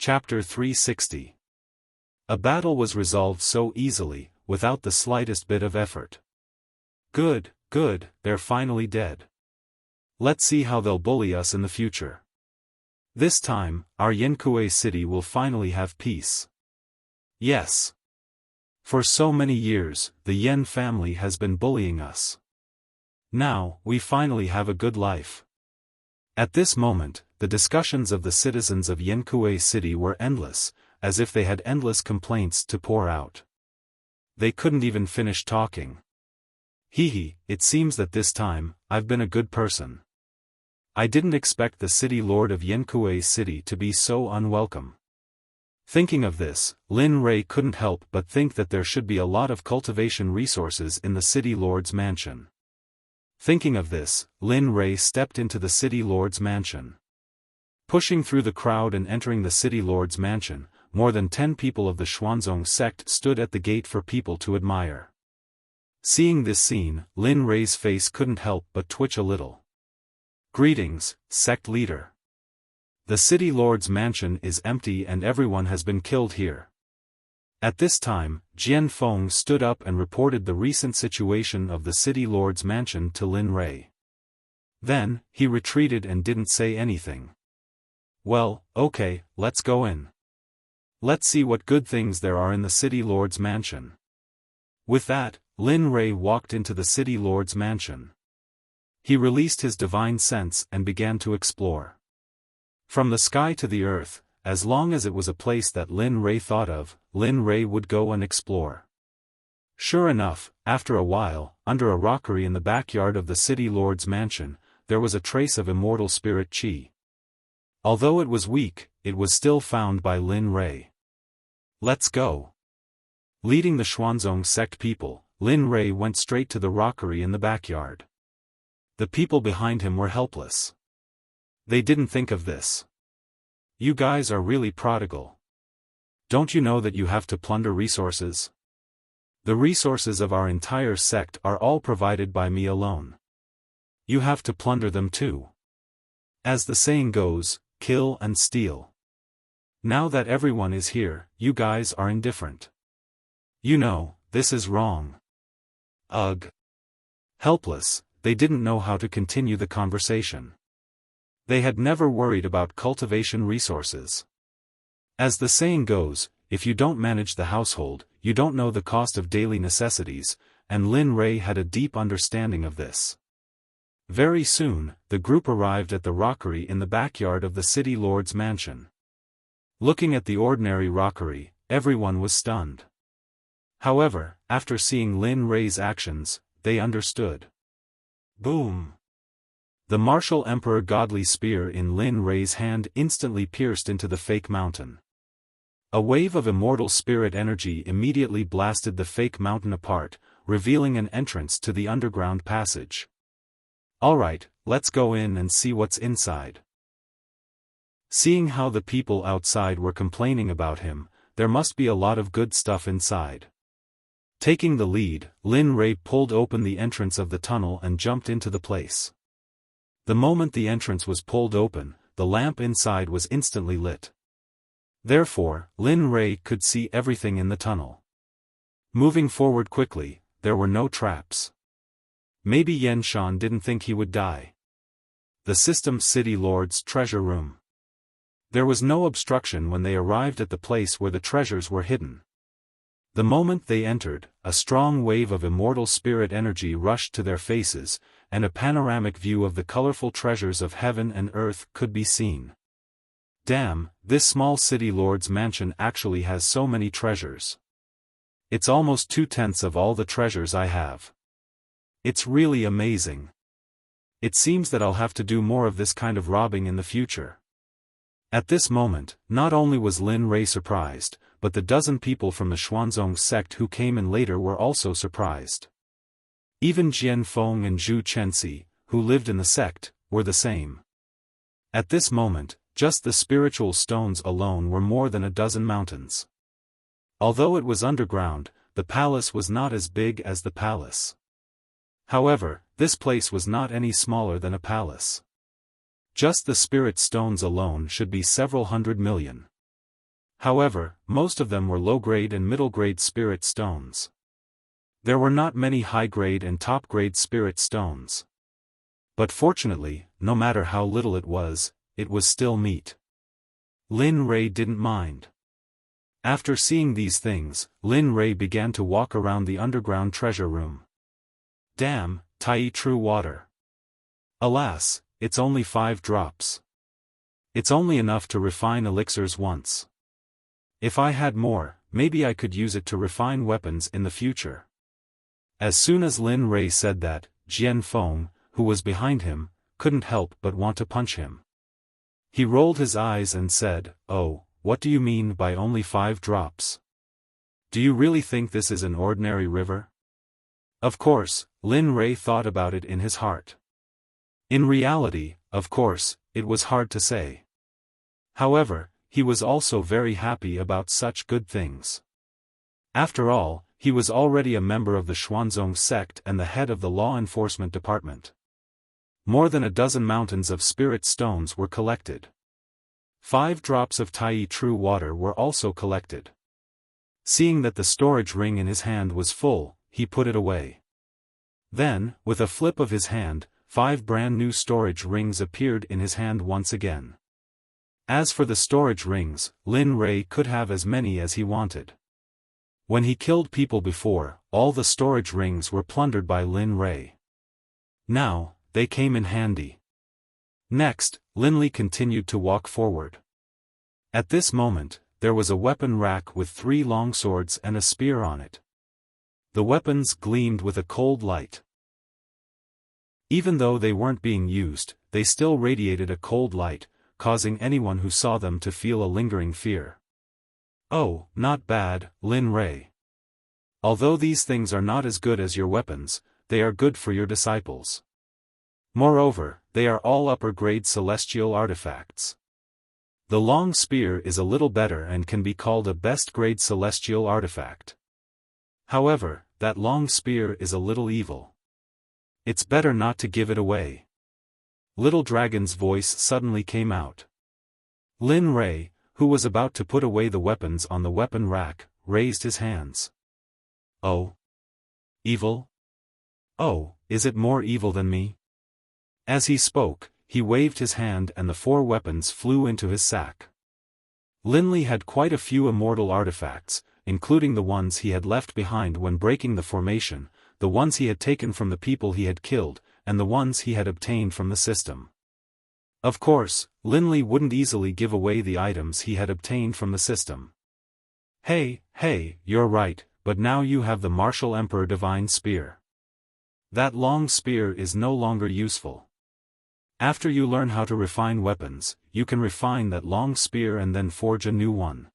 Chapter 360. A battle was resolved so easily, without the slightest bit of effort. Good, they're finally dead. Let's see how they'll bully us in the future. This time, our Yenkue city will finally have peace. Yes. For so many years, the Yen family has been bullying us. Now, we finally have a good life. At this moment, the discussions of the citizens of Yenkue City were endless, as if they had endless complaints to pour out. They couldn't even finish talking. It seems that this time, I've been a good person. I didn't expect the city lord of Yenkue City to be so unwelcome. Thinking of this, Lin Rei couldn't help but think that there should be a lot of cultivation resources in the city lord's mansion. Thinking of this, Lin Rei stepped into the city lord's mansion. Pushing through the crowd and entering the city lord's mansion, more than 10 people of the Xuanzong sect stood at the gate for people to admire. Seeing this scene, Lin Rei's face couldn't help but twitch a little. Greetings, sect leader. The city lord's mansion is empty and everyone has been killed here. At this time, Jian Feng stood up and reported the recent situation of the city lord's mansion to Lin Rei. Then, he retreated and didn't say anything. Well, okay, let's go in. Let's see what good things there are in the city lord's mansion. With that, Lin Rei walked into the city lord's mansion. He released his divine sense and began to explore. From the sky to the earth, as long as it was a place that Lin Rei thought of, Lin Rei would go and explore. Sure enough, after a while, under a rockery in the backyard of the city lord's mansion, there was a trace of immortal spirit qi. Although it was weak, it was still found by Lin Rei. Let's go. Leading the Xuanzong sect people, Lin Rei went straight to the rockery in the backyard. The people behind him were helpless. They didn't think of this. You guys are really prodigal. Don't you know that you have to plunder resources? The resources of our entire sect are all provided by me alone. You have to plunder them too. As the saying goes, kill and steal. Now that everyone is here, you guys are indifferent. You know, this is wrong. Ugh. Helpless, they didn't know how to continue the conversation. They had never worried about cultivation resources. As the saying goes, if you don't manage the household, you don't know the cost of daily necessities, and Lin Rei had a deep understanding of this. Very soon, the group arrived at the rockery in the backyard of the city lord's mansion. Looking at the ordinary rockery, everyone was stunned. However, after seeing Lin Rei's actions, they understood. Boom! The martial emperor godly spear in Lin Rei's hand instantly pierced into the fake mountain. A wave of immortal spirit energy immediately blasted the fake mountain apart, revealing an entrance to the underground passage. Alright, let's go in and see what's inside. Seeing how the people outside were complaining about him, there must be a lot of good stuff inside. Taking the lead, Lin Rei pulled open the entrance of the tunnel and jumped into the place. The moment the entrance was pulled open, the lamp inside was instantly lit. Therefore, Lin Rei could see everything in the tunnel. Moving forward quickly, there were no traps. Maybe Yan Shan didn't think he would die. The System City Lord's treasure room. There was no obstruction when they arrived at the place where the treasures were hidden. The moment they entered, a strong wave of immortal spirit energy rushed to their faces, and a panoramic view of the colorful treasures of heaven and earth could be seen. Damn, this small city lord's mansion actually has so many treasures. It's almost 2/10 of all the treasures I have. It's really amazing. It seems that I'll have to do more of this kind of robbing in the future. At this moment, not only was Lin Rei surprised, but the dozen people from the Xuanzong sect who came in later were also surprised. Even Jian Feng and Zhu Chenxi, who lived in the sect, were the same. At this moment, just the spiritual stones alone were more than a dozen mountains. Although it was underground, the palace was not as big as the palace. However, this place was not any smaller than a palace. Just the spirit stones alone should be several hundred million. However, most of them were low-grade and middle-grade spirit stones. There were not many high-grade and top-grade spirit stones. But fortunately, no matter how little it was still meat. Lin Rei didn't mind. After seeing these things, Lin Rei began to walk around the underground treasure room. Damn, Tai true water. Alas, it's only 5 drops. It's only enough to refine elixirs once. If I had more, maybe I could use it to refine weapons in the future. As soon as Lin Rei said that, Jian Feng, who was behind him, couldn't help but want to punch him. He rolled his eyes and said, "Oh, what do you mean by only 5 drops? Do you really think this is an ordinary river?" Of course, Lin Rei thought about it in his heart. In reality, of course, it was hard to say. However, he was also very happy about such good things. After all, he was already a member of the Xuanzong sect and the head of the law enforcement department. More than a dozen mountains of spirit stones were collected. 5 drops of Tai true water were also collected. Seeing that the storage ring in his hand was full, he put it away. Then, with a flip of his hand, 5 brand new storage rings appeared in his hand once again. As for the storage rings, Lin Rei could have as many as he wanted. When he killed people before, all the storage rings were plundered by Lin Rei. Now, they came in handy. Next, Lin Li continued to walk forward. At this moment, there was a weapon rack with 3 long swords and a spear on it. The weapons gleamed with a cold light. Even though they weren't being used, they still radiated a cold light, causing anyone who saw them to feel a lingering fear. Oh, not bad, Lin Rei. Although these things are not as good as your weapons, they are good for your disciples. Moreover, they are all upper-grade celestial artifacts. The long spear is a little better and can be called a best-grade celestial artifact. However, that long spear is a little evil. It's better not to give it away. Little Dragon's voice suddenly came out. Lin Rei, who was about to put away the weapons on the weapon rack, raised his hands. Oh? Evil? Oh, is it more evil than me? As he spoke, he waved his hand and the 4 weapons flew into his sack. Lin Li had quite a few immortal artifacts, including the ones he had left behind when breaking the formation, the ones he had taken from the people he had killed, and the ones he had obtained from the system. Of course, Lin Li wouldn't easily give away the items he had obtained from the system. Hey, you're right, but now you have the Martial Emperor Divine Spear. That long spear is no longer useful. After you learn how to refine weapons, you can refine that long spear and then forge a new one.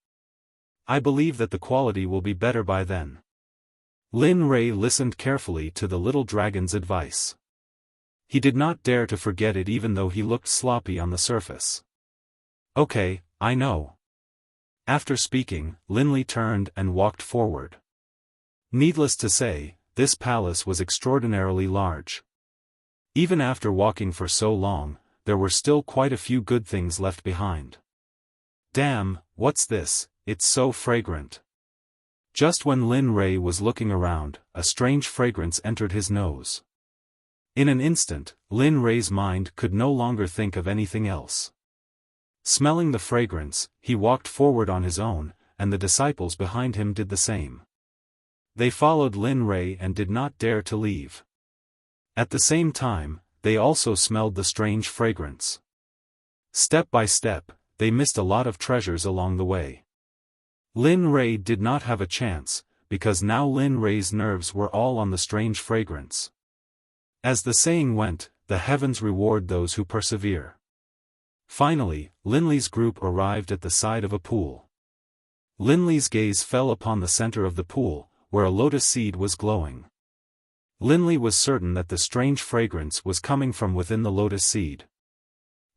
I believe that the quality will be better by then. Lin Rei listened carefully to the little dragon's advice. He did not dare to forget it even though he looked sloppy on the surface. Okay, I know. After speaking, Lin Li turned and walked forward. Needless to say, this palace was extraordinarily large. Even after walking for so long, there were still quite a few good things left behind. Damn, what's this? It's so fragrant. Just when Lin Rei was looking around, a strange fragrance entered his nose. In an instant, Lin Rei's mind could no longer think of anything else. Smelling the fragrance, he walked forward on his own, and the disciples behind him did the same. They followed Lin Rei and did not dare to leave. At the same time, they also smelled the strange fragrance. Step by step, they missed a lot of treasures along the way. Lin Rei did not have a chance, because now Lin Rei's nerves were all on the strange fragrance. As the saying went, the heavens reward those who persevere. Finally, Lin Li's group arrived at the side of a pool. Lin Li's gaze fell upon the center of the pool, where a lotus seed was glowing. Lin Li was certain that the strange fragrance was coming from within the lotus seed.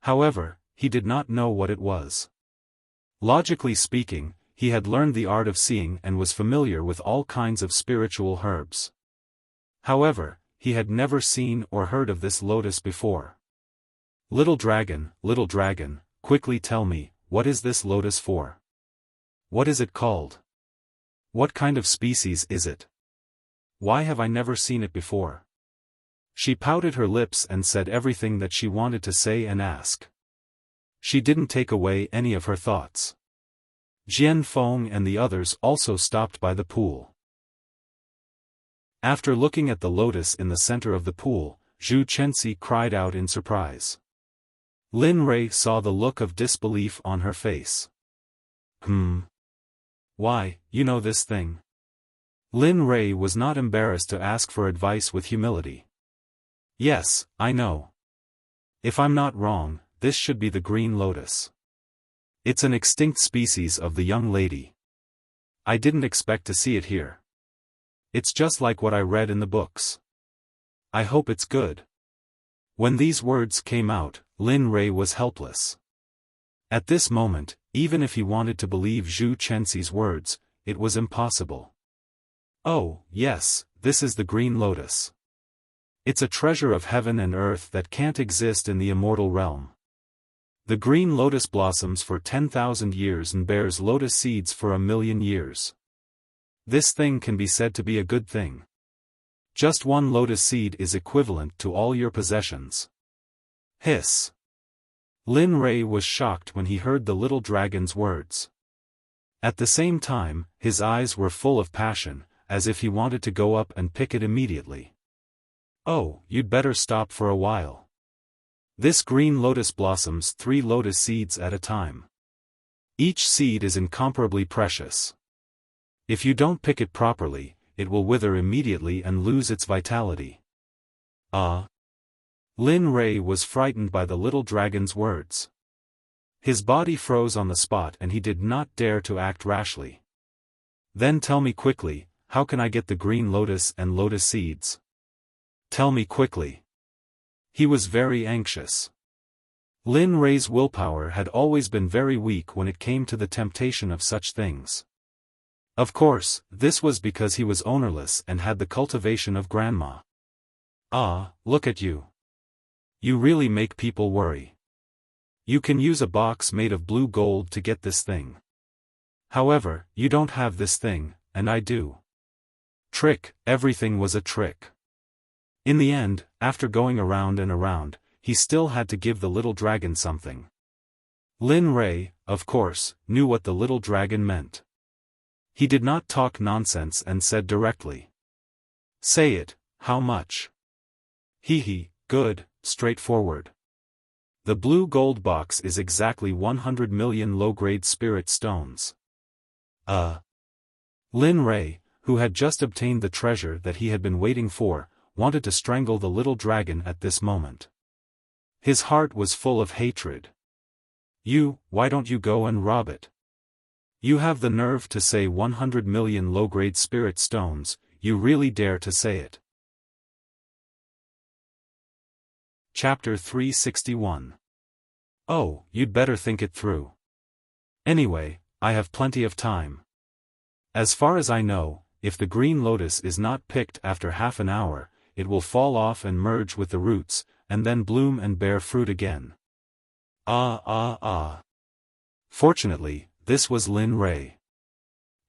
However, he did not know what it was. Logically speaking, he had learned the art of seeing and was familiar with all kinds of spiritual herbs. However, he had never seen or heard of this lotus before. Little dragon, quickly tell me, what is this lotus for? What is it called? What kind of species is it? Why have I never seen it before? She pouted her lips and said everything that she wanted to say and ask. She didn't take away any of her thoughts. Jian Feng and the others also stopped by the pool. After looking at the lotus in the center of the pool, Zhu Chenxi cried out in surprise. Lin Rei saw the look of disbelief on her face. Why, you know this thing? Lin Rei was not embarrassed to ask for advice with humility. Yes, I know. If I'm not wrong, this should be the green lotus. It's an extinct species of the young lady. I didn't expect to see it here. It's just like what I read in the books. I hope it's good. When these words came out, Lin Rei was helpless. At this moment, even if he wanted to believe Zhu Chenxi's words, it was impossible. Oh, yes, this is the green lotus. It's a treasure of heaven and earth that can't exist in the immortal realm. The green lotus blossoms for 10,000 years and bears lotus seeds for 1,000,000 years. This thing can be said to be a good thing. Just one lotus seed is equivalent to all your possessions. Hiss. Lin Rei was shocked when he heard the little dragon's words. At the same time, his eyes were full of passion, as if he wanted to go up and pick it immediately. Oh, you'd better stop for a while. This green lotus blossoms 3 lotus seeds at a time. Each seed is incomparably precious. If you don't pick it properly, it will wither immediately and lose its vitality. Lin Rei was frightened by the little dragon's words. His body froze on the spot and he did not dare to act rashly. Then tell me quickly, how can I get the green lotus and lotus seeds? Tell me quickly. He was very anxious. Lin Rei's willpower had always been very weak when it came to the temptation of such things. Of course, this was because he was ownerless and had the cultivation of grandma. Look at you. You really make people worry. You can use a box made of blue gold to get this thing. However, you don't have this thing, and I do. Trick, everything was a trick. In the end, after going around and around, he still had to give the little dragon something. Lin Rei, of course, knew what the little dragon meant. He did not talk nonsense and said directly. Say it, how much? Good, straightforward. The blue gold box is exactly 100 million low-grade spirit stones. Lin Rei, who had just obtained the treasure that he had been waiting for, wanted to strangle the little dragon at this moment. His heart was full of hatred. Why don't you go and rob it? You have the nerve to say 100 million low-grade spirit stones, you really dare to say it. Chapter 361. Oh, you'd better think it through. Anyway, I have plenty of time. As far as I know, if the green lotus is not picked after half an hour, it will fall off and merge with the roots, and then bloom and bear fruit again. Fortunately, this was Lin Rei.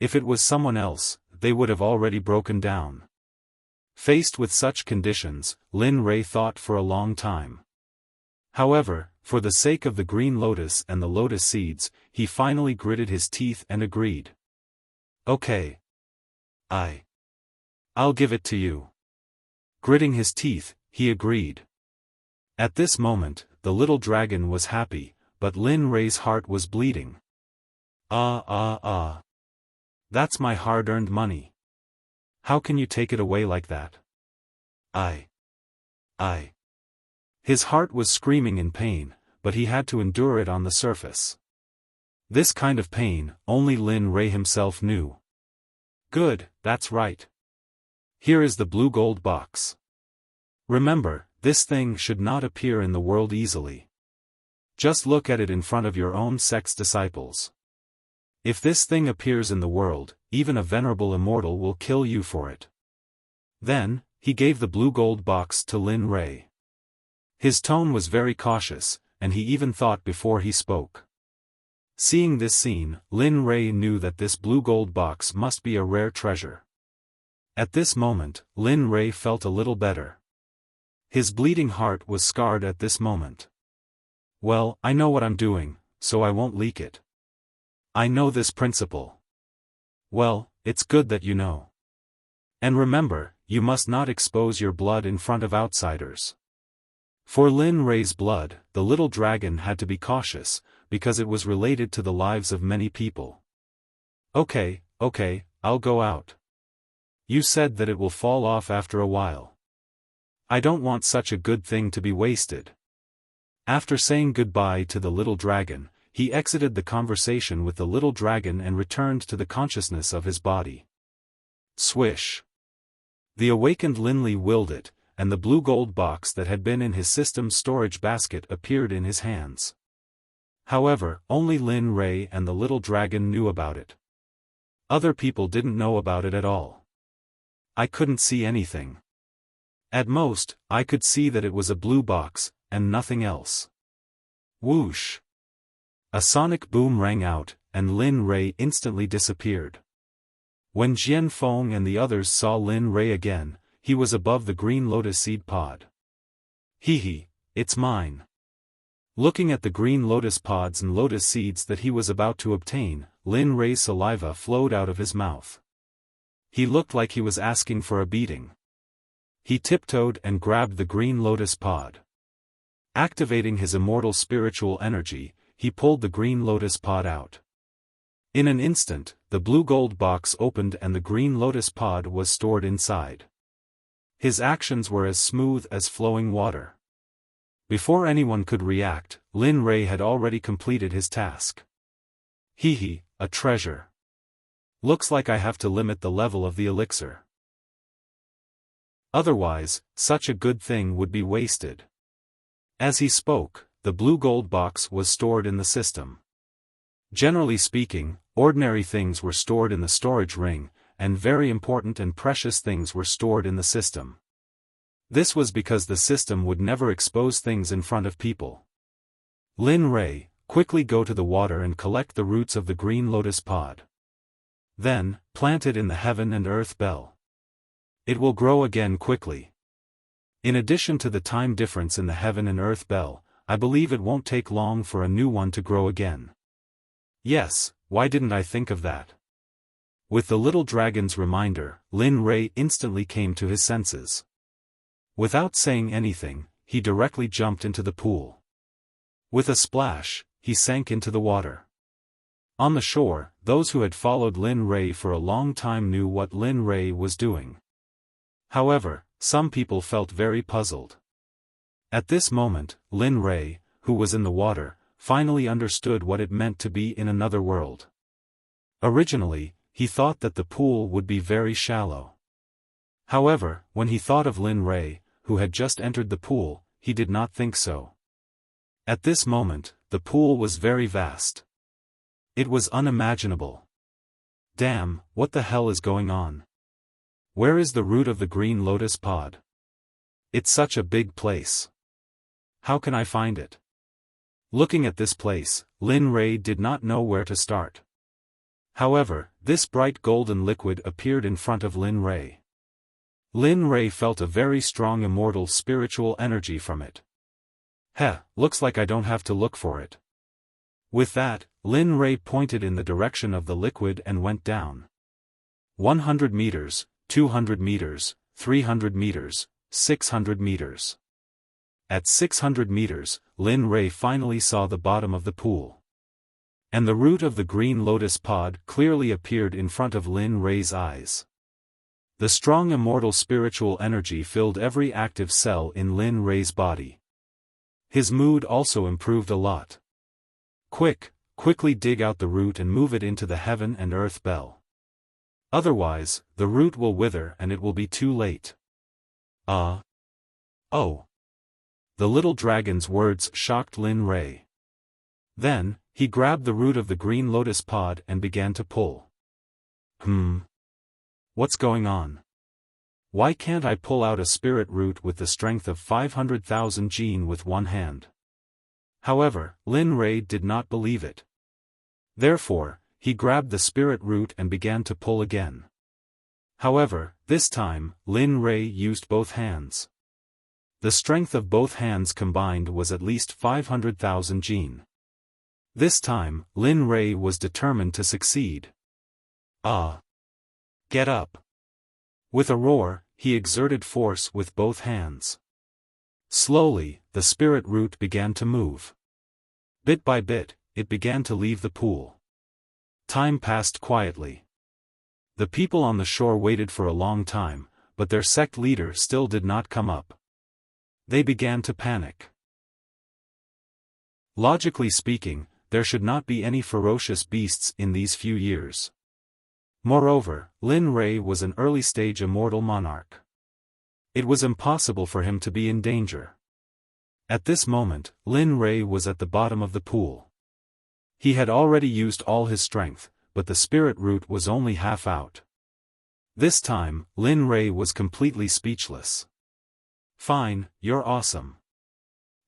If it was someone else, they would have already broken down. Faced with such conditions, Lin Rei thought for a long time. However, for the sake of the green lotus and the lotus seeds, he finally gritted his teeth and agreed. Okay. I'll give it to you. Gritting his teeth, he agreed. At this moment, the little dragon was happy, but Lin Rei's heart was bleeding. That's my hard-earned money. How can you take it away like that? His heart was screaming in pain, but he had to endure it on the surface. This kind of pain, only Lin Rei himself knew. Good, that's right. Here is the blue gold box. Remember, this thing should not appear in the world easily. Just look at it in front of your own sect's disciples. If this thing appears in the world, even a venerable immortal will kill you for it. Then, he gave the blue gold box to Lin Rei. His tone was very cautious, and he even thought before he spoke. Seeing this scene, Lin Rei knew that this blue gold box must be a rare treasure. At this moment, Lin Rei felt a little better. His bleeding heart was scarred at this moment. Well, I know what I'm doing, so I won't leak it. I know this principle. Well, it's good that you know. And remember, you must not expose your blood in front of outsiders. For Lin Rei's blood, the little dragon had to be cautious, because it was related to the lives of many people. Okay, I'll go out. You said that it will fall off after a while. I don't want such a good thing to be wasted. After saying goodbye to the little dragon, he exited the conversation with the little dragon and returned to the consciousness of his body. Swish. The awakened Linli willed it, and the blue gold box that had been in his system's storage basket appeared in his hands. However, only Lin Rei and the little dragon knew about it. Other people didn't know about it at all. I couldn't see anything. At most, I could see that it was a blue box, and nothing else. Whoosh! A sonic boom rang out, and Lin Rei instantly disappeared. When Jian Feng and the others saw Lin Rei again, he was above the green lotus seed pod. Hee, it's mine. Looking at the green lotus pods and lotus seeds that he was about to obtain, Lin Rei's saliva flowed out of his mouth. He looked like he was asking for a beating. He tiptoed and grabbed the green lotus pod. Activating his immortal spiritual energy, he pulled the green lotus pod out. In an instant, the blue gold box opened and the green lotus pod was stored inside. His actions were as smooth as flowing water. Before anyone could react, Lin Rei had already completed his task. Hee, a treasure. Looks like I have to limit the level of the elixir. Otherwise, such a good thing would be wasted. As he spoke, the blue gold box was stored in the system. Generally speaking, ordinary things were stored in the storage ring, and very important and precious things were stored in the system. This was because the system would never expose things in front of people. Lin Rei, quickly go to the water and collect the roots of the green lotus pod. Then, plant it in the heaven and earth bell. It will grow again quickly. In addition to the time difference in the heaven and earth bell, I believe it won't take long for a new one to grow again. Yes, why didn't I think of that? With the little dragon's reminder, Lin Rei instantly came to his senses. Without saying anything, he directly jumped into the pool. With a splash, he sank into the water. On the shore, those who had followed Lin Rei for a long time knew what Lin Rei was doing. However, some people felt very puzzled. At this moment, Lin Rei, who was in the water, finally understood what it meant to be in another world. Originally, he thought that the pool would be very shallow. However, when he thought of Lin Rei, who had just entered the pool, he did not think so. At this moment, the pool was very vast. It was unimaginable. Damn, what the hell is going on? Where is the root of the green lotus pod? It's such a big place. How can I find it? Looking at this place, Lin Rei did not know where to start. However, this bright golden liquid appeared in front of Lin Rei. Lin Rei felt a very strong immortal spiritual energy from it. Looks like I don't have to look for it. With that, Lin Rei pointed in the direction of the liquid and went down. 100 meters, 200 meters, 300 meters, 600 meters. At 600 meters, Lin Rei finally saw the bottom of the pool. And the root of the green lotus pod clearly appeared in front of Lin Rei's eyes. The strong immortal spiritual energy filled every active cell in Lin Rei's body. His mood also improved a lot. Quickly dig out the root and move it into the heaven and earth bell. Otherwise, the root will wither and it will be too late. Oh. The little dragon's words shocked Lin Rei. Then, he grabbed the root of the green lotus pod and began to pull. What's going on? Why can't I pull out a spirit root with the strength of 500,000 Jin with one hand? However, Lin Rei did not believe it. Therefore, he grabbed the spirit root and began to pull again. However, this time, Lin Rei used both hands. The strength of both hands combined was at least 500,000 jin. This time, Lin Rei was determined to succeed. Ah! Get up! With a roar, he exerted force with both hands. Slowly, the spirit root began to move. Bit by bit, it began to leave the pool. Time passed quietly. The people on the shore waited for a long time, but their sect leader still did not come up. They began to panic. Logically speaking, there should not be any ferocious beasts in these few years. Moreover, Lin Rei was an early-stage immortal monarch. It was impossible for him to be in danger. At this moment, Lin Rei was at the bottom of the pool. He had already used all his strength, but the spirit root was only half out. This time, Lin Rei was completely speechless. Fine, you're awesome.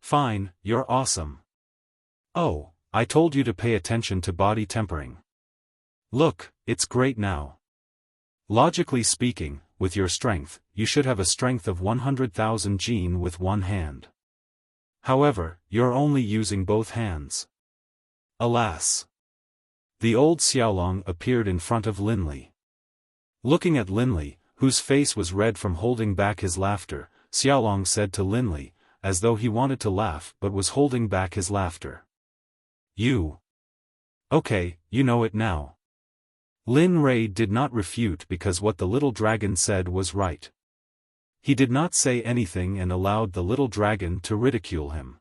Fine, you're awesome. Oh, I told you to pay attention to body tempering. Look, it's great now. Logically speaking, with your strength, you should have a strength of 100,000 jin with one hand. However, you're only using both hands. Alas! The old Xiaolong appeared in front of Linli. Looking at Linli, whose face was red from holding back his laughter, Xiaolong said to Linli, as though he wanted to laugh but was holding back his laughter. You. Okay, you know it now. Lin Rei did not refute because what the little dragon said was right. He did not say anything and allowed the little dragon to ridicule him.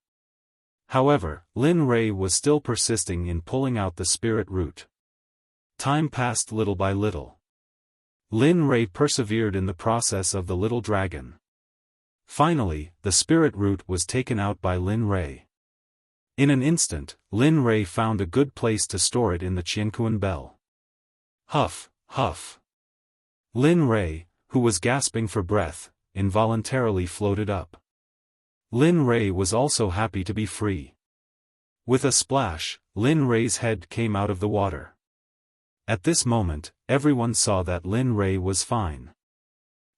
However, Lin Rei was still persisting in pulling out the spirit root. Time passed little by little. Lin Rei persevered in the process of the little dragon. Finally, the spirit root was taken out by Lin Rei. In an instant, Lin Rei found a good place to store it in the Qianquan bell. Huff, huff. Lin Rei, who was gasping for breath, involuntarily floated up. Lin Rei was also happy to be free. With a splash, Lin Rei's head came out of the water. At this moment, everyone saw that Lin Rei was fine.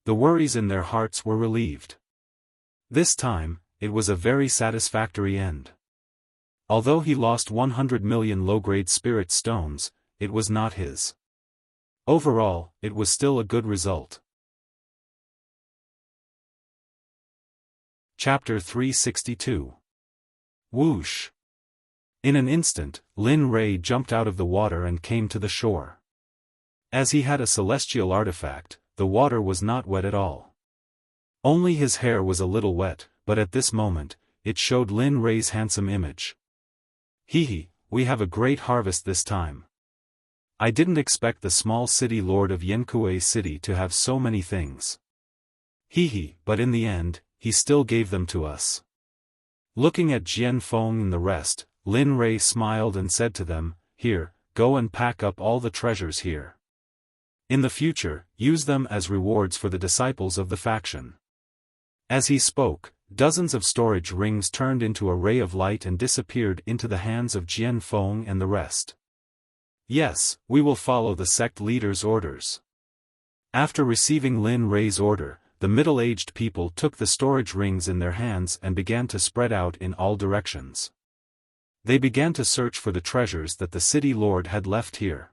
The worries in their hearts were relieved. This time, it was a very satisfactory end. Although he lost 100 million low-grade spirit stones, it was not his. Overall, it was still a good result. Chapter 362. Whoosh! In an instant, Lin Rei jumped out of the water and came to the shore. As he had a celestial artifact, the water was not wet at all. Only his hair was a little wet, but at this moment, it showed Lin Rei's handsome image. Hee, we have a great harvest this time. I didn't expect the small city lord of Yankuei City to have so many things. Hee, but in the end, he still gave them to us. Looking at Jian Feng and the rest, Lin Rei smiled and said to them, Here, go and pack up all the treasures here. In the future, use them as rewards for the disciples of the faction. As he spoke, dozens of storage rings turned into a ray of light and disappeared into the hands of Jian Feng and the rest. Yes, we will follow the sect leader's orders. After receiving Lin Rei's order, the middle-aged people took the storage rings in their hands and began to spread out in all directions. They began to search for the treasures that the city lord had left here.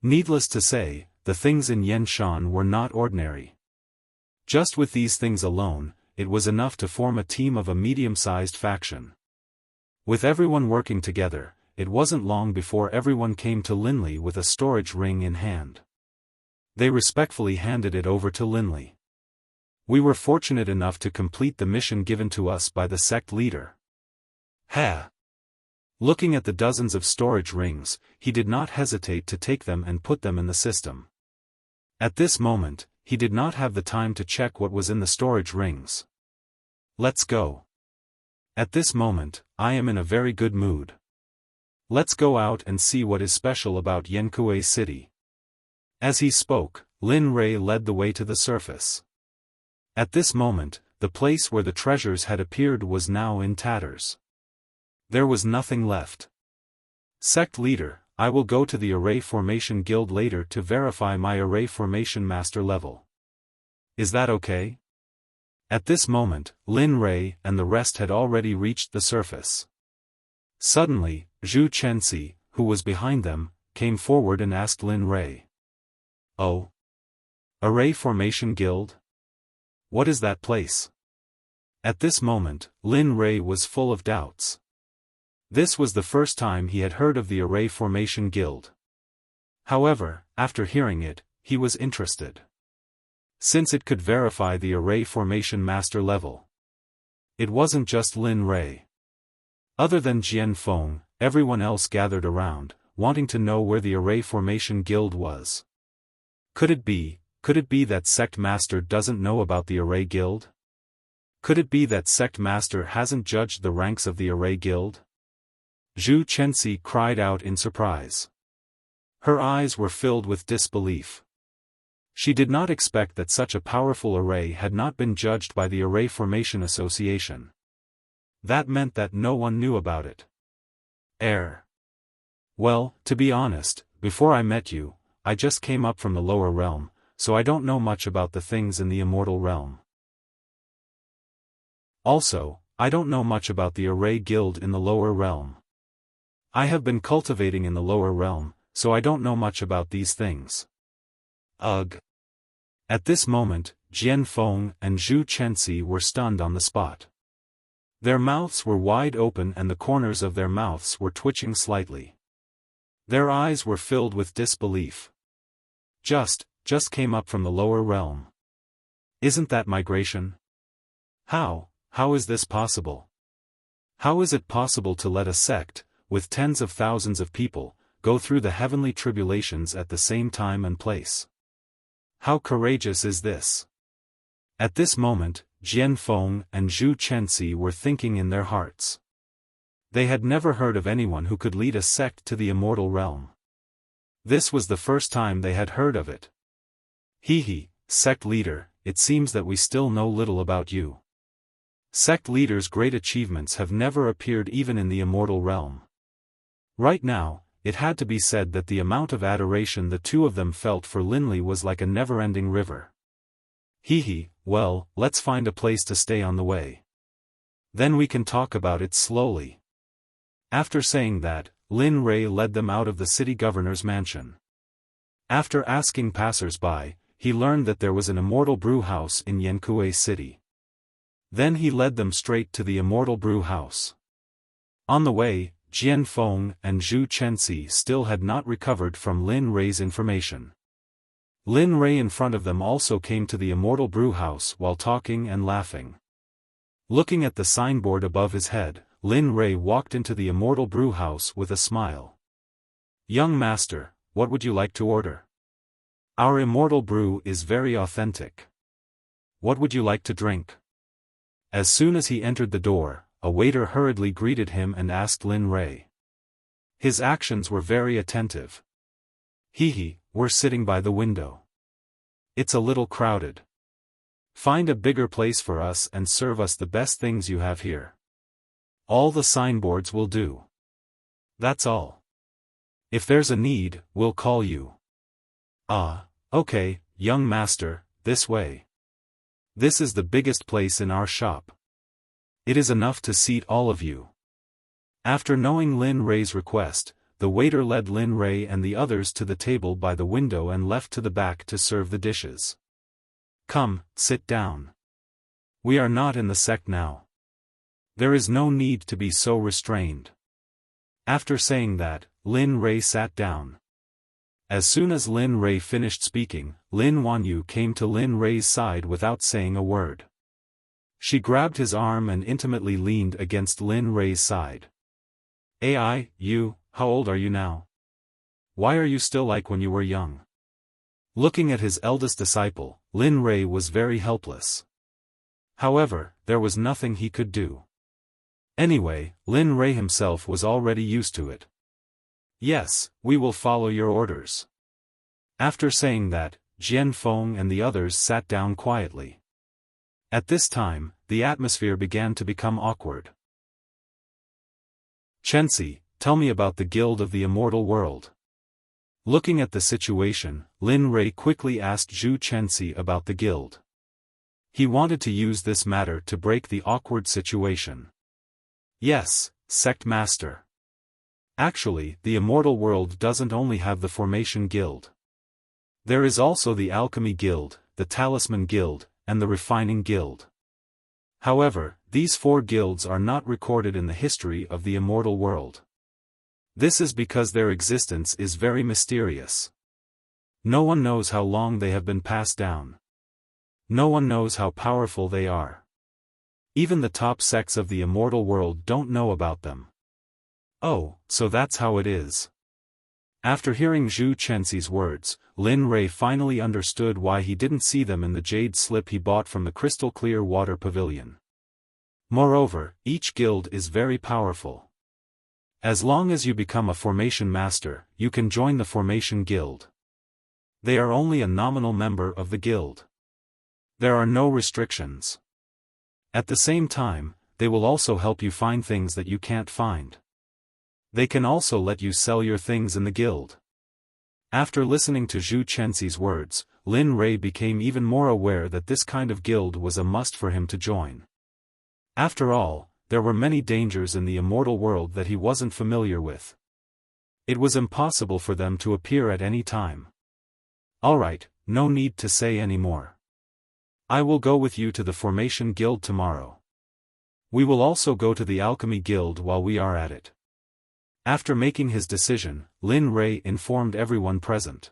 Needless to say, the things in Yanshan were not ordinary. Just with these things alone, it was enough to form a team of a medium-sized faction. With everyone working together, it wasn't long before everyone came to Linli with a storage ring in hand. They respectfully handed it over to Linli. We were fortunate enough to complete the mission given to us by the sect leader. Ha! Looking at the dozens of storage rings, he did not hesitate to take them and put them in the system. At this moment, he did not have the time to check what was in the storage rings. Let's go. At this moment, I am in a very good mood. Let's go out and see what is special about Yankuei City. As he spoke, Lin Rei led the way to the surface. At this moment, the place where the treasures had appeared was now in tatters. There was nothing left. Sect leader, I will go to the Array Formation Guild later to verify my Array Formation Master level. Is that okay? At this moment, Lin Rei and the rest had already reached the surface. Suddenly, Zhu Chenxi, who was behind them, came forward and asked Lin Rei. Oh? Array Formation Guild? What is that place? At this moment, Lin Rei was full of doubts. This was the first time he had heard of the Array Formation Guild. However, after hearing it, he was interested. Since it could verify the Array Formation Master level. It wasn't just Lin Rei. Other than Jian Feng, everyone else gathered around, wanting to know where the Array Formation Guild was. Could it be that Sect Master doesn't know about the Array Guild? Could it be that Sect Master hasn't judged the ranks of the Array Guild? Zhu Chenxi cried out in surprise. Her eyes were filled with disbelief. She did not expect that such a powerful array had not been judged by the Array Formation Association. That meant that no one knew about it. Well, to be honest, before I met you, I just came up from the lower realm, so I don't know much about the things in the immortal realm. Also, I don't know much about the Array Guild in the lower realm. I have been cultivating in the lower realm, so I don't know much about these things. Ugh. At this moment, Jian Feng and Zhu Chenxi were stunned on the spot. Their mouths were wide open and the corners of their mouths were twitching slightly. Their eyes were filled with disbelief. Just came up from the lower realm. Isn't that migration? How is this possible? How is it possible to let a sect, with tens of thousands of people, go through the heavenly tribulations at the same time and place? How courageous is this? At this moment, Jian Feng and Zhu Chenxi were thinking in their hearts. They had never heard of anyone who could lead a sect to the immortal realm. This was the first time they had heard of it. Sect leader, it seems that we still know little about you. Sect leaders' great achievements have never appeared even in the immortal realm. Right now, it had to be said that the amount of adoration the two of them felt for Linli was like a never-ending river. Well, let's find a place to stay on the way. Then we can talk about it slowly. After saying that, Lin Rei led them out of the city governor's mansion. After asking passers-by, he learned that there was an immortal brew house in Yankuei City. Then he led them straight to the immortal brew house. On the way, Jian Feng and Zhu Chenxi still had not recovered from Lin Rei's information. Lin Rei in front of them also came to the immortal brew house while talking and laughing. Looking at the signboard above his head, Lin Rei walked into the immortal brew house with a smile. Young master, what would you like to order? Our immortal brew is very authentic. What would you like to drink? As soon as he entered the door, a waiter hurriedly greeted him and asked Lin Rei. His actions were very attentive. We're sitting by the window. It's a little crowded. Find a bigger place for us and serve us the best things you have here. All the signboards will do. That's all. If there's a need, we'll call you. Okay, young master, this way. This is the biggest place in our shop. It is enough to seat all of you. After knowing Lin Rei's request, the waiter led Lin Rei and the others to the table by the window and left to the back to serve the dishes. Come, sit down. We are not in the sect now. There is no need to be so restrained. After saying that, Lin Rei sat down. As soon as Lin Rei finished speaking, Lin Wanyu came to Lin Rei's side without saying a word. She grabbed his arm and intimately leaned against Lin Rei's side. How old are you now? Why are you still like when you were young? Looking at his eldest disciple, Lin Rei was very helpless. However, there was nothing he could do. Anyway, Lin Rei himself was already used to it. Yes, we will follow your orders. After saying that, Jian Feng and the others sat down quietly. At this time, the atmosphere began to become awkward. Chenxi, tell me about the guild of the immortal world. Looking at the situation, Lin Rei quickly asked Zhu Chenxi about the guild. He wanted to use this matter to break the awkward situation. Yes, Sect Master. Actually, the immortal world doesn't only have the Formation Guild. There is also the Alchemy Guild, the Talisman Guild, and the Refining Guild. However, these 4 guilds are not recorded in the history of the immortal world. This is because their existence is very mysterious. No one knows how long they have been passed down. No one knows how powerful they are. Even the top sects of the immortal world don't know about them. Oh, so that's how it is. After hearing Zhu Chenxi's words, Lin Rei finally understood why he didn't see them in the jade slip he bought from the crystal-clear water pavilion. Moreover, each guild is very powerful. As long as you become a Formation Master, you can join the Formation Guild. They are only a nominal member of the guild. There are no restrictions. At the same time, they will also help you find things that you can't find. They can also let you sell your things in the guild. After listening to Zhu Chenxi's words, Lin Rei became even more aware that this kind of guild was a must for him to join. After all, there were many dangers in the immortal world that he wasn't familiar with. It was impossible for them to appear at any time. Alright, no need to say any more. I will go with you to the Formation Guild tomorrow. We will also go to the Alchemy Guild while we are at it. After making his decision, Lin Rei informed everyone present.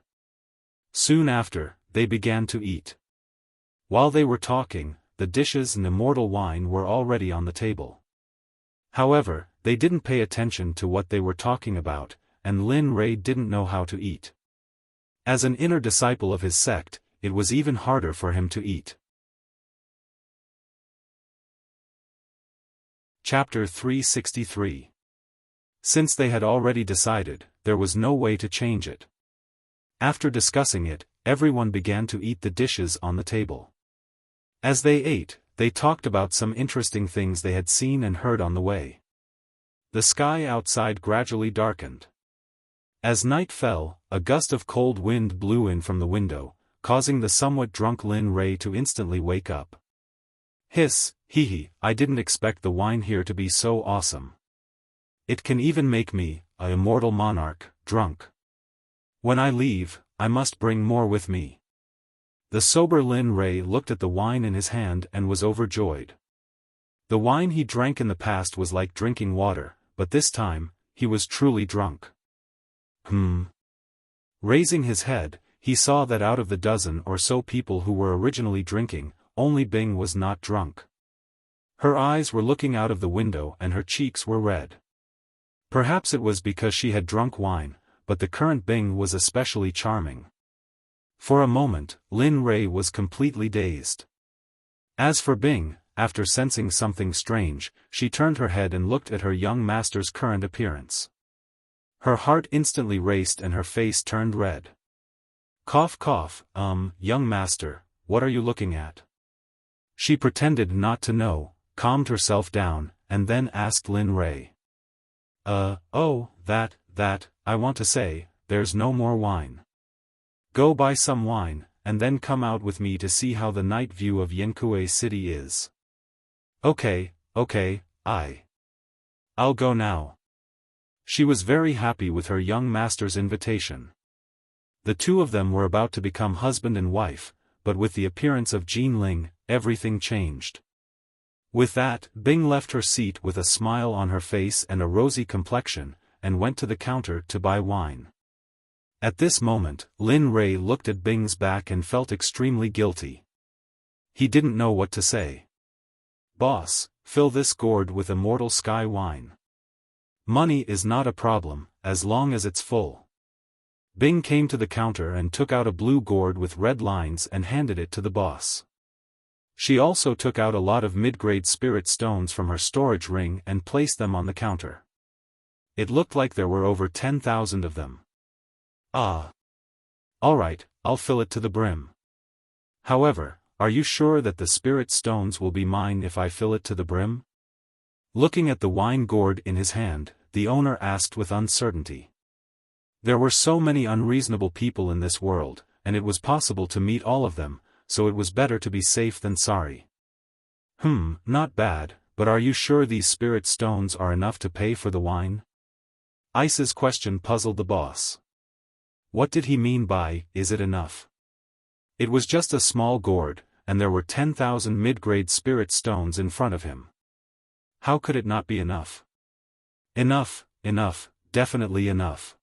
Soon after, they began to eat. While they were talking, the dishes and immortal wine were already on the table. However, they didn't pay attention to what they were talking about, and Lin Rei didn't know how to eat. As an inner disciple of his sect, it was even harder for him to eat. Chapter 363. Since they had already decided, there was no way to change it. After discussing it, everyone began to eat the dishes on the table. As they ate, they talked about some interesting things they had seen and heard on the way. The sky outside gradually darkened. As night fell, a gust of cold wind blew in from the window, causing the somewhat drunk Lin Rei to instantly wake up. Hiss, hee, I didn't expect the wine here to be so awesome. It can even make me, a immortal monarch, drunk. When I leave, I must bring more with me. The sober Lin Rei looked at the wine in his hand and was overjoyed. The wine he drank in the past was like drinking water, but this time, he was truly drunk. Raising his head, he saw that out of the dozen or so people who were originally drinking, only Bing was not drunk. Her eyes were looking out of the window and her cheeks were red. Perhaps it was because she had drunk wine, but the current Bing was especially charming. For a moment, Lin Rei was completely dazed. As for Bing, after sensing something strange, she turned her head and looked at her young master's current appearance. Her heart instantly raced and her face turned red. Cough cough, young master, what are you looking at? She pretended not to know, calmed herself down, and then asked Lin Rei. Oh, that, I want to say, there's no more wine. Go buy some wine, and then come out with me to see how the night view of Yankuei City is. Okay, I'll go now. She was very happy with her young master's invitation. The two of them were about to become husband and wife, but with the appearance of Jean Ling, everything changed. With that, Bing left her seat with a smile on her face and a rosy complexion, and went to the counter to buy wine. At this moment, Lin Rei looked at Bing's back and felt extremely guilty. He didn't know what to say. Boss, fill this gourd with immortal sky wine. Money is not a problem, as long as it's full. Bing came to the counter and took out a blue gourd with red lines and handed it to the boss. She also took out a lot of mid-grade spirit stones from her storage ring and placed them on the counter. It looked like there were over 10,000 of them. Ah. Alright, I'll fill it to the brim. However, are you sure that the spirit stones will be mine if I fill it to the brim? Looking at the wine gourd in his hand, the owner asked with uncertainty. There were so many unreasonable people in this world, and it was possible to meet all of them, so it was better to be safe than sorry. Not bad, but are you sure these spirit stones are enough to pay for the wine? Ice's question puzzled the boss. What did he mean by, is it enough? It was just a small gourd, and there were 10,000 mid-grade spirit stones in front of him. How could it not be enough? Enough, definitely enough.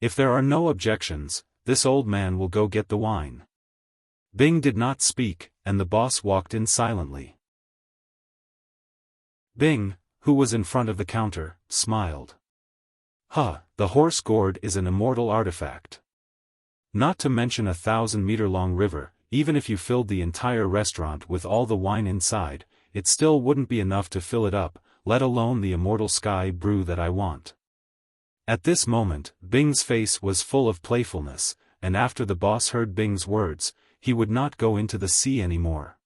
If there are no objections, this old man will go get the wine. Bing did not speak, and the boss walked in silently. Bing, who was in front of the counter, smiled. The horse gourd is an immortal artifact. Not to mention a 1,000-meter-long river, even if you filled the entire restaurant with all the wine inside, it still wouldn't be enough to fill it up, let alone the immortal sky brew that I want. At this moment, Bing's face was full of playfulness, and after the boss heard Bing's words, he would not go into the sea anymore.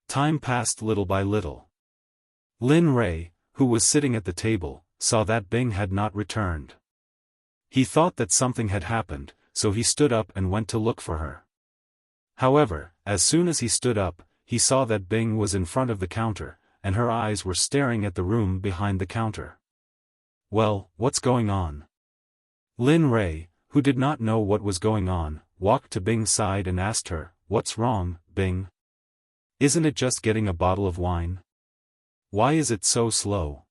Time passed little by little. Lin Rei, who was sitting at the table, saw that Bing had not returned. He thought that something had happened, so he stood up and went to look for her. However, as soon as he stood up, he saw that Bing was in front of the counter, and her eyes were staring at the room behind the counter. Well, what's going on? Lin Rei, who did not know what was going on, walked to Bing's side and asked her, "What's wrong, Bing? Isn't it just getting a bottle of wine? Why is it so slow?"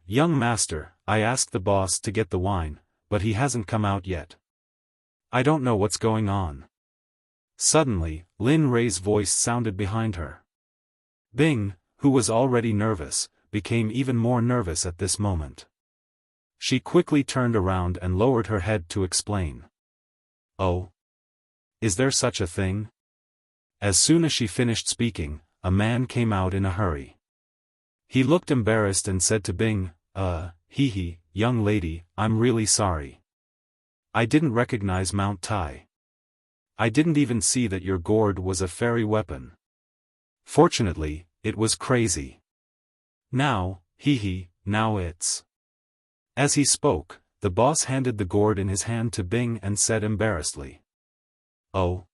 Young master, I asked the boss to get the wine, but he hasn't come out yet. I don't know what's going on. Suddenly, Lin Rei's voice sounded behind her. Bing, who was already nervous, became even more nervous at this moment. She quickly turned around and lowered her head to explain. Oh? Is there such a thing? As soon as she finished speaking, a man came out in a hurry. He looked embarrassed and said to Bing, young lady, I'm really sorry. I didn't recognize Mount Tai. I didn't even see that your gourd was a fairy weapon. Fortunately, it was crazy. Now it's... As he spoke, the boss handed the gourd in his hand to Bing and said embarrassedly. Oh?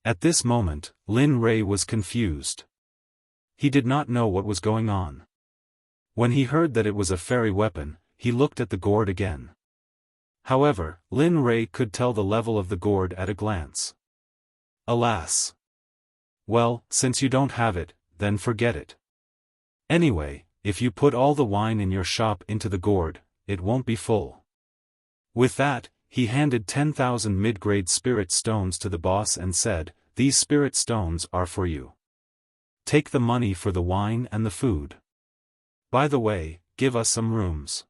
At this moment, Lin Rei was confused. He did not know what was going on. When he heard that it was a fairy weapon, he looked at the gourd again. However, Lin Rei could tell the level of the gourd at a glance. Alas! Well, since you don't have it, then forget it. Anyway, if you put all the wine in your shop into the gourd, it won't be full. With that, he handed 10,000 mid-grade spirit stones to the boss and said, "These spirit stones are for you. Take the money for the wine and the food. By the way, give us some rooms.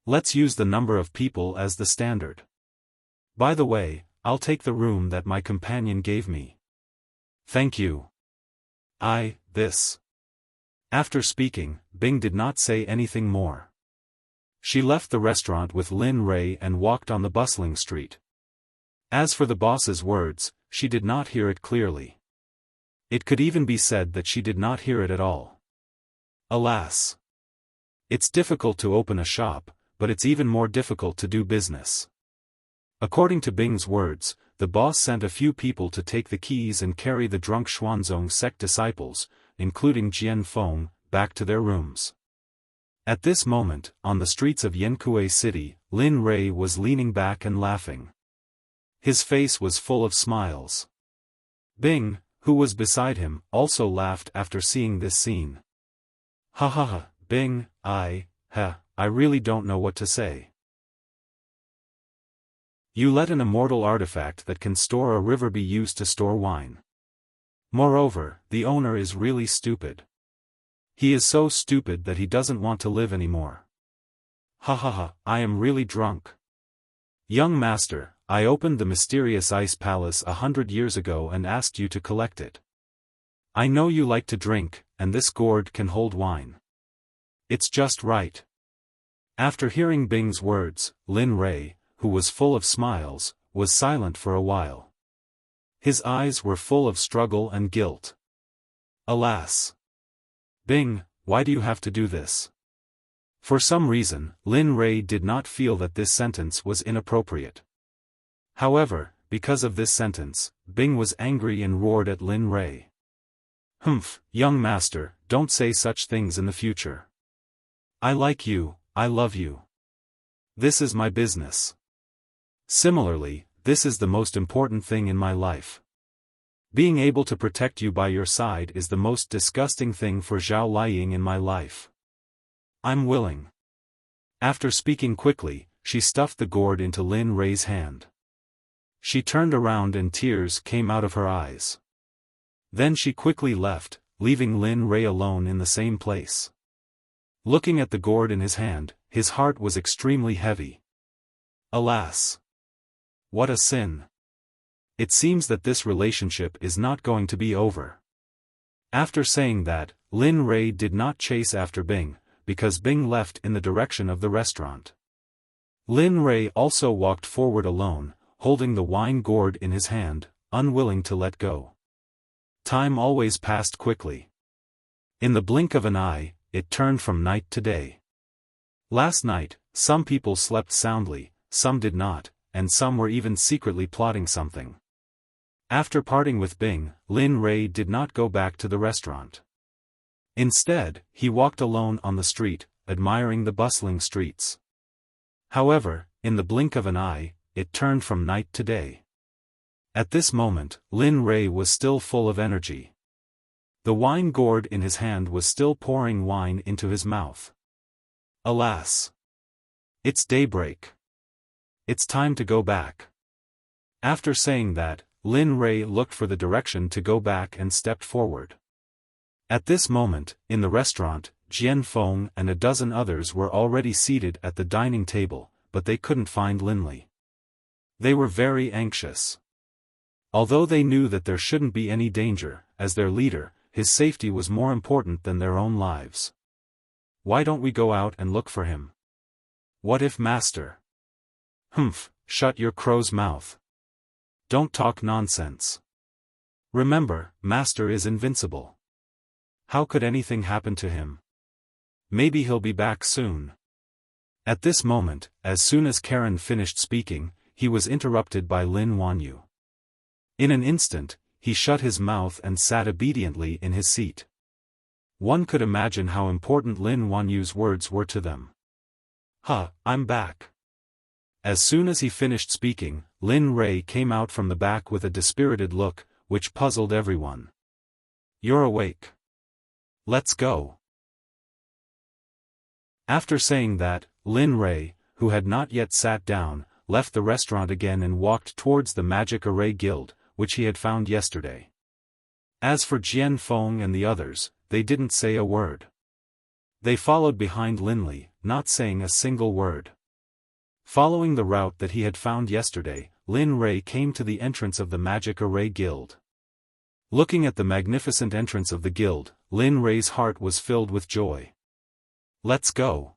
Let's use the number of people as the standard. By the way, I'll take the room that my companion gave me. Thank you. This." After speaking, Bing did not say anything more. She left the restaurant with Lin Rei and walked on the bustling street. As for the boss's words, she did not hear it clearly. It could even be said that she did not hear it at all. Alas! It's difficult to open a shop, but it's even more difficult to do business. According to Bing's words, the boss sent a few people to take the keys and carry the drunk Xuanzong Sect disciples, including Jian Feng, back to their rooms. At this moment, on the streets of Yankuei City, Lin Rei was leaning back and laughing. His face was full of smiles. Bing, who was beside him, also laughed after seeing this scene. Bing, I really don't know what to say. You let an immortal artifact that can store a river be used to store wine. Moreover, the owner is really stupid. He is so stupid that he doesn't want to live anymore. I am really drunk. Young master, I opened the mysterious ice palace 100 years ago and asked you to collect it. I know you like to drink, and this gourd can hold wine. It's just right. After hearing Bing's words, Lin Rei, who was full of smiles, was silent for a while. His eyes were full of struggle and guilt. Alas! Bing, why do you have to do this? For some reason, Lin Rei did not feel that this sentence was inappropriate. However, because of this sentence, Bing was angry and roared at Lin Rei. "Humph, young master, don't say such things in the future. I like you, I love you. This is my business. Similarly, this is the most important thing in my life. Being able to protect you by your side is the most disgusting thing for Zhao Liying in my life. I'm willing." After speaking quickly, she stuffed the gourd into Lin Rei's hand. She turned around and tears came out of her eyes. Then she quickly left, leaving Lin Rei alone in the same place. Looking at the gourd in his hand, his heart was extremely heavy. Alas! What a sin! It seems that this relationship is not going to be over. After saying that, Lin Rei did not chase after Bing, because Bing left in the direction of the restaurant. Lin Rei also walked forward alone, holding the wine gourd in his hand, unwilling to let go. Time always passed quickly. In the blink of an eye, it turned from night to day. Last night, some people slept soundly, some did not, and some were even secretly plotting something. After parting with Bing, Lin Rei did not go back to the restaurant. Instead, he walked alone on the street, admiring the bustling streets. However, in the blink of an eye, it turned from night to day. At this moment, Lin Rei was still full of energy. The wine gourd in his hand was still pouring wine into his mouth. Alas! It's daybreak. It's time to go back. After saying that, Lin Rei looked for the direction to go back and stepped forward. At this moment, in the restaurant, Jian Feng and a dozen others were already seated at the dining table, but they couldn't find Lin Li. They were very anxious. Although they knew that there shouldn't be any danger, as their leader, his safety was more important than their own lives. "Why don't we go out and look for him? What if master?" "Humph, shut your crow's mouth. Don't talk nonsense. Remember, master is invincible. How could anything happen to him? Maybe he'll be back soon." At this moment, as soon as Karen finished speaking, he was interrupted by Lin Wanyu. In an instant, he shut his mouth and sat obediently in his seat. One could imagine how important Lin Wanyu's words were to them. I'm back." As soon as he finished speaking, Lin Rei came out from the back with a dispirited look, which puzzled everyone. "You're awake. Let's go." After saying that, Lin Rei, who had not yet sat down, left the restaurant again and walked towards the Magic Array Guild, which he had found yesterday. As for Jian Feng and the others, they didn't say a word. They followed behind Lin Li, not saying a single word. Following the route that he had found yesterday, Lin Rei came to the entrance of the Magic Array Guild. Looking at the magnificent entrance of the guild, Lin Rei's heart was filled with joy. "Let's go."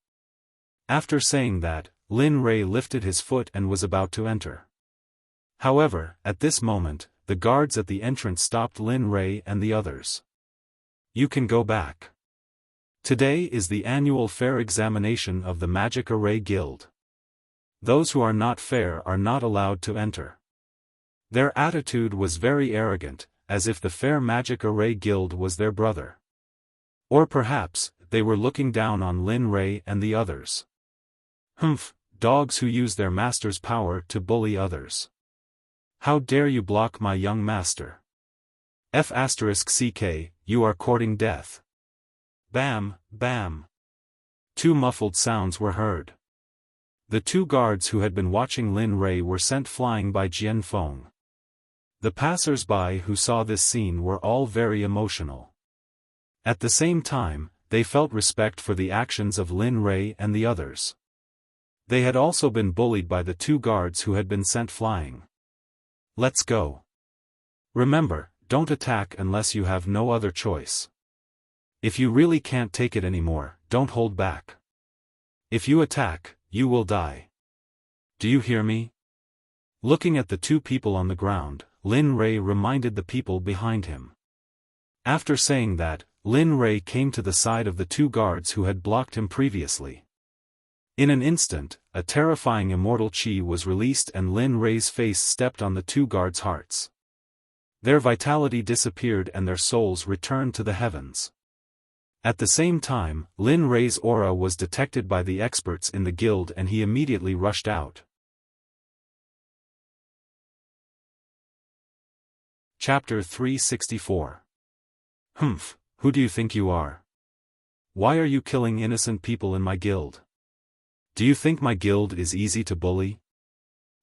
After saying that, Lin Rei lifted his foot and was about to enter. However, at this moment, the guards at the entrance stopped Lin Rei and the others. "You can go back. Today is the annual fair examination of the Magic Array Guild. Those who are not fair are not allowed to enter." Their attitude was very arrogant, as if the Fair Magic Array Guild was their brother. Or perhaps, they were looking down on Lin Rei and the others. "Humph, dogs who use their master's power to bully others. How dare you block my young master? F***ck, you are courting death." Bam, bam. Two muffled sounds were heard. The two guards who had been watching Lin Rei were sent flying by Jian Feng. The passers-by who saw this scene were all very emotional. At the same time, they felt respect for the actions of Lin Rei and the others. They had also been bullied by the two guards who had been sent flying. "Let's go. Remember, don't attack unless you have no other choice. If you really can't take it anymore, don't hold back. If you attack, you will die. Do you hear me?" Looking at the two people on the ground, Lin Rei reminded the people behind him. After saying that, Lin Rei came to the side of the two guards who had blocked him previously. In an instant, a terrifying immortal chi was released and Lin Rei's face stepped on the two guards' hearts. Their vitality disappeared and their souls returned to the heavens. At the same time, Lin Rei's aura was detected by the experts in the guild and he immediately rushed out. Chapter 364. Humph, who do you think you are? Why are you killing innocent people in my guild? Do you think my guild is easy to bully?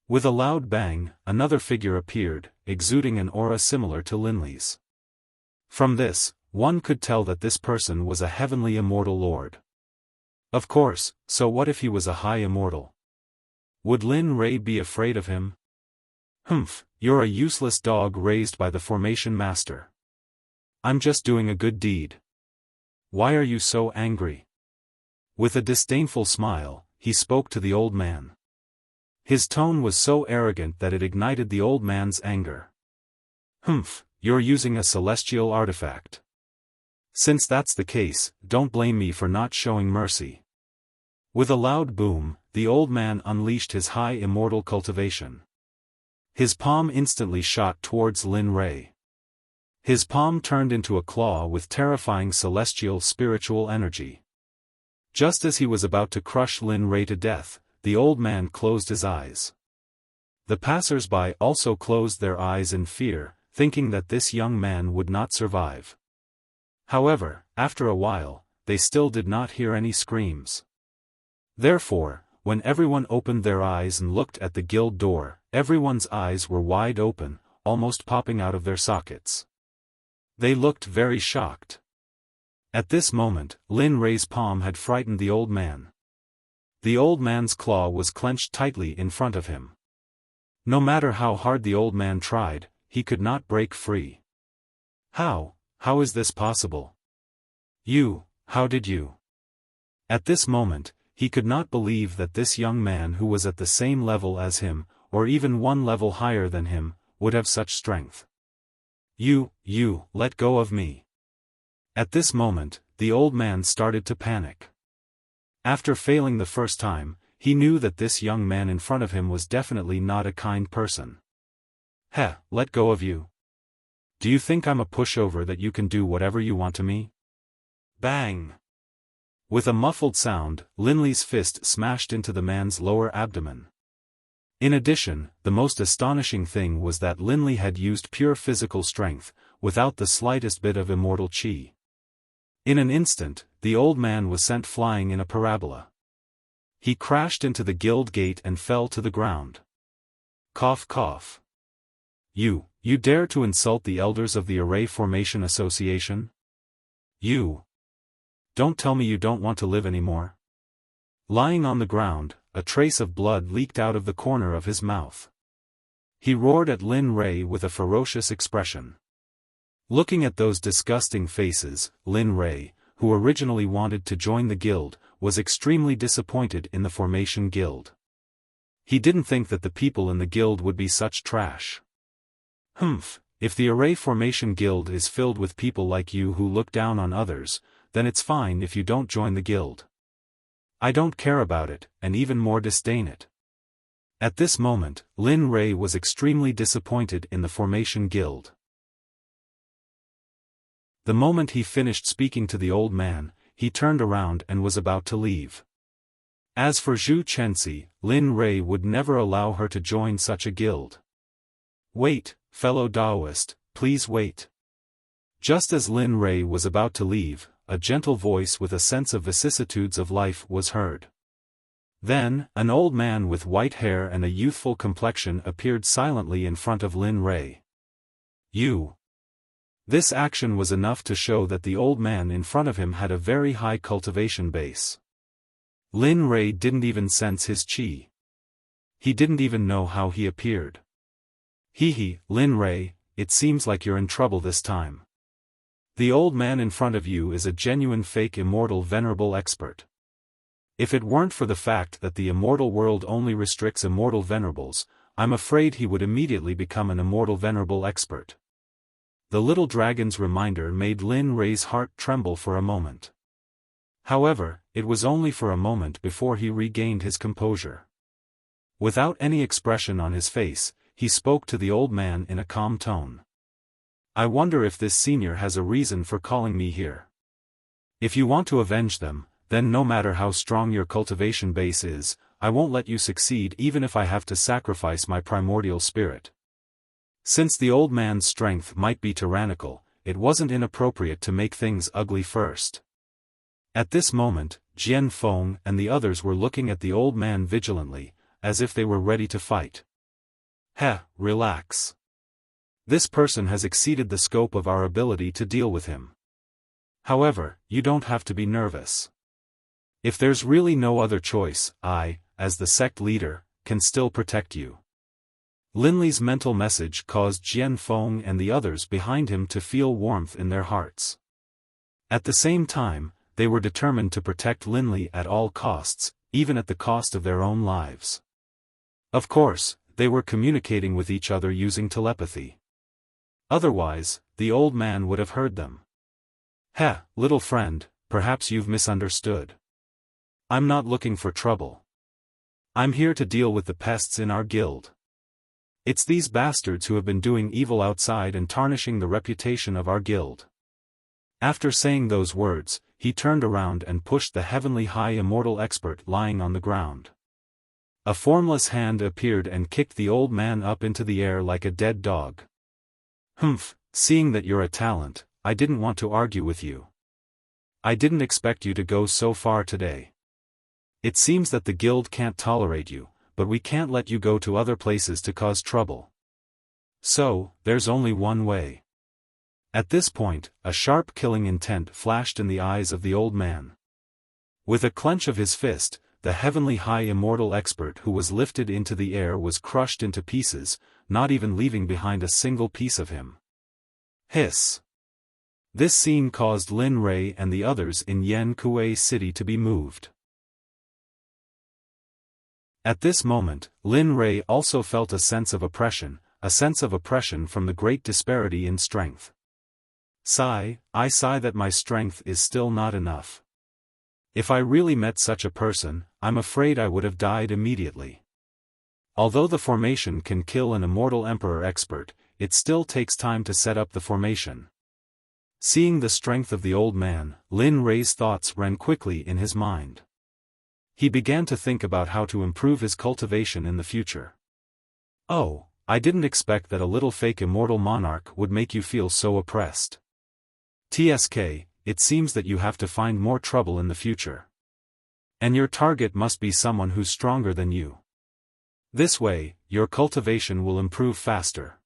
With a loud bang, another figure appeared, exuding an aura similar to Linley's. From this, one could tell that this person was a heavenly immortal lord. Of course, so what if he was a high immortal? Would Lin Rei be afraid of him? Humph, you're a useless dog raised by the formation master. I'm just doing a good deed. Why are you so angry? With a disdainful smile, he spoke to the old man. His tone was so arrogant that it ignited the old man's anger. Humph, you're using a celestial artifact. Since that's the case, don't blame me for not showing mercy. With a loud boom, the old man unleashed his high immortal cultivation. His palm instantly shot towards Lin Rei. His palm turned into a claw with terrifying celestial spiritual energy. Just as he was about to crush Lin Rei to death, the old man closed his eyes. The passers-by also closed their eyes in fear, thinking that this young man would not survive. However, after a while, they still did not hear any screams. Therefore, when everyone opened their eyes and looked at the guild door, everyone's eyes were wide open, almost popping out of their sockets. They looked very shocked. At this moment, Lin Rei's palm had frightened the old man. The old man's claw was clenched tightly in front of him. No matter how hard the old man tried, he could not break free. How is this possible? How did you? At this moment, he could not believe that this young man who was at the same level as him, or even one level higher than him, would have such strength. You, let go of me. At this moment, the old man started to panic. After failing the first time, he knew that this young man in front of him was definitely not a kind person. Let go of you. Do you think I'm a pushover that you can do whatever you want to me? Bang! With a muffled sound, Linley's fist smashed into the man's lower abdomen. In addition, the most astonishing thing was that Linley had used pure physical strength, without the slightest bit of immortal chi. In an instant, the old man was sent flying in a parabola. He crashed into the guild gate and fell to the ground. Cough cough. You dare to insult the elders of the Array Formation Association? Don't tell me you don't want to live anymore. Lying on the ground, a trace of blood leaked out of the corner of his mouth. He roared at Lin Rei with a ferocious expression. Looking at those disgusting faces, Lin Rei, who originally wanted to join the guild, was extremely disappointed in the Formation Guild. He didn't think that the people in the guild would be such trash. Humph, if the Array Formation Guild is filled with people like you who look down on others, then it's fine if you don't join the guild. I don't care about it, and even more disdain it. At this moment, Lin Rei was extremely disappointed in the Formation Guild. The moment he finished speaking to the old man, he turned around and was about to leave. As for Zhu Chenxi, Lin Rei would never allow her to join such a guild. Wait, fellow Daoist, please wait. Just as Lin Rei was about to leave, a gentle voice with a sense of vicissitudes of life was heard. Then, an old man with white hair and a youthful complexion appeared silently in front of Lin Rei. This action was enough to show that the old man in front of him had a very high cultivation base. Lin Rei didn't even sense his chi. He didn't even know how he appeared. Lin Rei, it seems like you're in trouble this time. The old man in front of you is a genuine fake immortal venerable expert. If it weren't for the fact that the immortal world only restricts immortal venerables, I'm afraid he would immediately become an immortal venerable expert. The little dragon's reminder made Lin Rei's heart tremble for a moment. However, it was only for a moment before he regained his composure. Without any expression on his face, he spoke to the old man in a calm tone. I wonder if this senior has a reason for calling me here. If you want to avenge them, then no matter how strong your cultivation base is, I won't let you succeed even if I have to sacrifice my primordial spirit. Since the old man's strength might be tyrannical, it wasn't inappropriate to make things ugly first. At this moment, Xiaofan and the others were looking at the old man vigilantly, as if they were ready to fight. Relax. This person has exceeded the scope of our ability to deal with him. However, you don't have to be nervous. If there's really no other choice, I, as the sect leader, can still protect you. Linley's mental message caused Xiaofan and the others behind him to feel warmth in their hearts. At the same time, they were determined to protect Linley at all costs, even at the cost of their own lives. Of course, they were communicating with each other using telepathy. Otherwise, the old man would have heard them. Little friend, perhaps you've misunderstood. I'm not looking for trouble. I'm here to deal with the pests in our guild. It's these bastards who have been doing evil outside and tarnishing the reputation of our guild. After saying those words, he turned around and pushed the heavenly high immortal expert lying on the ground. A formless hand appeared and kicked the old man up into the air like a dead dog. Seeing that you're a talent, I didn't want to argue with you. I didn't expect you to go so far today. It seems that the guild can't tolerate you, but we can't let you go to other places to cause trouble. So, there's only one way. At this point, a sharp killing intent flashed in the eyes of the old man. With a clench of his fist, the heavenly high immortal expert who was lifted into the air was crushed into pieces, not even leaving behind a single piece of him. Hiss. This scene caused Lin Rei and the others in Yan Kuei City to be moved. At this moment, Lin Rei also felt a sense of oppression from the great disparity in strength. I sigh that my strength is still not enough. If I really met such a person, I'm afraid I would have died immediately. Although the formation can kill an immortal emperor expert, it still takes time to set up the formation. Seeing the strength of the old man, Lin Rei's thoughts ran quickly in his mind. He began to think about how to improve his cultivation in the future. Oh, I didn't expect that a little fake immortal monarch would make you feel so oppressed. TSK, it seems that you have to find more trouble in the future. And your target must be someone who's stronger than you. This way, your cultivation will improve faster.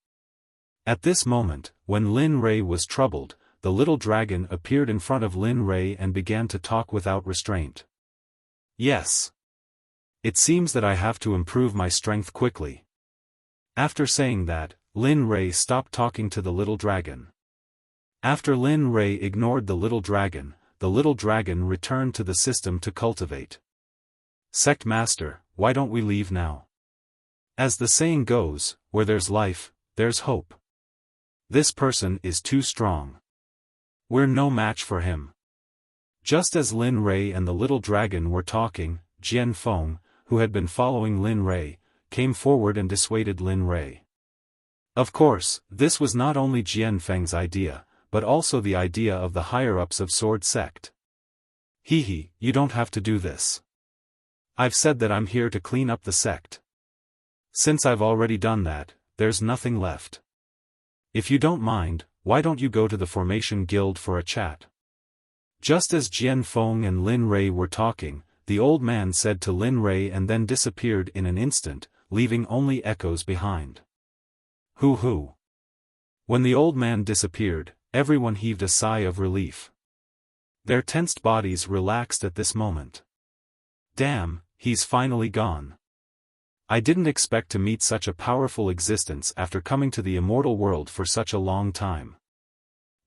At this moment, when Lin Rei was troubled, the little dragon appeared in front of Lin Rei and began to talk without restraint. Yes. It seems that I have to improve my strength quickly. After saying that, Lin Rei stopped talking to the little dragon. After Lin Rei ignored the little dragon returned to the system to cultivate. Sect Master, why don't we leave now? As the saying goes, where there's life, there's hope. This person is too strong. We're no match for him. Just as Lin Rei and the little dragon were talking, Xiaofan, who had been following Lin Rei, came forward and dissuaded Lin Rei. Of course, this was not only Xiaofang's idea, but also the idea of the higher-ups of Sword Sect. You don't have to do this. I've said that I'm here to clean up the sect. Since I've already done that, there's nothing left. If you don't mind, why don't you go to the Formation Guild for a chat? Just as Xiaofan and Lin Rei were talking, the old man said to Lin Rei and then disappeared in an instant, leaving only echoes behind. Hoo. When the old man disappeared, everyone heaved a sigh of relief. Their tensed bodies relaxed at this moment. Damn, he's finally gone. I didn't expect to meet such a powerful existence after coming to the immortal world for such a long time.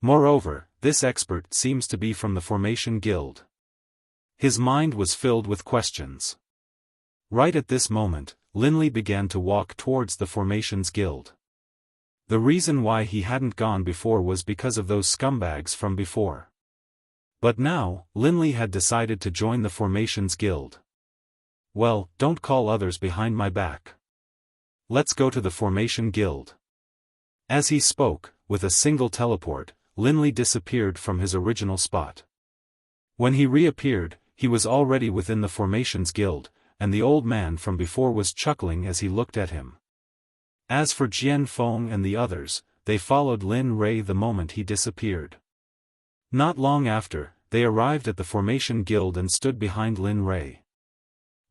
Moreover, this expert seems to be from the Formation Guild. His mind was filled with questions. Right at this moment, Linley began to walk towards the Formations Guild. The reason why he hadn't gone before was because of those scumbags from before. But now, Linley had decided to join the Formations Guild. Well, don't call others behind my back. Let's go to the Formation Guild. As he spoke, with a single teleport, Linley disappeared from his original spot. When he reappeared, he was already within the Formations Guild, and the old man from before was chuckling as he looked at him. As for Jian Feng and the others, they followed Lin Rei the moment he disappeared. Not long after, they arrived at the Formation Guild and stood behind Lin Rei.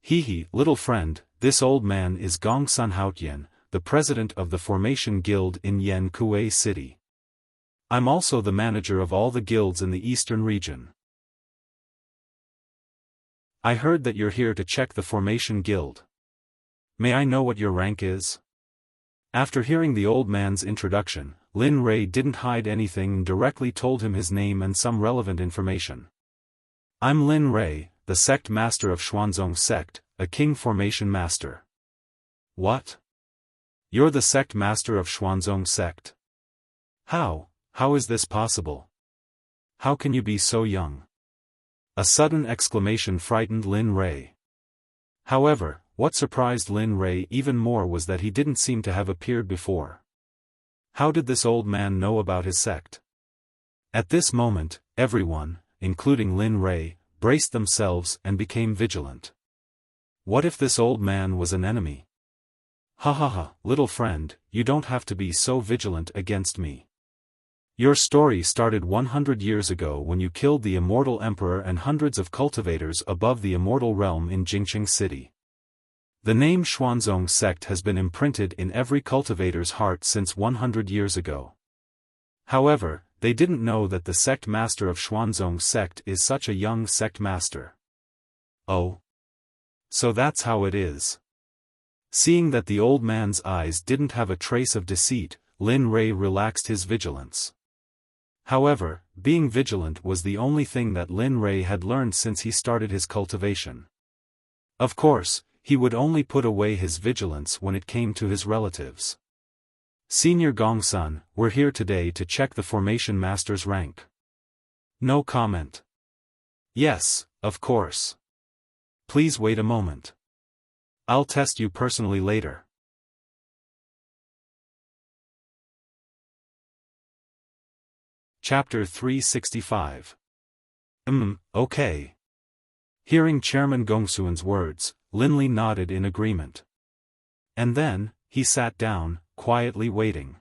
Hee, little friend, this old man is Gongsun Haotian, the president of the Formation Guild in Yan Kuei City. I'm also the manager of all the guilds in the eastern region. I heard that you're here to check the Formation Guild. May I know what your rank is? After hearing the old man's introduction, Lin Rei didn't hide anything and directly told him his name and some relevant information. I'm Lin Rei, the Sect Master of Xuanzong Sect, a King Formation Master. What? You're the Sect Master of Xuanzong Sect? How is this possible? How can you be so young? A sudden exclamation frightened Lin Rei. However, what surprised Lin Rei even more was that he didn't seem to have appeared before. How did this old man know about his sect? At this moment, everyone, including Lin Rei, braced themselves and became vigilant. What if this old man was an enemy? Ha, little friend, you don't have to be so vigilant against me. Your story started 100 years ago when you killed the immortal emperor and hundreds of cultivators above the immortal realm in Jingqing City. The name Xuanzong Sect has been imprinted in every cultivator's heart since 100 years ago. However, they didn't know that the sect master of Xuanzong Sect is such a young sect master. Oh. So that's how it is. Seeing that the old man's eyes didn't have a trace of deceit, Lin Rei relaxed his vigilance. However, being vigilant was the only thing that Lin Rei had learned since he started his cultivation. Of course, he would only put away his vigilance when it came to his relatives. Senior Gongsun, we're here today to check the Formation Master's rank. No comment. Yes, of course. Please wait a moment. I'll test you personally later. Chapter 365. Okay. Hearing Chairman Gongsun's words, Linley nodded in agreement. And then, he sat down, quietly waiting.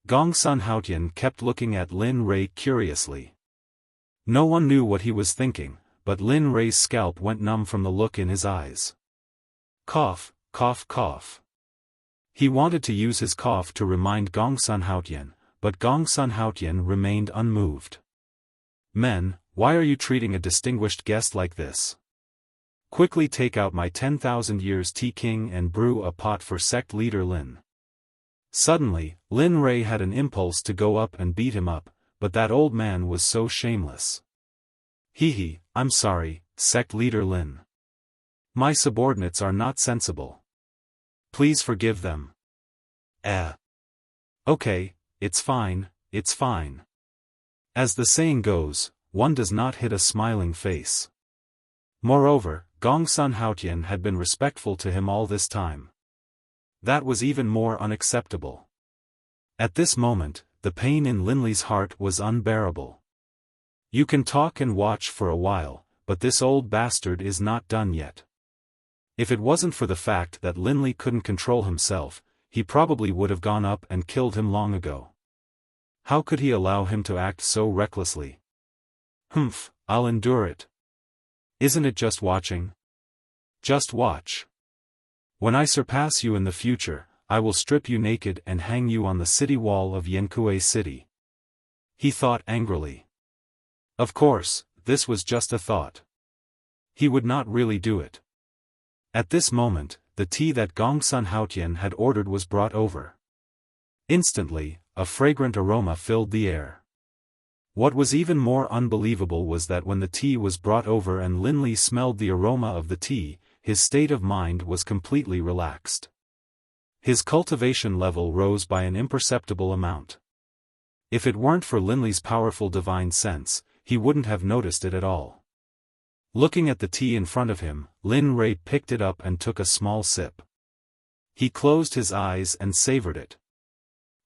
Gongsun Haotian kept looking at Lin Rei curiously. No one knew what he was thinking, but Lin Rei's scalp went numb from the look in his eyes. Cough, cough, cough. He wanted to use his cough to remind Gongsun Haotian, but Gongsun Haotian remained unmoved. Men, why are you treating a distinguished guest like this? Quickly take out my 10,000 years tea king and brew a pot for sect leader Lin. Suddenly, Lin Rei had an impulse to go up and beat him up, but that old man was so shameless. Hee, I'm sorry, sect leader Lin. My subordinates are not sensible. Please forgive them. Okay, it's fine, it's fine. As the saying goes, one does not hit a smiling face. Moreover, Gongsun Haotian had been respectful to him all this time. That was even more unacceptable. At this moment, the pain in Linley's heart was unbearable. You can talk and watch for a while, but this old bastard is not done yet. If it wasn't for the fact that Linley couldn't control himself, he probably would have gone up and killed him long ago. How could he allow him to act so recklessly? I'll endure it. Isn't it just watching? Just watch. When I surpass you in the future, I will strip you naked and hang you on the city wall of Yankuei City. He thought angrily. Of course, this was just a thought. He would not really do it. At this moment, the tea that Gongsun Haotian had ordered was brought over. Instantly, a fragrant aroma filled the air. What was even more unbelievable was that when the tea was brought over and Linley smelled the aroma of the tea, his state of mind was completely relaxed. His cultivation level rose by an imperceptible amount. If it weren't for Linley's powerful divine sense, he wouldn't have noticed it at all. Looking at the tea in front of him, Lin Rei picked it up and took a small sip. He closed his eyes and savored it.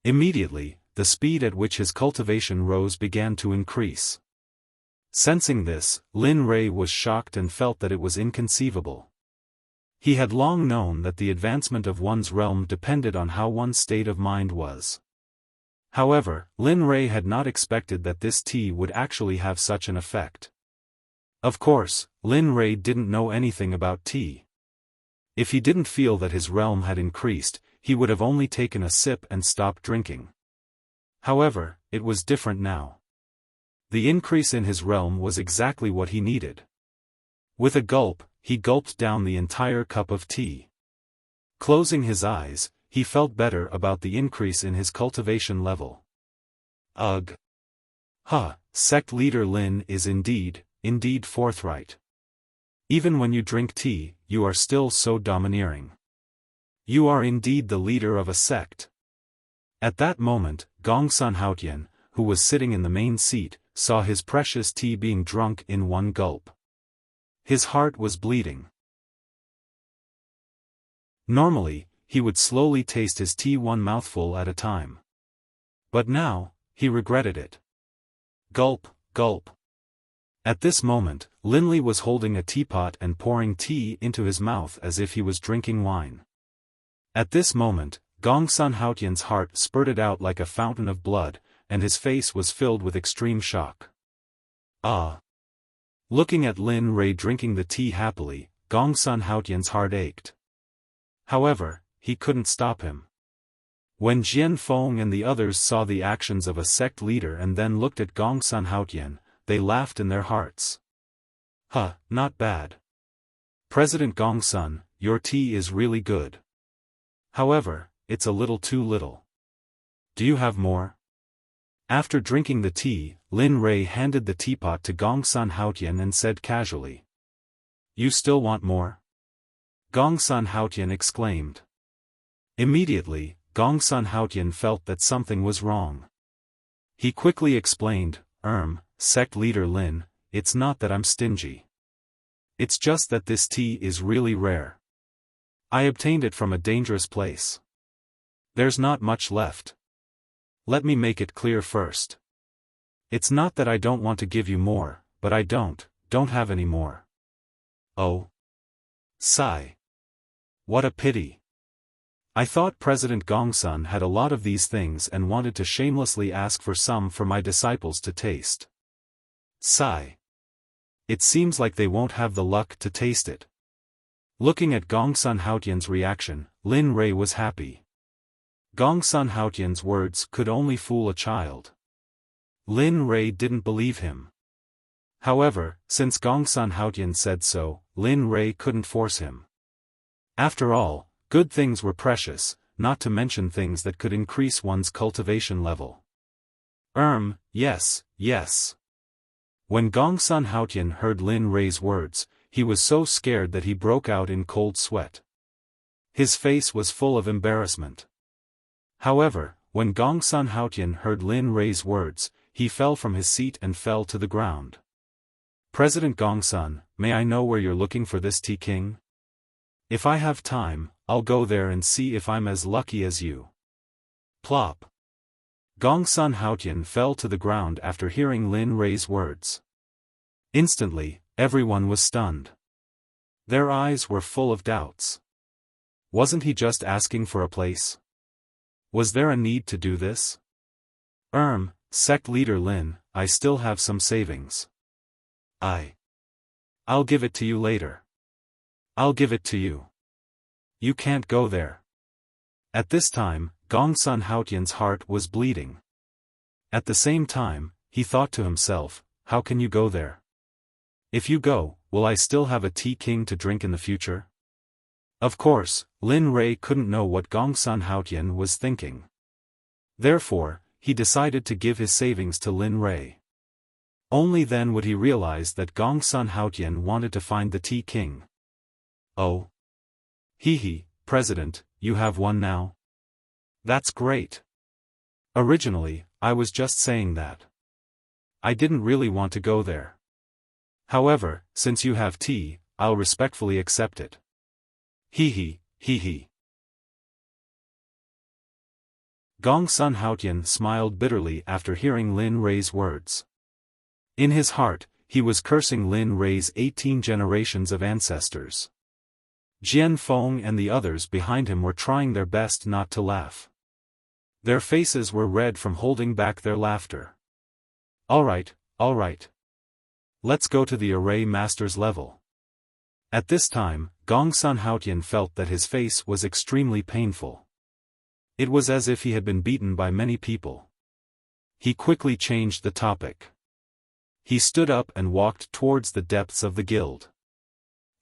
Immediately, the speed at which his cultivation rose began to increase. Sensing this, Lin Rei was shocked and felt that it was inconceivable. He had long known that the advancement of one's realm depended on how one's state of mind was. However, Lin Rei had not expected that this tea would actually have such an effect. Of course, Lin Rei didn't know anything about tea. If he didn't feel that his realm had increased, he would have only taken a sip and stopped drinking. However, it was different now. The increase in his realm was exactly what he needed. With a gulp, he gulped down the entire cup of tea. Closing his eyes, he felt better about the increase in his cultivation level. Ugh! Sect leader Lin is indeed forthright. Even when you drink tea, you are still so domineering. You are indeed the leader of a sect. At that moment, Gongsun Haotian, who was sitting in the main seat, saw his precious tea being drunk in one gulp. His heart was bleeding. Normally, he would slowly taste his tea one mouthful at a time. But now, he regretted it. Gulp, gulp. At this moment, Linley was holding a teapot and pouring tea into his mouth as if he was drinking wine. At this moment, Gongsun Haotian's heart spurted out like a fountain of blood, and his face was filled with extreme shock. Ah! Looking at Lin Rei drinking the tea happily, Gongsun Haotian's heart ached. However, he couldn't stop him. When Jian Feng and the others saw the actions of a sect leader and then looked at Gongsun Haotian, they laughed in their hearts. Not bad. President Gongsun, your tea is really good. However, it's a little too little. Do you have more? After drinking the tea, Lin Rei handed the teapot to Gongsun Haotian and said casually. You still want more? Gongsun Haotian exclaimed. Immediately, Gongsun Haotian felt that something was wrong. He quickly explained, Sect leader Lin, it's not that I'm stingy. It's just that this tea is really rare. I obtained it from a dangerous place. There's not much left. Let me make it clear first. It's not that I don't want to give you more, but I don't have any more. Oh. Sigh. What a pity. I thought President Gongsun had a lot of these things and wanted to shamelessly ask for some for my disciples to taste. Sigh. It seems like they won't have the luck to taste it. Looking at Gongsun Haotian's reaction, Lin Rei was happy. Gongsun Haotian's words could only fool a child. Lin Rei didn't believe him. However, since Gongsun Haotian said so, Lin Rei couldn't force him. After all, good things were precious, not to mention things that could increase one's cultivation level. Yes. When Gongsun Haotian heard Lin Rei's words, he was so scared that he broke out in cold sweat. His face was full of embarrassment. However, when Gongsun Haotian heard Lin Rei's words, he fell from his seat and fell to the ground. President Gongsun, may I know where you're looking for this tea king? If I have time, I'll go there and see if I'm as lucky as you. Plop. Gongsun Haotian fell to the ground after hearing Lin Rei's words. Instantly, everyone was stunned. Their eyes were full of doubts. Wasn't he just asking for a place? Was there a need to do this? Sect leader Lin, I still have some savings. I'll give it to you later. I'll give it to you. You can't go there. At this time, Gongsun Haotian's heart was bleeding. At the same time, he thought to himself, how can you go there? If you go, will I still have a tea king to drink in the future? Of course, Lin Rei couldn't know what Gongsun Haotian was thinking. Therefore, he decided to give his savings to Lin Rei. Only then would he realize that Gongsun Haotian wanted to find the tea king. Oh. President, you have one now? That's great. Originally, I was just saying that. I didn't really want to go there. However, since you have tea, I'll respectfully accept it. Hee hee, hee hee. Gong Sun Haotian smiled bitterly after hearing Lin Rei's words. In his heart, he was cursing Lin Rei's 18 generations of ancestors. Jian Feng and the others behind him were trying their best not to laugh. Their faces were red from holding back their laughter. Alright. Let's go to the array master's level. At this time, Gong Sun Haotian felt that his face was extremely painful. It was as if he had been beaten by many people. He quickly changed the topic. He stood up and walked towards the depths of the guild.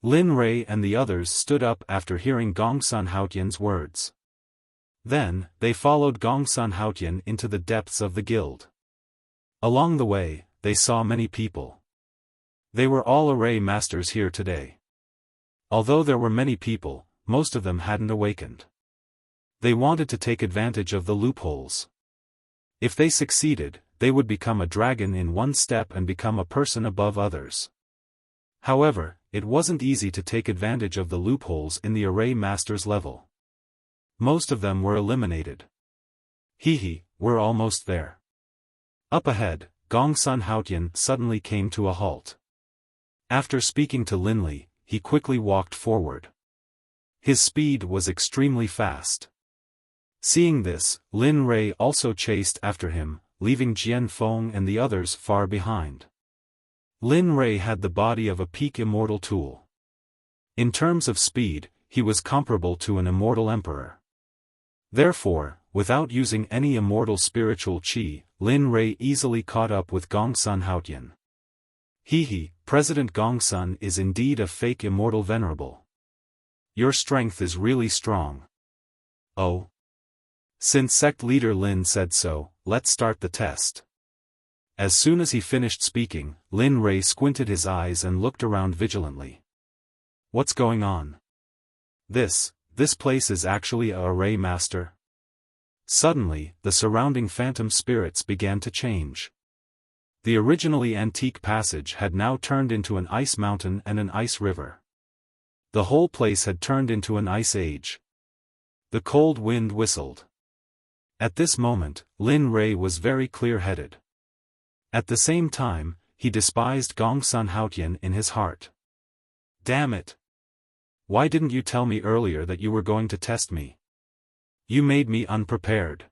Lin Rei and the others stood up after hearing Gong Sun Haotian's words. Then, they followed Gong Sun Haotian into the depths of the guild. Along the way, they saw many people. They were all array masters here today. Although there were many people, most of them hadn't awakened. They wanted to take advantage of the loopholes. If they succeeded, they would become a dragon in one step and become a person above others. However, it wasn't easy to take advantage of the loopholes in the array master's level. Most of them were eliminated. We're almost there. Up ahead, Gong Sun Haotian suddenly came to a halt. After speaking to Lin Li, he quickly walked forward. His speed was extremely fast. Seeing this, Lin Rei also chased after him, leaving Jian Feng and the others far behind. Lin Rei had the body of a peak immortal tool. In terms of speed, he was comparable to an immortal emperor. Therefore, without using any immortal spiritual qi, Lin Rei easily caught up with Gong Sun Haotian. President Gong Sun is indeed a fake immortal venerable. Your strength is really strong. Oh. Since sect leader Lin said so, let's start the test. As soon as he finished speaking, Lin Rei squinted his eyes and looked around vigilantly. What's going on? This place is actually a array master? Suddenly, the surrounding phantom spirits began to change. The originally antique passage had now turned into an ice mountain and an ice river. The whole place had turned into an ice age. The cold wind whistled. At this moment, Lin Rei was very clear-headed. At the same time, he despised Gong Sun Haotian in his heart. Damn it! Why didn't you tell me earlier that you were going to test me? You made me unprepared.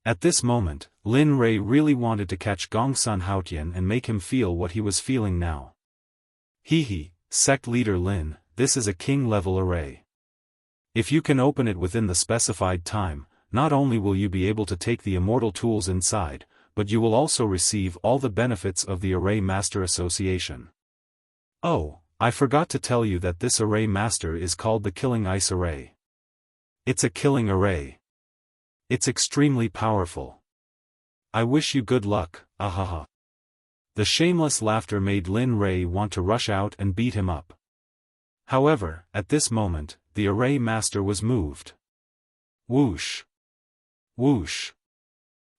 At this moment, Lin Rei really wanted to catch Gong Sun Haotian and make him feel what he was feeling now. Sect leader Lin, this is a king-level array. If you can open it within the specified time, not only will you be able to take the immortal tools inside, but you will also receive all the benefits of the Array Master Association. Oh, I forgot to tell you that this Array Master is called the Killing Ice Array. It's a killing array. It's extremely powerful. I wish you good luck, ahaha. The shameless laughter made Lin Rei want to rush out and beat him up. However, at this moment, the Array Master was moved. Whoosh! Whoosh!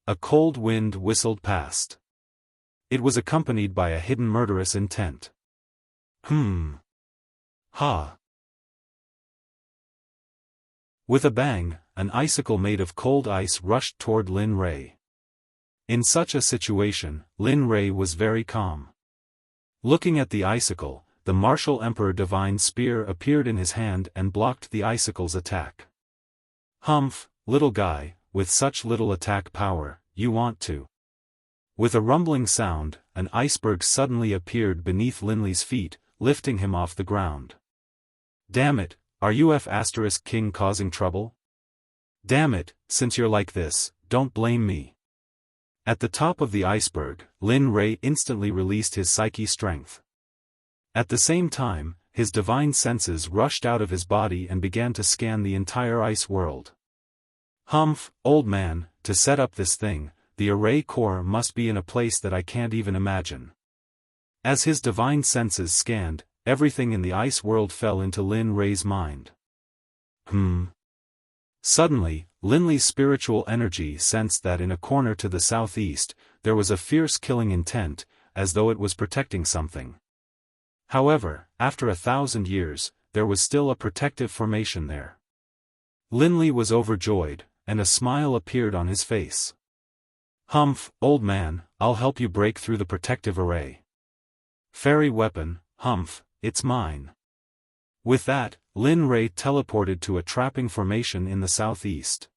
A cold wind whistled past. It was accompanied by a hidden murderous intent. Ha! With a bang, an icicle made of cold ice rushed toward Lin Rei. In such a situation, Lin Rei was very calm. Looking at the icicle, the martial Emperor Divine Spear appeared in his hand and blocked the icicle's attack. Humph, little guy, with such little attack power, you want to. With a rumbling sound, an iceberg suddenly appeared beneath Lin Li's feet, lifting him off the ground. Damn it, are you King causing trouble? Damn it, since you're like this, don't blame me. At the top of the iceberg, Lin Rei instantly released his psyche strength. At the same time, his divine senses rushed out of his body and began to scan the entire ice world. Humph, old man, to set up this thing, the array core must be in a place that I can't even imagine. As his divine senses scanned, everything in the ice world fell into Lin Rei's mind. Suddenly, Linley's spiritual energy sensed that in a corner to the southeast, there was a fierce killing intent, as though it was protecting something. However, after 1,000 years, there was still a protective formation there. Linley was overjoyed, and a smile appeared on his face. "Humph, old man, I'll help you break through the protective array. Fairy weapon, humph, it's mine." With that, Lin Ray teleported to a trapping formation in the southeast.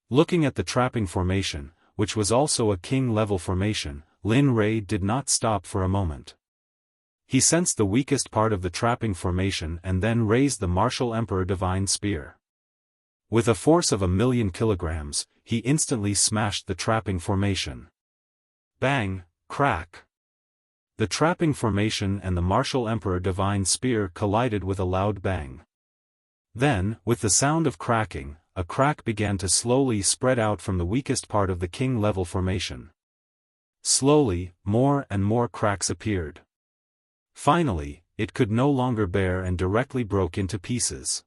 Looking at the trapping formation, which was also a king-level formation, Lin Ray did not stop for a moment. He sensed the weakest part of the trapping formation and then raised the Martial Emperor Divine Spear. With a force of 1,000,000 kilograms, he instantly smashed the trapping formation. Bang, crack. The trapping formation and the Martial Emperor Divine Spear collided with a loud bang. Then, with the sound of cracking, a crack began to slowly spread out from the weakest part of the king-level formation. Slowly, more and more cracks appeared. Finally, it could no longer bear and directly broke into pieces.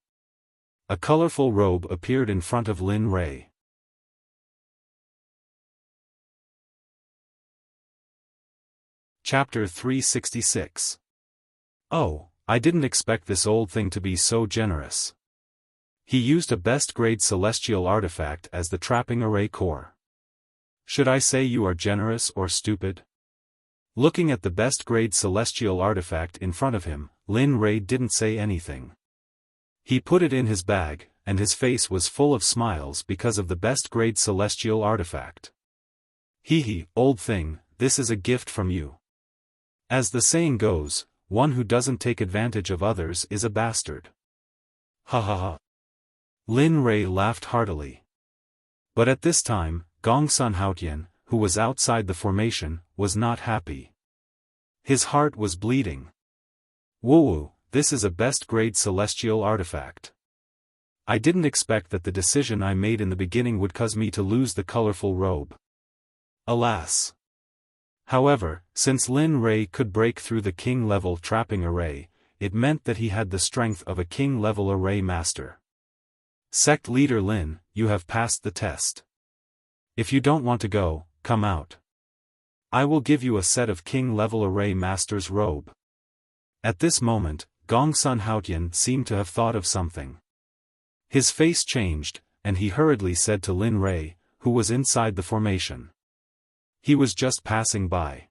A colorful robe appeared in front of Lin Ray. Chapter 366. Oh, I didn't expect this old thing to be so generous. He used a best-grade celestial artifact as the trapping array core. Should I say you are generous or stupid? Looking at the best-grade celestial artifact in front of him, Lin Ray didn't say anything. He put it in his bag, and his face was full of smiles because of the best-grade celestial artifact. Hee, old thing, this is a gift from you. As the saying goes, one who doesn't take advantage of others is a bastard. Ha ha ha. Lin Ray laughed heartily. But at this time, Gongsun Haotian, who was outside the formation, was not happy. His heart was bleeding. Woo, this is a best-grade celestial artifact. I didn't expect that the decision I made in the beginning would cause me to lose the colorful robe. Alas. However, since Lin Ray could break through the king-level trapping array, it meant that he had the strength of a king-level array master. Sect leader Lin, you have passed the test. If you don't want to go, come out. I will give you a set of king-level array master's robe. At this moment, Gongsun Haotian seemed to have thought of something. His face changed, and he hurriedly said to Lin Ray, who was inside the formation. He was just passing by.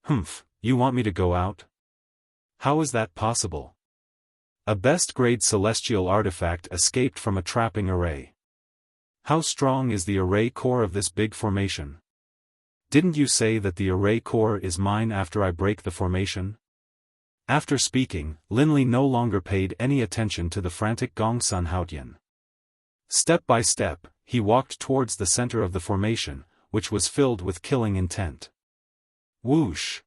Humph, you want me to go out? How is that possible? A best-grade celestial artifact escaped from a trapping array. How strong is the array core of this big formation? Didn't you say that the array core is mine after I break the formation? After speaking, Linley no longer paid any attention to the frantic Gongsun Haotian. Step by step, he walked towards the center of the formation, which was filled with killing intent. Whoosh!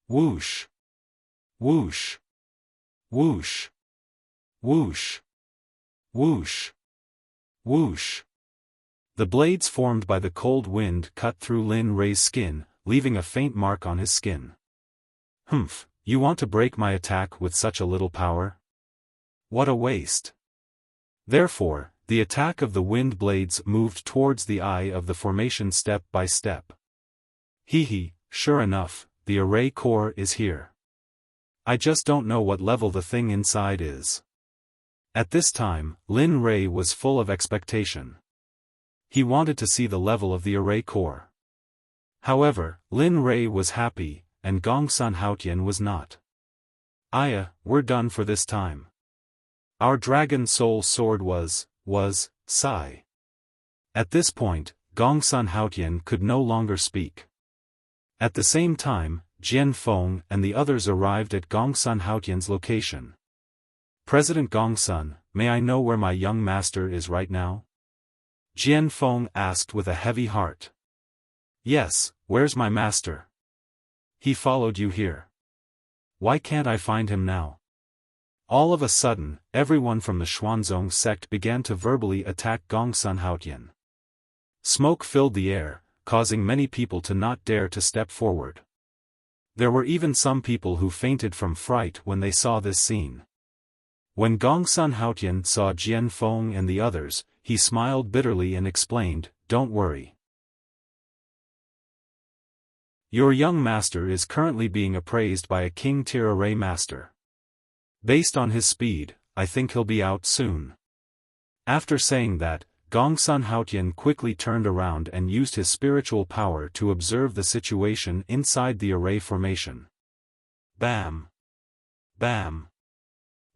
Whoosh! Whoosh! Whoosh! Whoosh! Whoosh! Whoosh! The blades formed by the cold wind cut through Lin Ray's skin, leaving a faint mark on his skin. Humph, you want to break my attack with such a little power? What a waste! Therefore, the attack of the wind blades moved towards the eye of the formation step by step. Hee, sure enough, the array core is here. I just don't know what level the thing inside is. At this time, Lin Ray was full of expectation. He wanted to see the level of the array core. However, Lin Ray was happy, and Gongsun Haotian was not. Aya, we're done for this time. Our dragon soul sword was, sigh. At this point, Gongsun Haotian could no longer speak. At the same time, Jian Feng and the others arrived at Gongsun Haotian's location. President Gongsun, may I know where my young master is right now? Jian Feng asked with a heavy heart. Yes, where's my master? He followed you here. Why can't I find him now? All of a sudden, everyone from the Xuanzong sect began to verbally attack Gongsun Haotian. Smoke filled the air, causing many people to not dare to step forward. There were even some people who fainted from fright when they saw this scene. When Gongsun Haotian saw Jian Feng and the others, he smiled bitterly and explained, "Don't worry. Your young master is currently being appraised by a king-tier array master. Based on his speed, I think he'll be out soon." After saying that, Gongsun Haotian quickly turned around and used his spiritual power to observe the situation inside the array formation. Bam! Bam!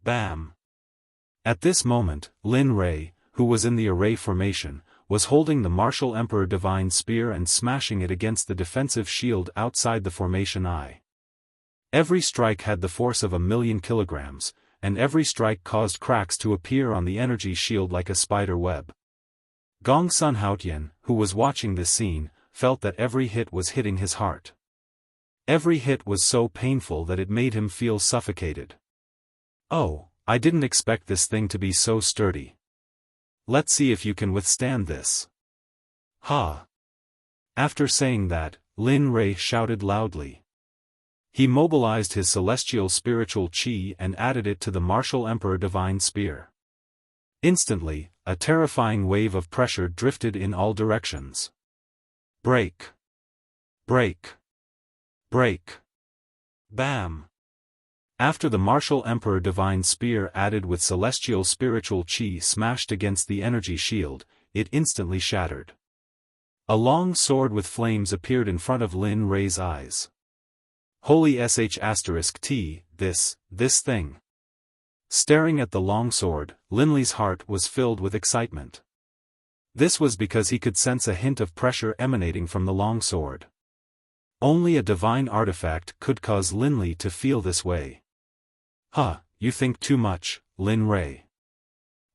Bam! At this moment, Lin Rei, who was in the array formation, was holding the Martial Emperor Divine Spear and smashing it against the defensive shield outside the formation eye. Every strike had the force of 1,000,000 kilograms, and every strike caused cracks to appear on the energy shield like a spider web. Gongsun Haotian, who was watching this scene, felt that every hit was hitting his heart. Every hit was so painful that it made him feel suffocated. "Oh, I didn't expect this thing to be so sturdy. Let's see if you can withstand this." "Ha!" After saying that, Lin Rei shouted loudly. He mobilized his celestial spiritual chi and added it to the Martial Emperor Divine Spear. Instantly, a terrifying wave of pressure drifted in all directions. Break! Break! Break! Bam! After the Martial Emperor Divine Spear added with celestial spiritual chi smashed against the energy shield, it instantly shattered. A long sword with flames appeared in front of Lin Rei's eyes. Holy sh*t, this thing. Staring at the long sword, Lin Li's heart was filled with excitement. This was because he could sense a hint of pressure emanating from the long sword. Only a divine artifact could cause Lin Li to feel this way. "Huh, you think too much, Lin Rei.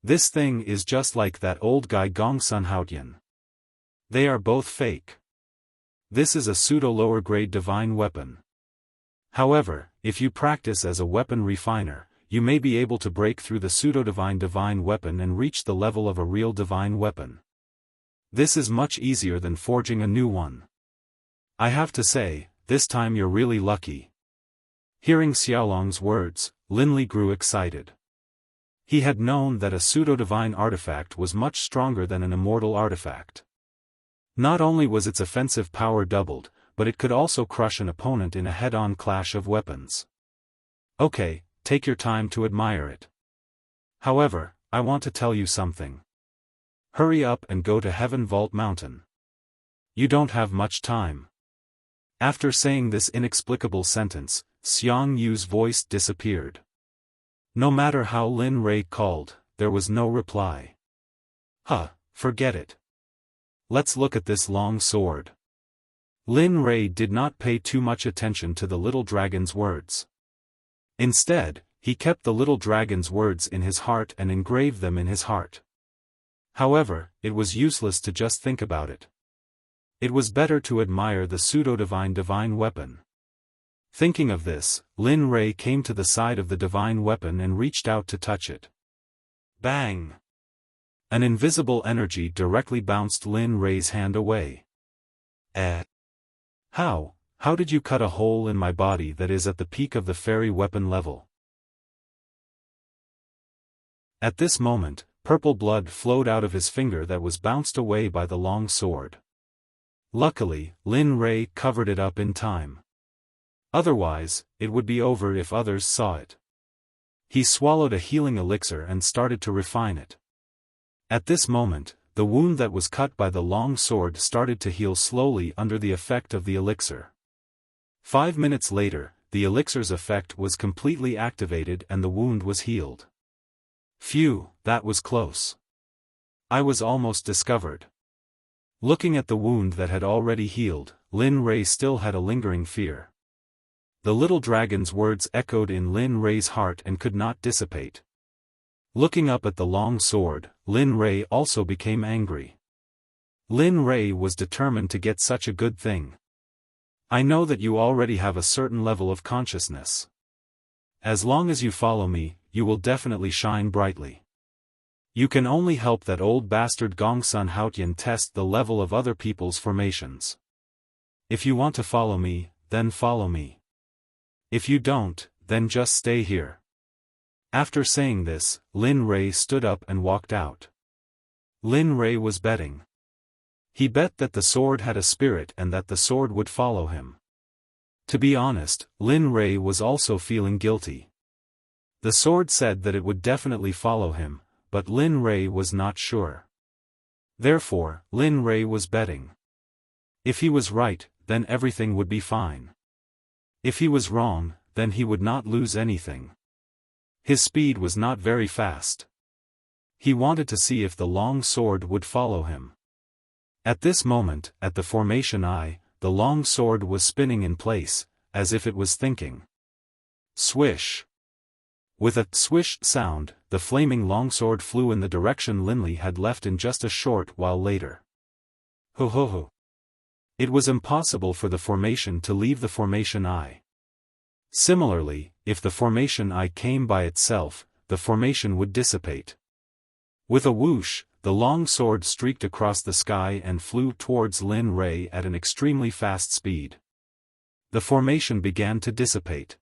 This thing is just like that old guy Gongsun Haotian. They are both fake. This is a pseudo-lower-grade divine weapon. However, if you practice as a weapon refiner, you may be able to break through the pseudo-divine weapon and reach the level of a real divine weapon. This is much easier than forging a new one. I have to say, this time you're really lucky." Hearing Xiaolong's words, Lin Li grew excited. He had known that a pseudo-divine artifact was much stronger than an immortal artifact. Not only was its offensive power doubled, but it could also crush an opponent in a head-on clash of weapons. "Okay, take your time to admire it. However, I want to tell you something. Hurry up and go to Heaven Vault Mountain. You don't have much time." After saying this inexplicable sentence, Xiang Yu's voice disappeared. No matter how Lin Rei called, there was no reply. "Huh, forget it. Let's look at this long sword." Lin Rei did not pay too much attention to the little dragon's words. Instead, he kept the little dragon's words in his heart and engraved them in his heart. However, it was useless to just think about it. It was better to admire the pseudo-divine weapon. Thinking of this, Lin Rei came to the side of the divine weapon and reached out to touch it. Bang! An invisible energy directly bounced Lin Rei's hand away. How did you cut a hole in my body that is at the peak of the fairy weapon level?" At this moment, purple blood flowed out of his finger that was bounced away by the long sword. Luckily, Lin Rei covered it up in time. Otherwise, it would be over if others saw it. He swallowed a healing elixir and started to refine it. At this moment, the wound that was cut by the long sword started to heal slowly under the effect of the elixir. 5 minutes later, the elixir's effect was completely activated and the wound was healed. Phew, that was close. I was almost discovered. Looking at the wound that had already healed, Lin Rei still had a lingering fear. The little dragon's words echoed in Lin Rei's heart and could not dissipate. Looking up at the long sword, Lin Rei also became angry. Lin Rei was determined to get such a good thing. "I know that you already have a certain level of consciousness. As long as you follow me, you will definitely shine brightly. You can only help that old bastard Gongsun Haotian test the level of other people's formations. If you want to follow me, then follow me. If you don't, then just stay here." After saying this, Lin Rei stood up and walked out. Lin Rei was betting. He bet that the sword had a spirit and that the sword would follow him. To be honest, Lin Rei was also feeling guilty. The sword said that it would definitely follow him, but Lin Rei was not sure. Therefore, Lin Rei was betting. If he was right, then everything would be fine. If he was wrong, then he would not lose anything. His speed was not very fast. He wanted to see if the long sword would follow him. At this moment, at the formation I, the long sword was spinning in place, as if it was thinking. Swish! With a swish sound, the flaming longsword flew in the direction Linley had left in just a short while later. Ho ho ho! It was impossible for the formation to leave the formation I. Similarly, if the formation I came by itself, the formation would dissipate. With a whoosh, the long sword streaked across the sky and flew towards Lin Rei at an extremely fast speed. The formation began to dissipate.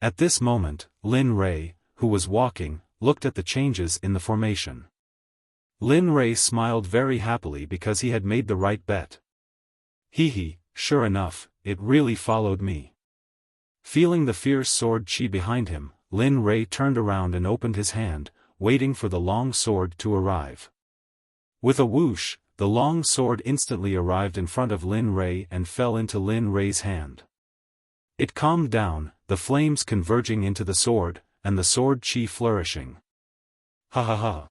At this moment, Lin Rei, who was walking, looked at the changes in the formation. Lin Rei smiled very happily because he had made the right bet. Hee, sure enough, it really followed me. Feeling the fierce sword chi behind him, Lin Rei turned around and opened his hand, waiting for the long sword to arrive. With a whoosh, the long sword instantly arrived in front of Lin Rei and fell into Lin Rei's hand. It calmed down, the flames converging into the sword, and the sword chi flourishing. Ha ha ha.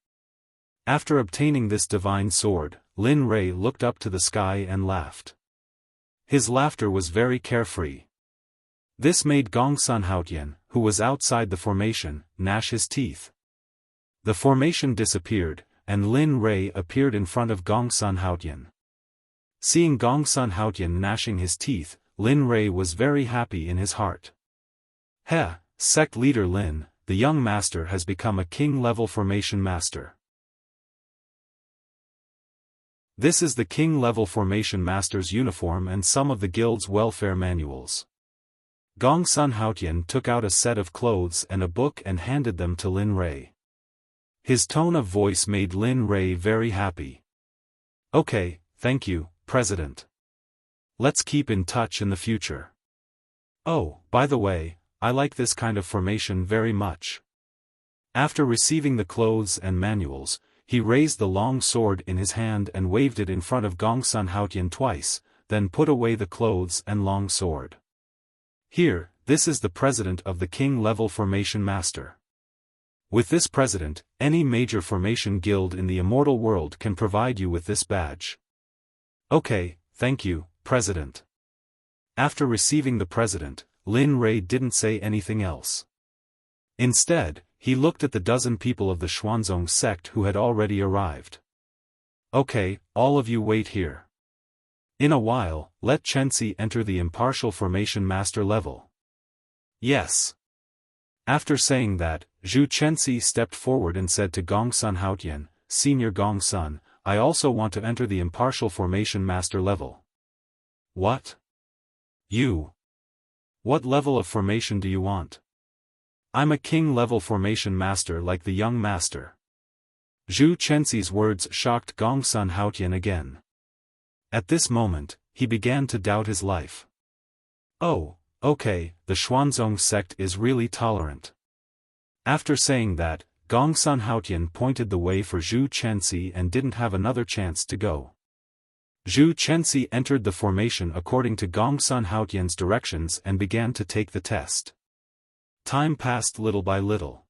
After obtaining this divine sword, Lin Rei looked up to the sky and laughed. His laughter was very carefree. This made Gongsun Haotian, who was outside the formation, gnash his teeth. The formation disappeared, and Lin Rei appeared in front of Gongsun Haotian. Seeing Gongsun Haotian gnashing his teeth, Lin Rei was very happy in his heart. Heh, sect leader Lin, the young master has become a king-level formation master. This is the king-level formation master's uniform and some of the guild's welfare manuals. Gongsun Haotian took out a set of clothes and a book and handed them to Lin Rei. His tone of voice made Lin Rei very happy. Okay, thank you, President. Let's keep in touch in the future. Oh, by the way, I like this kind of formation very much. After receiving the clothes and manuals, he raised the long sword in his hand and waved it in front of Gongsun Haotian twice, then put away the clothes and long sword. Here, this is the president of the king-level formation master. With this president, any major formation guild in the immortal world can provide you with this badge. Okay, thank you, President. After receiving the president, Lin Rei didn't say anything else. Instead, he looked at the dozen people of the Xuanzong sect who had already arrived. Okay, all of you wait here. In a while, let Chenxi enter the impartial formation master level. Yes. After saying that, Zhu Chenxi stepped forward and said to Gongsun Haotian, Senior Gongsun, I also want to enter the impartial formation master level. What? You? What level of formation do you want? I'm a king-level formation master like the young master. Zhu Chenxi's words shocked Gongsun Haotian again. At this moment, he began to doubt his life. Oh, okay, the Xuanzong sect is really tolerant. After saying that, Gongsun Haotian pointed the way for Zhu Chenxi and didn't have another chance to go. Zhu Chenxi entered the formation according to Gongsun Haotian's directions and began to take the test. Time passed little by little.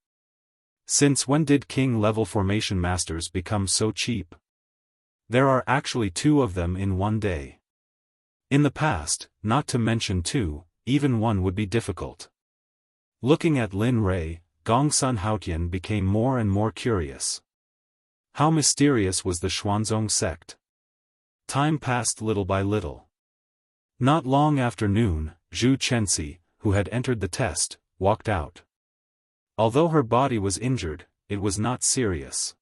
Since when did king-level formation masters become so cheap? There are actually 2 of them in one day. In the past, not to mention 2, even 1 would be difficult. Looking at Lin Rei, Gongsun Haotian became more and more curious. How mysterious was the Xuanzong sect? Time passed little by little. Not long after noon, Zhu Chenxi, who had entered the test, walked out. Although her body was injured, it was not serious.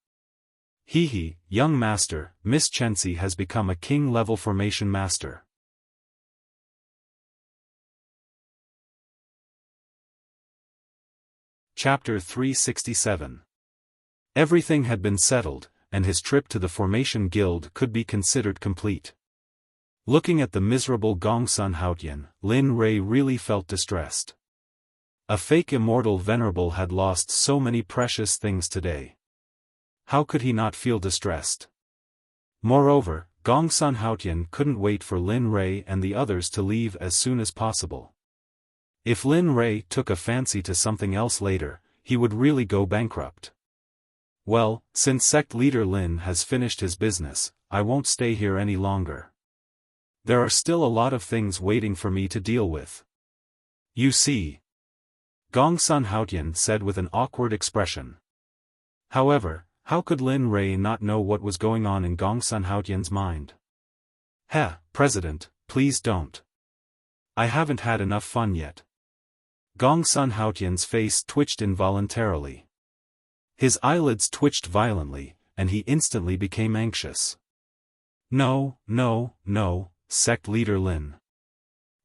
Hee, young master, Miss Chenxi has become a king-level formation master. Chapter 367. Everything had been settled, and his trip to the Formation Guild could be considered complete. Looking at the miserable Gongsun Haotian, Lin Rei really felt distressed. A fake immortal venerable had lost so many precious things today. How could he not feel distressed? Moreover, Gongsun Haotian couldn't wait for Lin Rei and the others to leave as soon as possible. If Lin Rei took a fancy to something else later, he would really go bankrupt. Well, since sect leader Lin has finished his business, I won't stay here any longer. There are still a lot of things waiting for me to deal with. You see, Gongsun Haotian said with an awkward expression. However, how could Lin Rei not know what was going on in Gongsun Haotian's mind? President, please don't. I haven't had enough fun yet. Gongsun Haotian's face twitched involuntarily. His eyelids twitched violently, and he instantly became anxious. No, sect leader Lin.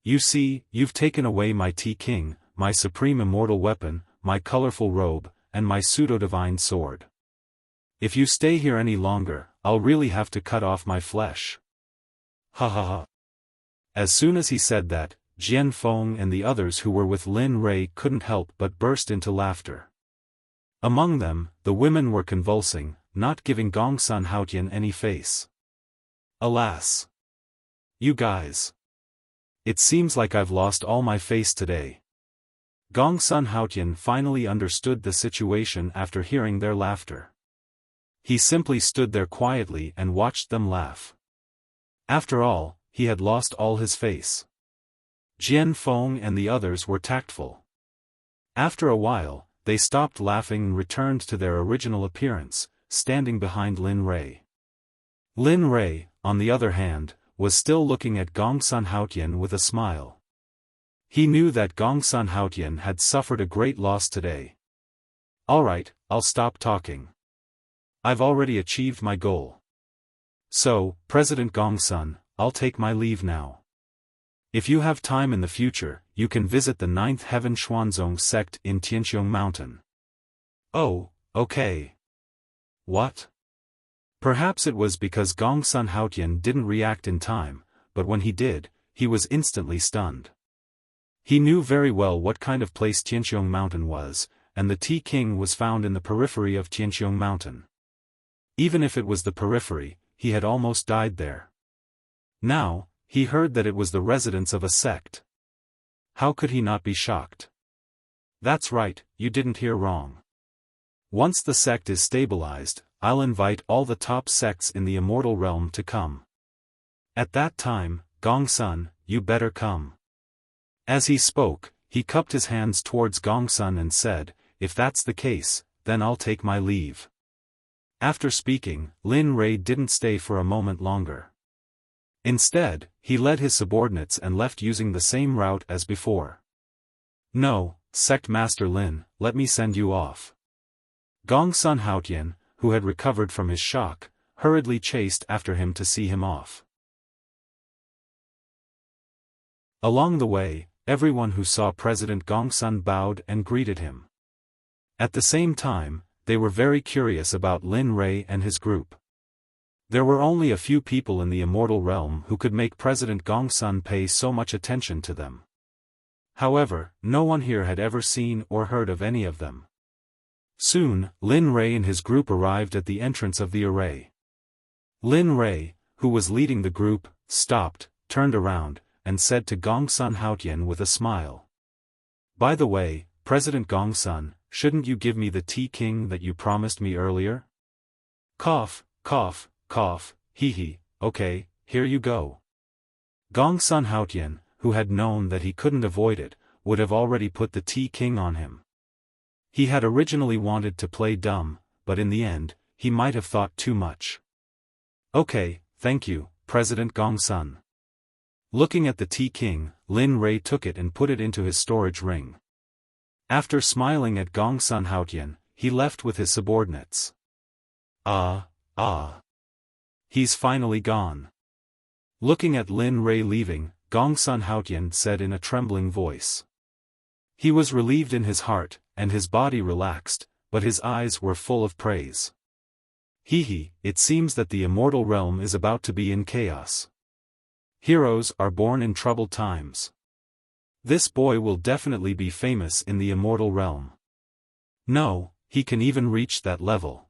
You see, you've taken away my T-King, my supreme immortal weapon, my colorful robe, and my pseudo-divine sword. If you stay here any longer, I'll really have to cut off my flesh. Ha ha ha. As soon as he said that, Jian Feng and the others who were with Lin Rei couldn't help but burst into laughter. Among them, the women were convulsing, not giving Gongsun Haotian any face. Alas! You guys! It seems like I've lost all my face today. Gongsun Haotian finally understood the situation after hearing their laughter. He simply stood there quietly and watched them laugh. After all, he had lost all his face. Jian Feng and the others were tactful. After a while, they stopped laughing and returned to their original appearance, standing behind Lin Rei. Lin Rei, on the other hand, was still looking at Gongsun Haotian with a smile. He knew that Gongsun Haotian had suffered a great loss today. Alright, I'll stop talking. I've already achieved my goal. So, President Gongsun, I'll take my leave now. If you have time in the future, you can visit the 9th Heaven Xuanzong Sect in Tianqiong Mountain. Oh, okay. What? Perhaps it was because Gongsun Haotian didn't react in time, but when he did, he was instantly stunned. He knew very well what kind of place Tianqiong Mountain was, and the T-King was found in the periphery of Tianqiong Mountain. Even if it was the periphery, he had almost died there. Now, he heard that it was the residence of a sect. How could he not be shocked? That's right, you didn't hear wrong. Once the sect is stabilized, I'll invite all the top sects in the immortal realm to come. At that time, Gongsun, you better come. As he spoke, he cupped his hands towards Gongsun and said, if that's the case, then I'll take my leave. After speaking, Lin Rei didn't stay for a moment longer. Instead, he led his subordinates and left using the same route as before. No, Sect Master Lin, let me send you off. Gongsun Haotian, who had recovered from his shock, hurriedly chased after him to see him off. Along the way, everyone who saw President Gongsun bowed and greeted him. At the same time, they were very curious about Lin Rei and his group. There were only a few people in the immortal realm who could make President Gongsun pay so much attention to them. However, no one here had ever seen or heard of any of them. Soon, Lin Rei and his group arrived at the entrance of the array. Lin Rei, who was leading the group, stopped, turned around, and said to Gongsun Haotian with a smile. By the way, President Gongsun, shouldn't you give me the T-King that you promised me earlier? Cough, cough, cough, hee, okay, here you go. Gongsun Haotian, who had known that he couldn't avoid it, would have already put the T-King on him. He had originally wanted to play dumb, but in the end, he might have thought too much. Okay, thank you, President Gongsun. Looking at the T-King, Lin Rei took it and put it into his storage ring. After smiling at Gongsun Haotian, he left with his subordinates. He's finally gone. Looking at Lin Rei leaving, Gongsun Haotian said in a trembling voice. He was relieved in his heart, and his body relaxed, but his eyes were full of praise. Hehe, it seems that the immortal realm is about to be in chaos. Heroes are born in troubled times. This boy will definitely be famous in the immortal realm. No, he can even reach that level.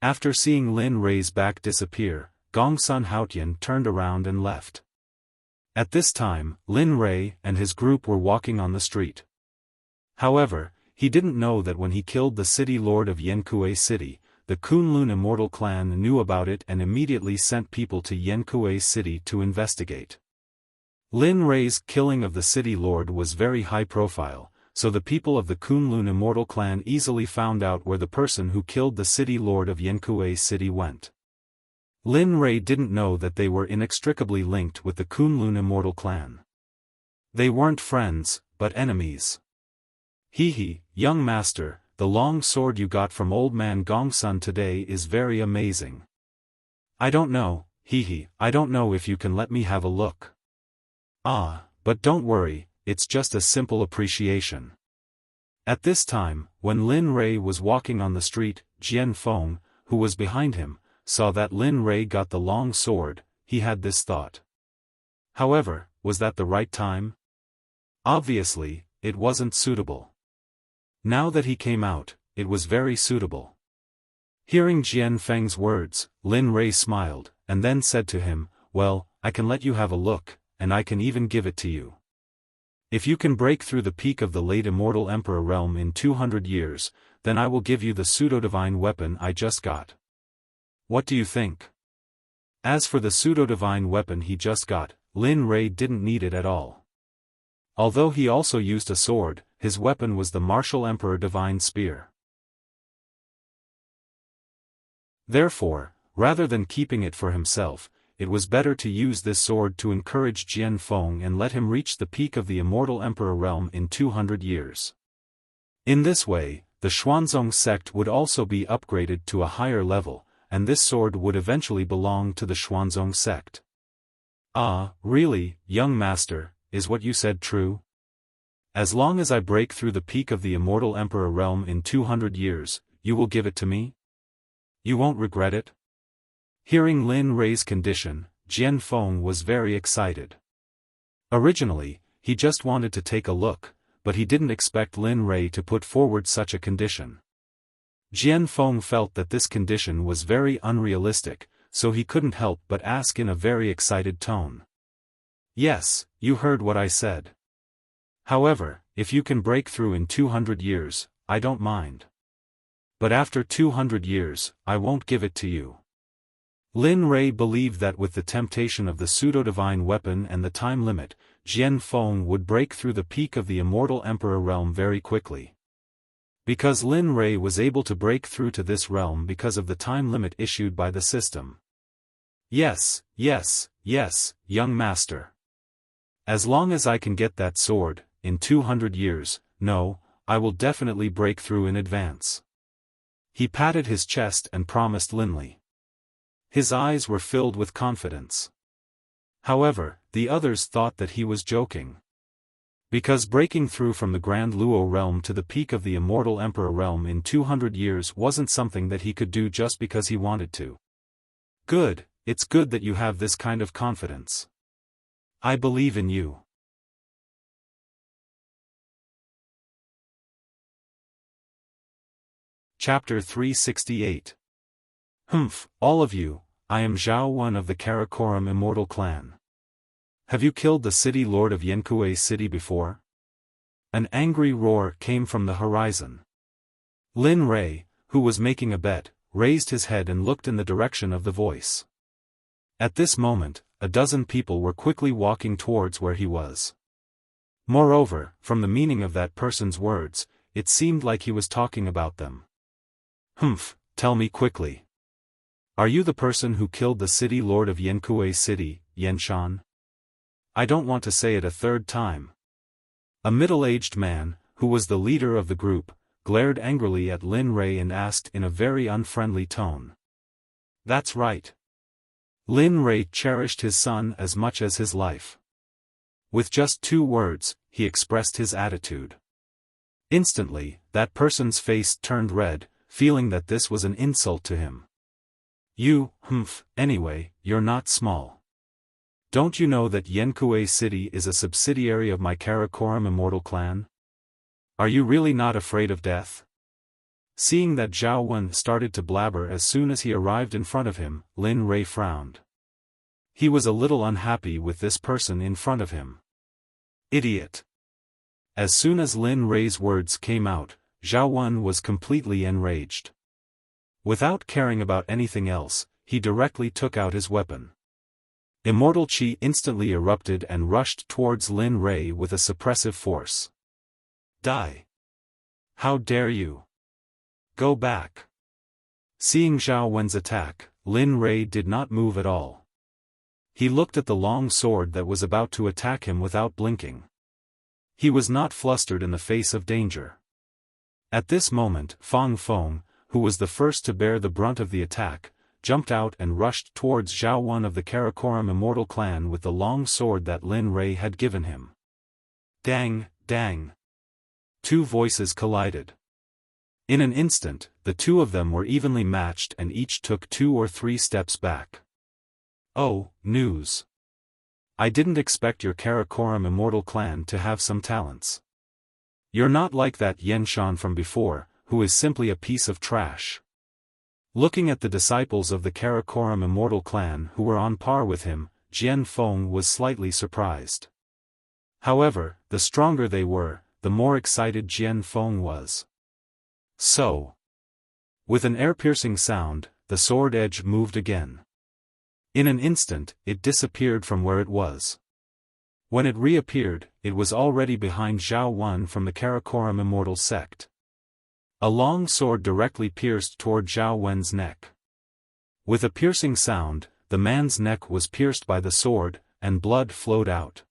After seeing Lin Rei's back disappear, Gongsun Haotian turned around and left. At this time, Lin Rei and his group were walking on the street. However, he didn't know that when he killed the city lord of Yankuei City, the Kunlun immortal clan knew about it and immediately sent people to Yankuei City to investigate. Lin Rei's killing of the city lord was very high profile, so the people of the Kunlun immortal clan easily found out where the person who killed the city lord of Yankuei City went. Lin Rei didn't know that they were inextricably linked with the Kunlun immortal clan. They weren't friends, but enemies. Hehe, young master, the long sword you got from old man Gongsun today is very amazing. I don't know, hehe, I don't know if you can let me have a look. Ah, but don't worry, it's just a simple appreciation. At this time, when Lin Rei was walking on the street, Jian Feng, who was behind him, saw that Lin Rei got the long sword. He had this thought. However, was that the right time? Obviously, it wasn't suitable. Now that he came out, it was very suitable. Hearing Jian Feng's words, Lin Rei smiled, and then said to him, well, I can let you have a look, and I can even give it to you. If you can break through the peak of the late immortal emperor realm in 200 years, then I will give you the pseudo-divine weapon I just got. What do you think? As for the pseudo-divine weapon he just got, Lin Rei didn't need it at all. Although he also used a sword, his weapon was the martial emperor divine spear. Therefore, rather than keeping it for himself, it was better to use this sword to encourage Jian Feng and let him reach the peak of the immortal emperor realm in 200 years. In this way, the Xuanzong sect would also be upgraded to a higher level, and this sword would eventually belong to the Xuanzong sect. Ah, really, young master, is what you said true? As long as I break through the peak of the immortal emperor realm in 200 years, you will give it to me? You won't regret it? Hearing Lin Rei's condition, Jian Feng was very excited. Originally, he just wanted to take a look, but he didn't expect Lin Rei to put forward such a condition. Jian Feng felt that this condition was very unrealistic, so he couldn't help but ask in a very excited tone. Yes, you heard what I said. However, if you can break through in 200 years, I don't mind. But after 200 years, I won't give it to you. Lin Rei believed that with the temptation of the pseudo-divine weapon and the time limit, Jian Feng would break through the peak of the immortal emperor realm very quickly. Because Lin Rei was able to break through to this realm because of the time limit issued by the system. Yes, yes, yes, young master. As long as I can get that sword, in 200 years, no, I will definitely break through in advance. He patted his chest and promised Linley. His eyes were filled with confidence. However, the others thought that he was joking. Because breaking through from the Grand Luo realm to the peak of the immortal emperor realm in 200 years wasn't something that he could do just because he wanted to. Good, it's good that you have this kind of confidence. I believe in you. Chapter 368. Humph, all of you, I am Xiaofan of the Karakoram immortal clan. Have you killed the city lord of Yankuei City before? An angry roar came from the horizon. Lin Rei, who was making a bet, raised his head and looked in the direction of the voice. At this moment, a dozen people were quickly walking towards where he was. Moreover, from the meaning of that person's words, it seemed like he was talking about them. Humph, tell me quickly. Are you the person who killed the city lord of Yankuei City, Yenshan? I don't want to say it a third time. A middle-aged man, who was the leader of the group, glared angrily at Lin Rei and asked in a very unfriendly tone. That's right. Lin Rei cherished his son as much as his life. With just 2 words, he expressed his attitude. Instantly, that person's face turned red, feeling that this was an insult to him. Anyway, you're not small. Don't you know that Yenkue City is a subsidiary of my Karakoram immortal clan? Are you really not afraid of death? Seeing that Zhao Wen started to blabber as soon as he arrived in front of him, Lin Rei frowned. He was a little unhappy with this person in front of him. Idiot! As soon as Lin Rei's words came out, Zhao Wen was completely enraged. Without caring about anything else, he directly took out his weapon. Immortal Qi instantly erupted and rushed towards Lin Rei with a suppressive force. Die! How dare you! Go back! Seeing Zhao Wen's attack, Lin Rei did not move at all. He looked at the long sword that was about to attack him without blinking. He was not flustered in the face of danger. At this moment, Fang Feng, who was the first to bear the brunt of the attack, jumped out and rushed towards Zhao Wen of the Karakoram immortal clan with the long sword that Lin Rei had given him. Dang, dang! Two voices collided. In an instant, the two of them were evenly matched and each took 2 or 3 steps back. Oh, news! I didn't expect your Karakoram immortal clan to have some talents. You're not like that Yenshan from before, who is simply a piece of trash. Looking at the disciples of the Karakoram immortal clan who were on par with him, Jian Feng was slightly surprised. However, the stronger they were, the more excited Jian Feng was. So, with an ear-piercing sound, the sword edge moved again. In an instant, it disappeared from where it was. When it reappeared, it was already behind Zhao Wen from the Karakoram immortal sect. A long sword directly pierced toward Zhao Wen's neck. With a piercing sound, the man's neck was pierced by the sword, and blood flowed out.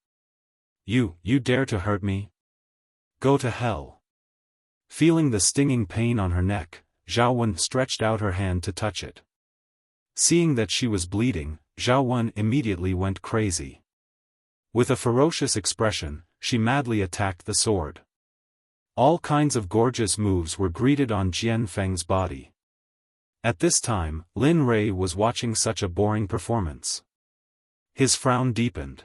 You dare to hurt me? Go to hell. Feeling the stinging pain on her neck, Zhao Wen stretched out her hand to touch it. Seeing that she was bleeding, Zhao Wen immediately went crazy. With a ferocious expression, she madly attacked the sword. All kinds of gorgeous moves were greeted on Jian Feng's body. At this time, Lin Rei was watching such a boring performance. His frown deepened.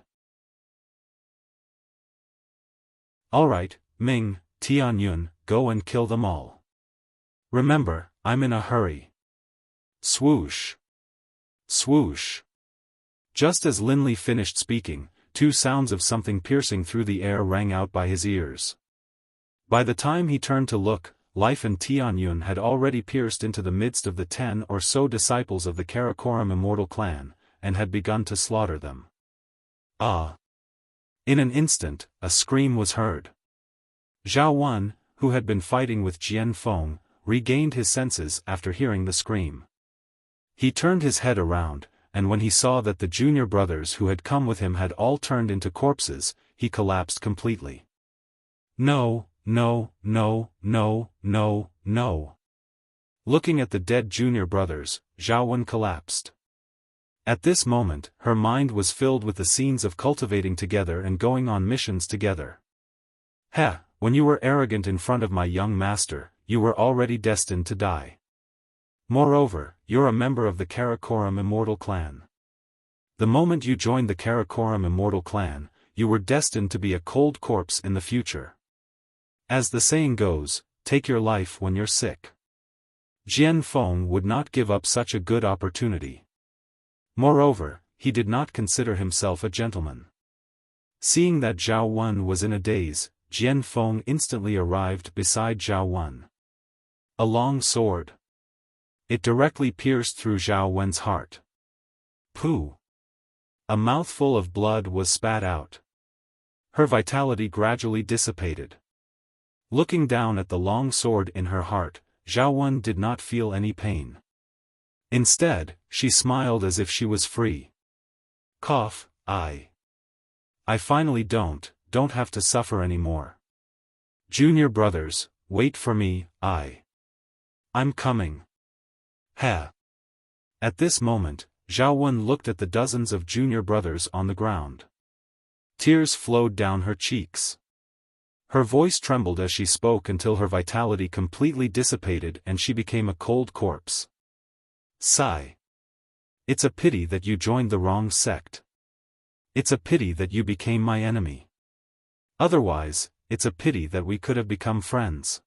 Alright, Ming, Tianyun, go and kill them all. Remember, I'm in a hurry. Swoosh! Swoosh! Just as Lin Li finished speaking, 2 sounds of something piercing through the air rang out by his ears. By the time he turned to look, Life and Tianyun had already pierced into the midst of the 10 or so disciples of the Karakoram immortal clan, and had begun to slaughter them. Ah! In an instant, a scream was heard. Zhao Wen, who had been fighting with Jian Feng, regained his senses after hearing the scream. He turned his head around, and when he saw that the junior brothers who had come with him had all turned into corpses, he collapsed completely. No, no, no, no, no, no. Looking at the dead junior brothers, Zhao Wen collapsed. At this moment, her mind was filled with the scenes of cultivating together and going on missions together. When you were arrogant in front of my young master, you were already destined to die. Moreover, you're a member of the Karakoram immortal clan. The moment you joined the Karakoram immortal clan, you were destined to be a cold corpse in the future. As the saying goes, take your life when you're sick. Jian Feng would not give up such a good opportunity. Moreover, he did not consider himself a gentleman. Seeing that Zhao Wen was in a daze, Jian Feng instantly arrived beside Zhao Wen. A long sword. It directly pierced through Zhao Wen's heart. Pooh! A mouthful of blood was spat out. Her vitality gradually dissipated. Looking down at the long sword in her heart, Zhao Wen did not feel any pain. Instead, she smiled as if she was free. Cough, I finally don't have to suffer anymore. Junior brothers, wait for me, I'm coming. At this moment, Zhao Wen looked at the dozens of junior brothers on the ground. Tears flowed down her cheeks. Her voice trembled as she spoke until her vitality completely dissipated and she became a cold corpse. Sigh. It's a pity that you joined the wrong sect. It's a pity that you became my enemy. Otherwise, it's a pity that we could have become friends.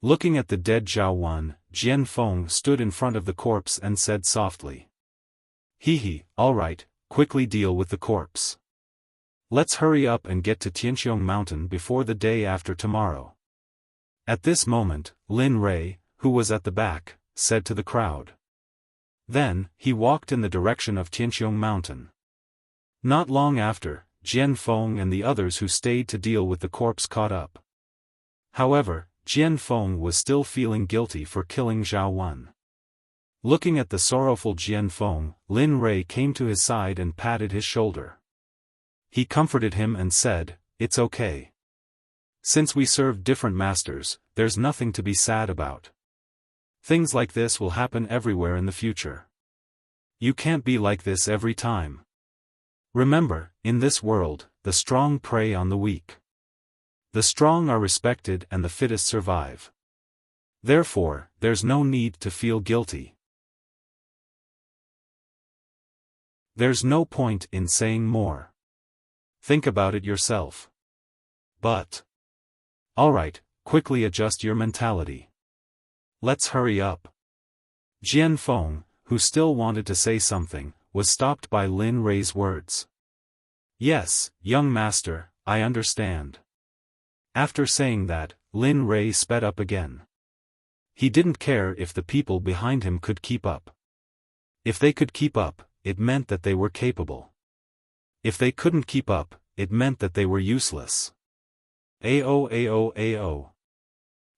Looking at the dead Xiaofan, Jianfeng stood in front of the corpse and said softly. He, all right, quickly deal with the corpse. Let's hurry up and get to Tianqiong Mountain before the day after tomorrow. At this moment, Lin Rui, who was at the back, said to the crowd. Then, he walked in the direction of Tianqiong Mountain. Not long after, Jianfeng and the others who stayed to deal with the corpse caught up. However, Jianfeng was still feeling guilty for killing Xiaofan. Looking at the sorrowful Jianfeng, Lin Rui came to his side and patted his shoulder. He comforted him and said, "It's okay. Since we serve different masters, there's nothing to be sad about. Things like this will happen everywhere in the future. You can't be like this every time. Remember, in this world, the strong prey on the weak. The strong are respected and the fittest survive. Therefore, there's no need to feel guilty. There's no point in saying more. Think about it yourself. But. Alright, quickly adjust your mentality. Let's hurry up." Jianfeng, who still wanted to say something, was stopped by Lin Rui's words. "Yes, young master, I understand." After saying that, Lin Rui sped up again. He didn't care if the people behind him could keep up. If they could keep up, it meant that they were capable. If they couldn't keep up, it meant that they were useless. Ao.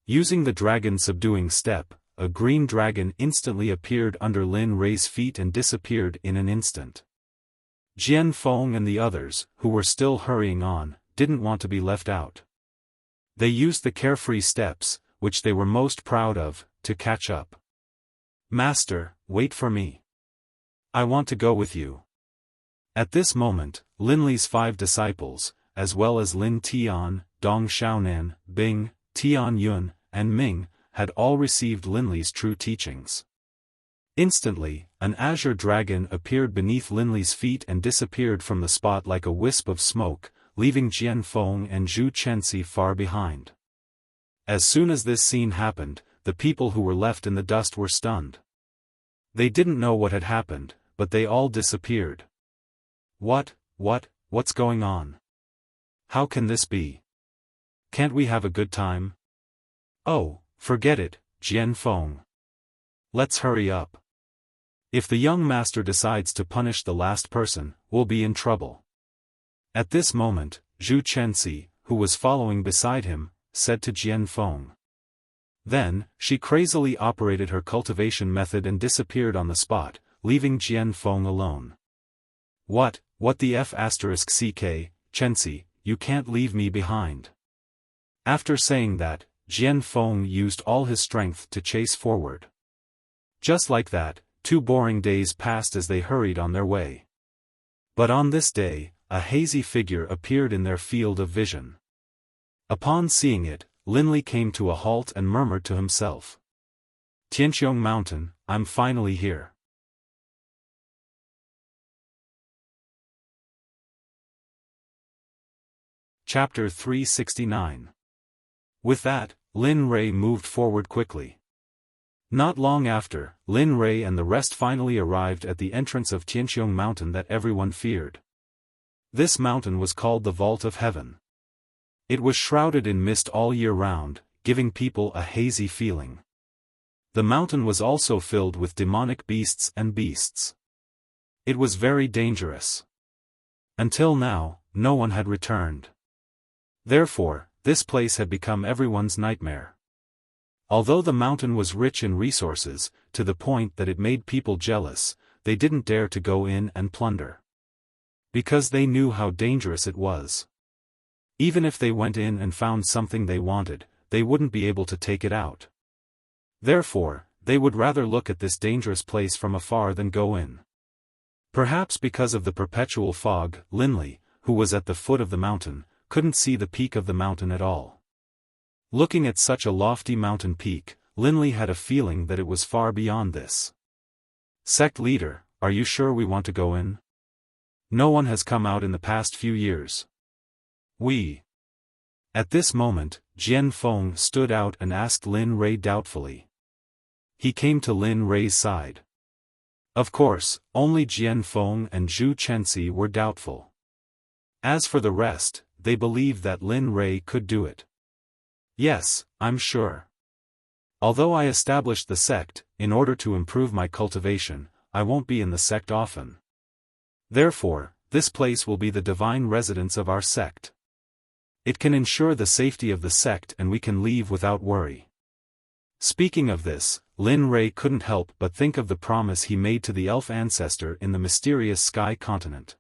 Using the dragon subduing step, a green dragon instantly appeared under Lin Rui's feet and disappeared in an instant. Jianfeng and the others, who were still hurrying on, didn't want to be left out. They used the carefree steps, which they were most proud of, to catch up. "Master, wait for me. I want to go with you." At this moment, Lin Li's 5 disciples, as well as Lin Tian, Dong Xiaonan, Bing, Tian Yun, and Ming, had all received Lin Li's true teachings. Instantly, an azure dragon appeared beneath Lin Li's feet and disappeared from the spot like a wisp of smoke, leaving Jianfeng and Zhu Chenxi far behind. As soon as this scene happened, the people who were left in the dust were stunned. They didn't know what had happened, but they all disappeared. What's going on? How can this be? Can't we have a good time? Oh, forget it, Jianfeng. Let's hurry up. If the young master decides to punish the last person, we'll be in trouble. At this moment, Zhu Chenxi, who was following beside him, said to Jianfeng. Then, she crazily operated her cultivation method and disappeared on the spot, leaving Jianfeng alone. What the F***, Chenxi, you can't leave me behind. After saying that, Jianfeng used all his strength to chase forward. Just like that, 2 boring days passed as they hurried on their way. But on this day, a hazy figure appeared in their field of vision. Upon seeing it, Lin Li came to a halt and murmured to himself. "Tianqiong Mountain, I'm finally here." Chapter 369. With that, Lin Rui moved forward quickly. Not long after, Lin Rui and the rest finally arrived at the entrance of Tianqiong Mountain that everyone feared. This mountain was called the Vault of Heaven. It was shrouded in mist all year round, giving people a hazy feeling. The mountain was also filled with demonic beasts and beasts. It was very dangerous. Until now, no one had returned. Therefore, this place had become everyone's nightmare. Although the mountain was rich in resources, to the point that it made people jealous, they didn't dare to go in and plunder. Because they knew how dangerous it was. Even if they went in and found something they wanted, they wouldn't be able to take it out. Therefore, they would rather look at this dangerous place from afar than go in. Perhaps because of the perpetual fog, Lin Li, who was at the foot of the mountain, couldn't see the peak of the mountain at all. Looking at such a lofty mountain peak, Lin Li had a feeling that it was far beyond this. Sect leader, are you sure we want to go in? No one has come out in the past few years. At this moment, Jian Feng stood out and asked Lin Rei doubtfully. He came to Lin Rei's side. Of course, only Jian Feng and Zhu Chenxi were doubtful. As for the rest, they believed that Lin Rei could do it. Yes, I'm sure. Although I established the sect, in order to improve my cultivation, I won't be in the sect often. Therefore, this place will be the divine residence of our sect. It can ensure the safety of the sect and we can leave without worry. Speaking of this, Lin Rei couldn't help but think of the promise he made to the elf ancestor in the mysterious Sky Continent.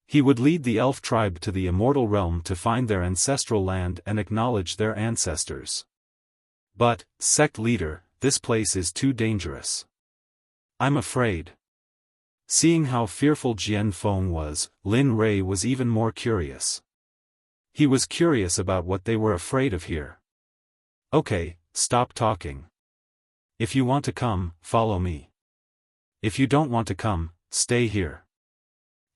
He would lead the elf tribe to the immortal realm to find their ancestral land and acknowledge their ancestors. But, sect leader, this place is too dangerous. I'm afraid. Seeing how fearful Jian Feng was, Lin Rei was even more curious. He was curious about what they were afraid of here. Okay, stop talking. If you want to come, follow me. If you don't want to come, stay here.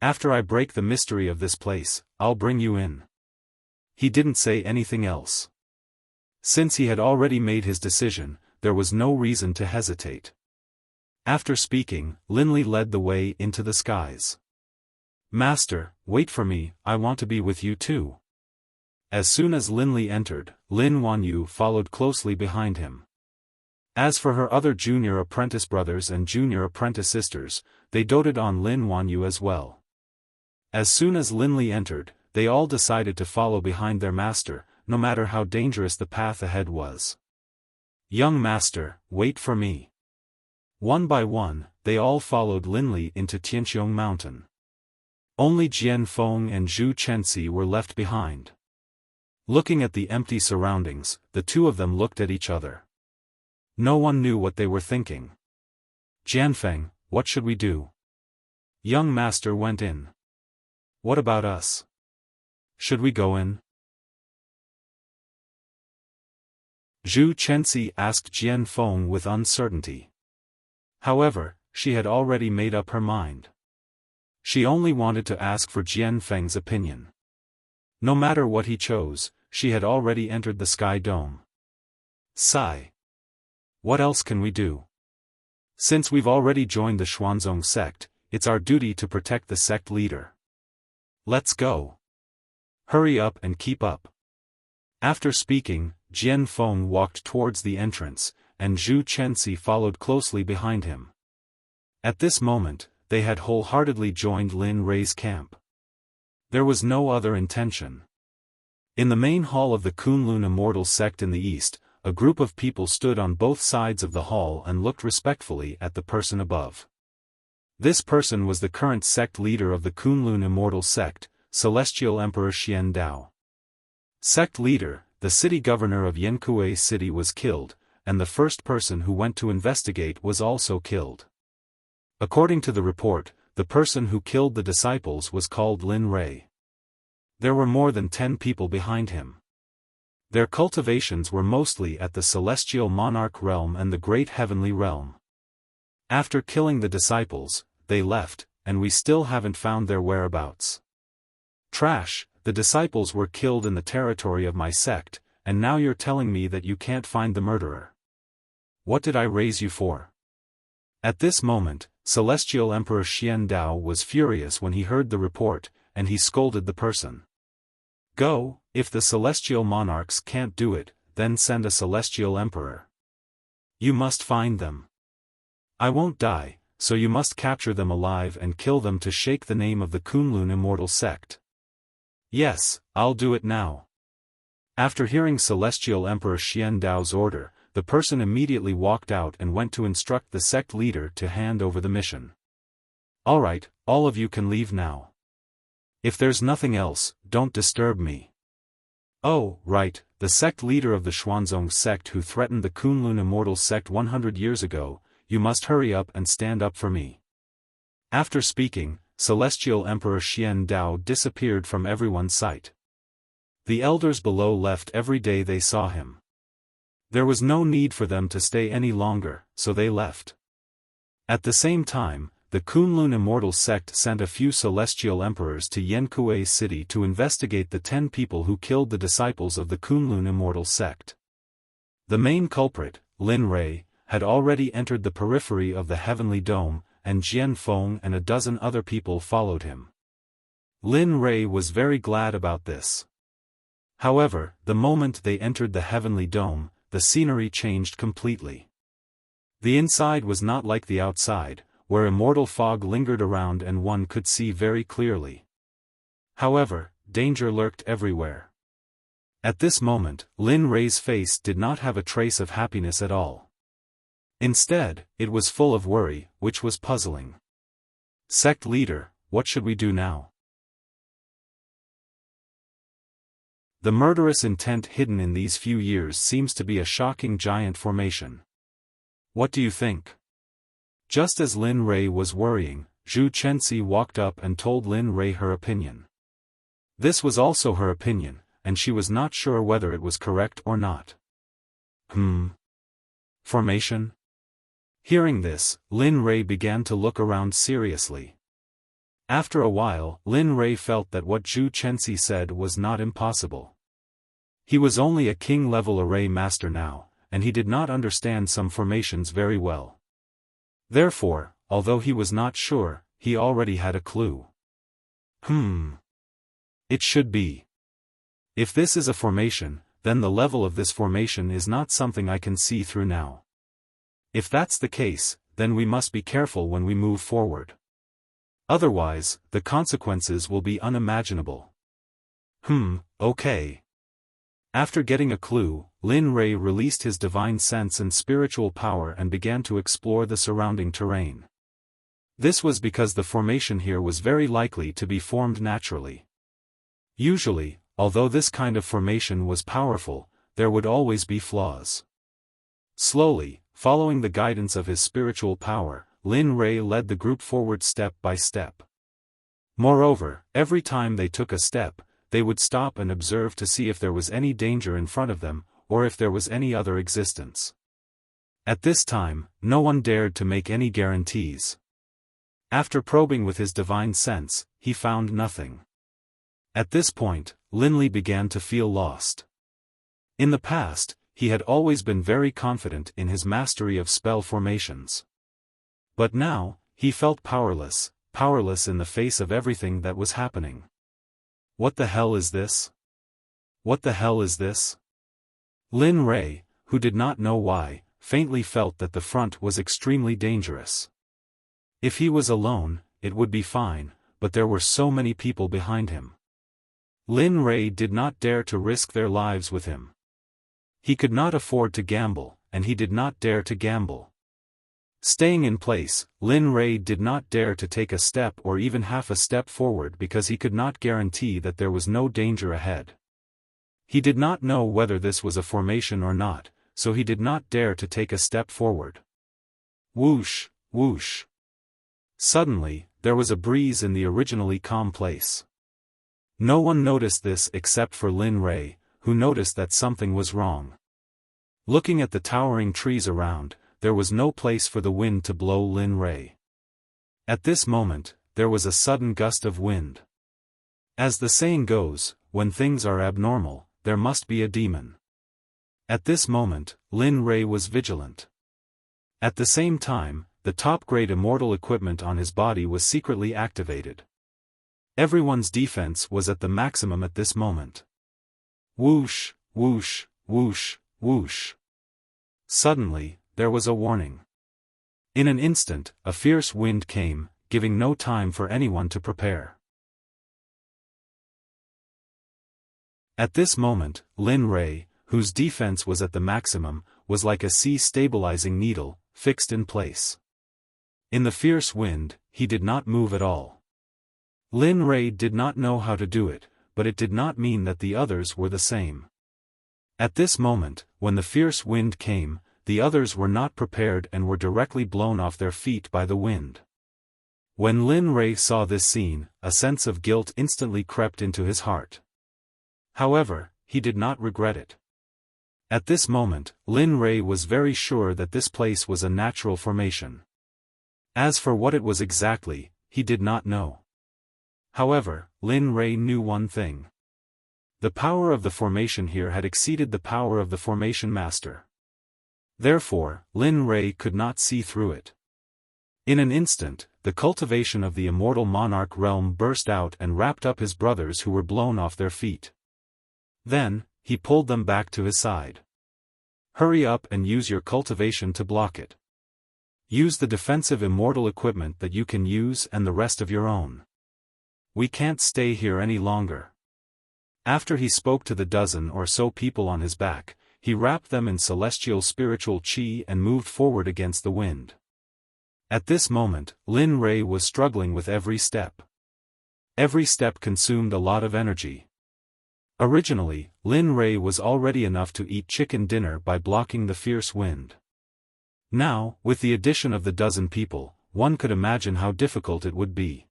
After I break the mystery of this place, I'll bring you in. He didn't say anything else. Since he had already made his decision, there was no reason to hesitate. After speaking, Linli led the way into the skies. Master, wait for me, I want to be with you too. As soon as Linli entered, Lin Wanyu followed closely behind him. As for her other junior apprentice brothers and junior apprentice sisters, they doted on Lin Wanyu as well. As soon as Linli entered, they all decided to follow behind their master, no matter how dangerous the path ahead was. Young master, wait for me. One by one, they all followed Linli into Tianqiong Mountain. Only Jian Feng and Zhu Chenxi were left behind. Looking at the empty surroundings, the two of them looked at each other. No one knew what they were thinking. Jianfeng, what should we do? Young master went in. What about us? Should we go in? Zhu Chenxi asked Jian Feng with uncertainty. However, she had already made up her mind. She only wanted to ask for Jian Feng's opinion. No matter what he chose, she had already entered the Sky Dome. Sigh. What else can we do? Since we've already joined the Xuanzong sect, it's our duty to protect the sect leader. Let's go. Hurry up and keep up. After speaking, Jian Feng walked towards the entrance, and Zhu Chenxi followed closely behind him. At this moment, they had wholeheartedly joined Lin Rei's camp. There was no other intention. In the main hall of the Kunlun Immortal sect in the east, a group of people stood on both sides of the hall and looked respectfully at the person above. This person was the current sect leader of the Kunlun Immortal sect, Celestial Emperor Xian Dao. Sect leader, the city governor of Yankuei City was killed, and the first person who went to investigate was also killed. According to the report, the person who killed the disciples was called Lin Rei. There were more than 10 people behind him. Their cultivations were mostly at the Celestial Monarch realm and the Great Heavenly realm. After killing the disciples, they left, and we still haven't found their whereabouts. Trash, the disciples were killed in the territory of my sect, and now you're telling me that you can't find the murderer. What did I raise you for? At this moment, Celestial Emperor Xian Dao was furious when he heard the report, and he scolded the person. Go, if the celestial monarchs can't do it, then send a celestial emperor. You must find them. I won't die, so you must capture them alive and kill them to shake the name of the Kunlun Immortal sect. Yes, I'll do it now. After hearing Celestial Emperor Xian Dao's order, the person immediately walked out and went to instruct the sect leader to hand over the mission. Alright, all of you can leave now. If there's nothing else, don't disturb me. Oh, right, the sect leader of the Xuanzong sect who threatened the Kunlun Immortal sect 100 years ago, you must hurry up and stand up for me. After speaking, Celestial Emperor Xian Dao disappeared from everyone's sight. The elders below left every day they saw him. There was no need for them to stay any longer, so they left. At the same time, the Kunlun immortal sect sent a few celestial emperors to Yankuei City to investigate the 10 people who killed the disciples of the Kunlun immortal sect. The main culprit, Lin Rei, had already entered the periphery of the heavenly dome, and Jian Feng and a dozen other people followed him. Lin Rei was very glad about this. However, the moment they entered the heavenly dome, the scenery changed completely. The inside was not like the outside, where immortal fog lingered around and one could see very clearly. However, danger lurked everywhere. At this moment, Lin Rei's face did not have a trace of happiness at all. Instead, it was full of worry, which was puzzling. Sect leader, what should we do now? The murderous intent hidden in these few years seems to be a shocking giant formation. What do you think? Just as Lin Rei was worrying, Zhu Chenxi walked up and told Lin Rei her opinion. This was also her opinion, and she was not sure whether it was correct or not. Formation? Hearing this, Lin Rei began to look around seriously. After a while, Lin Rei felt that what Zhu Chenxi said was not impossible. He was only a king-level array master now, and he did not understand some formations very well. Therefore, although he was not sure, he already had a clue. It should be. If this is a formation, then the level of this formation is not something I can see through now. If that's the case, then we must be careful when we move forward. Otherwise, the consequences will be unimaginable. Okay. After getting a clue, Lin Rei released his divine sense and spiritual power and began to explore the surrounding terrain. This was because the formation here was very likely to be formed naturally. Usually, although this kind of formation was powerful, there would always be flaws. Slowly, following the guidance of his spiritual power, Lin Rei led the group forward step by step. Moreover, every time they took a step, they would stop and observe to see if there was any danger in front of them, or if there was any other existence. At this time, no one dared to make any guarantees. After probing with his divine sense, he found nothing. At this point, Lin Li began to feel lost. In the past, he had always been very confident in his mastery of spell formations. But now, he felt powerless in the face of everything that was happening. What the hell is this? What the hell is this? Lin Rei, who did not know why, faintly felt that the front was extremely dangerous. If he was alone, it would be fine, but there were so many people behind him. Lin Rei did not dare to risk their lives with him. He could not afford to gamble, and he did not dare to gamble. Staying in place, Lin Rei did not dare to take a step or even half a step forward because he could not guarantee that there was no danger ahead. He did not know whether this was a formation or not, so he did not dare to take a step forward. Whoosh, whoosh. Suddenly, there was a breeze in the originally calm place. No one noticed this except for Lin Rei, who noticed that something was wrong. Looking at the towering trees around, there was no place for the wind to blow Lin Rei. At this moment, there was a sudden gust of wind. As the saying goes, when things are abnormal, there must be a demon. At this moment, Lin Rei was vigilant. At the same time, the top-grade immortal equipment on his body was secretly activated. Everyone's defense was at the maximum at this moment. Whoosh, whoosh, whoosh, whoosh. Suddenly, there was a warning. In an instant, a fierce wind came, giving no time for anyone to prepare. At this moment, Lin Rei, whose defense was at the maximum, was like a sea-stabilizing needle, fixed in place. In the fierce wind, he did not move at all. Lin Rei did not know how to do it, but it did not mean that the others were the same. At this moment, when the fierce wind came, the others were not prepared and were directly blown off their feet by the wind. When Lin Rei saw this scene, a sense of guilt instantly crept into his heart. However, he did not regret it. At this moment, Lin Rei was very sure that this place was a natural formation. As for what it was exactly, he did not know. However, Lin Rei knew one thing. The power of the formation here had exceeded the power of the formation master. Therefore, Lin Rei could not see through it. In an instant, the cultivation of the immortal monarch realm burst out and wrapped up his brothers who were blown off their feet. Then, he pulled them back to his side. Hurry up and use your cultivation to block it. Use the defensive immortal equipment that you can use and the rest of your own. We can't stay here any longer. After he spoke to the dozen or so people on his back, he wrapped them in celestial spiritual chi and moved forward against the wind. At this moment, Lin Rei was struggling with every step. Every step consumed a lot of energy. Originally, Lin Rei was already enough to eat chicken dinner by blocking the fierce wind. Now, with the addition of the dozen people, one could imagine how difficult it would be.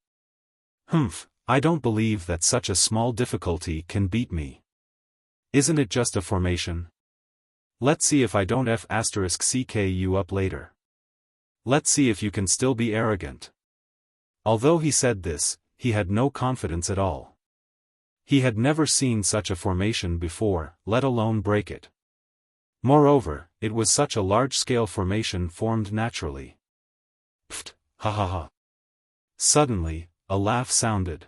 I don't believe that such a small difficulty can beat me. Isn't it just a formation? Let's see if I don't *ck you up later. Let's see if you can still be arrogant. Although he said this, he had no confidence at all. He had never seen such a formation before, let alone break it. Moreover, it was such a large-scale formation formed naturally. Pfft, ha ha ha. Suddenly, a laugh sounded.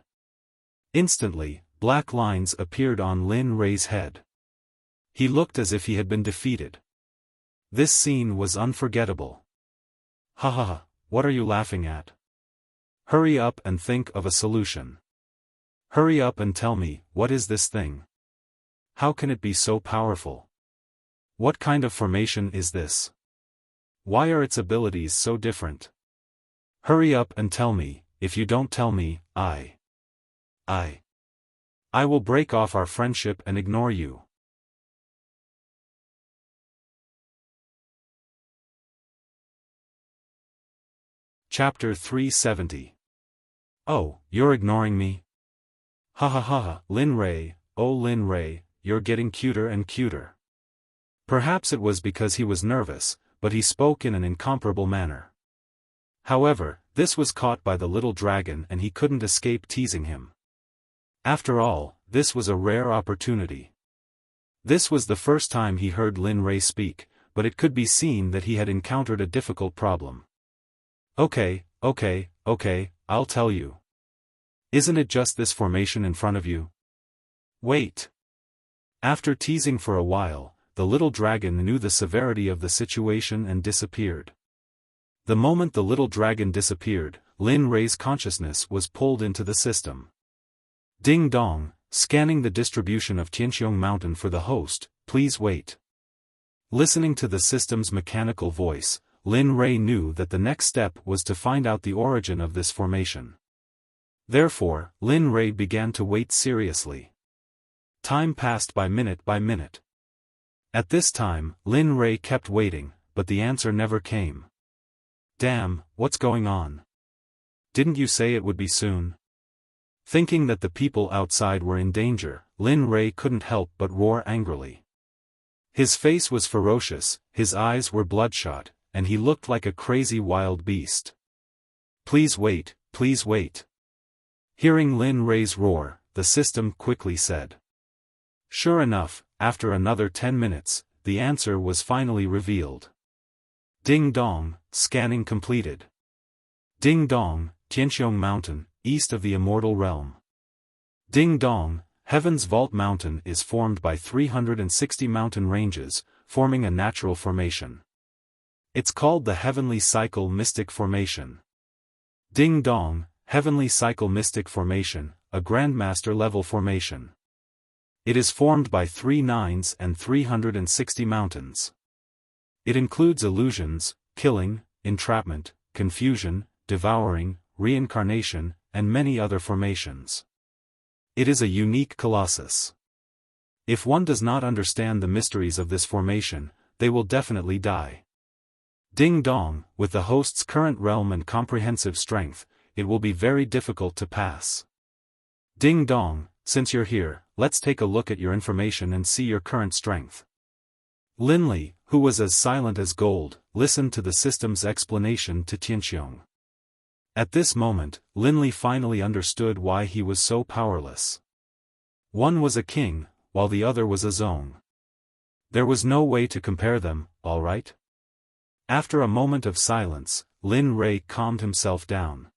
Instantly, black lines appeared on Lin Rei's head. He looked as if he had been defeated. This scene was unforgettable. Ha ha ha, what are you laughing at? Hurry up and think of a solution. Hurry up and tell me, what is this thing? How can it be so powerful? What kind of formation is this? Why are its abilities so different? Hurry up and tell me, if you don't tell me, I will break off our friendship and ignore you. Chapter 370. Oh, you're ignoring me? Ha ha ha ha, Lin Rei, oh Lin Rei, you're getting cuter and cuter. Perhaps it was because he was nervous, but he spoke in an incomparable manner. However, this was caught by the little dragon and he couldn't escape teasing him. After all, this was a rare opportunity. This was the first time he heard Lin Rei speak, but it could be seen that he had encountered a difficult problem. Okay, I'll tell you. Isn't it just this formation in front of you? Wait. After teasing for a while, the little dragon knew the severity of the situation and disappeared. The moment the little dragon disappeared, Lin Rei's consciousness was pulled into the system. Ding dong, scanning the distribution of Tianqiong Mountain for the host, please wait. Listening to the system's mechanical voice, Lin Rei knew that the next step was to find out the origin of this formation. Therefore, Lin Rei began to wait seriously. Time passed by minute. At this time, Lin Rei kept waiting, but the answer never came. Damn, what's going on? Didn't you say it would be soon? Thinking that the people outside were in danger, Lin Rei couldn't help but roar angrily. His face was ferocious, his eyes were bloodshot, and he looked like a crazy wild beast. Please wait, please wait. Hearing Lin Rei's roar, the system quickly said. Sure enough, after another 10 minutes, the answer was finally revealed. Ding dong, scanning completed. Ding dong, Tianqiong Mountain, east of the immortal realm. Ding dong, Heaven's Vault Mountain is formed by 360 mountain ranges, forming a natural formation. It's called the Heavenly Cycle Mystic Formation. Ding dong, Heavenly Cycle Mystic Formation, a Grandmaster level formation. It is formed by 3 nines and 360 mountains. It includes illusions, killing, entrapment, confusion, devouring, reincarnation, and many other formations. It is a unique colossus. If one does not understand the mysteries of this formation, they will definitely die. Ding dong, with the host's current realm and comprehensive strength, it will be very difficult to pass. Ding dong, since you're here, let's take a look at your information and see your current strength. Linley, who was as silent as gold, listened to the system's explanation to Tianqiong. At this moment, Linley finally understood why he was so powerless. One was a king, while the other was a zone. There was no way to compare them, all right? After a moment of silence, Lin Rei calmed himself down.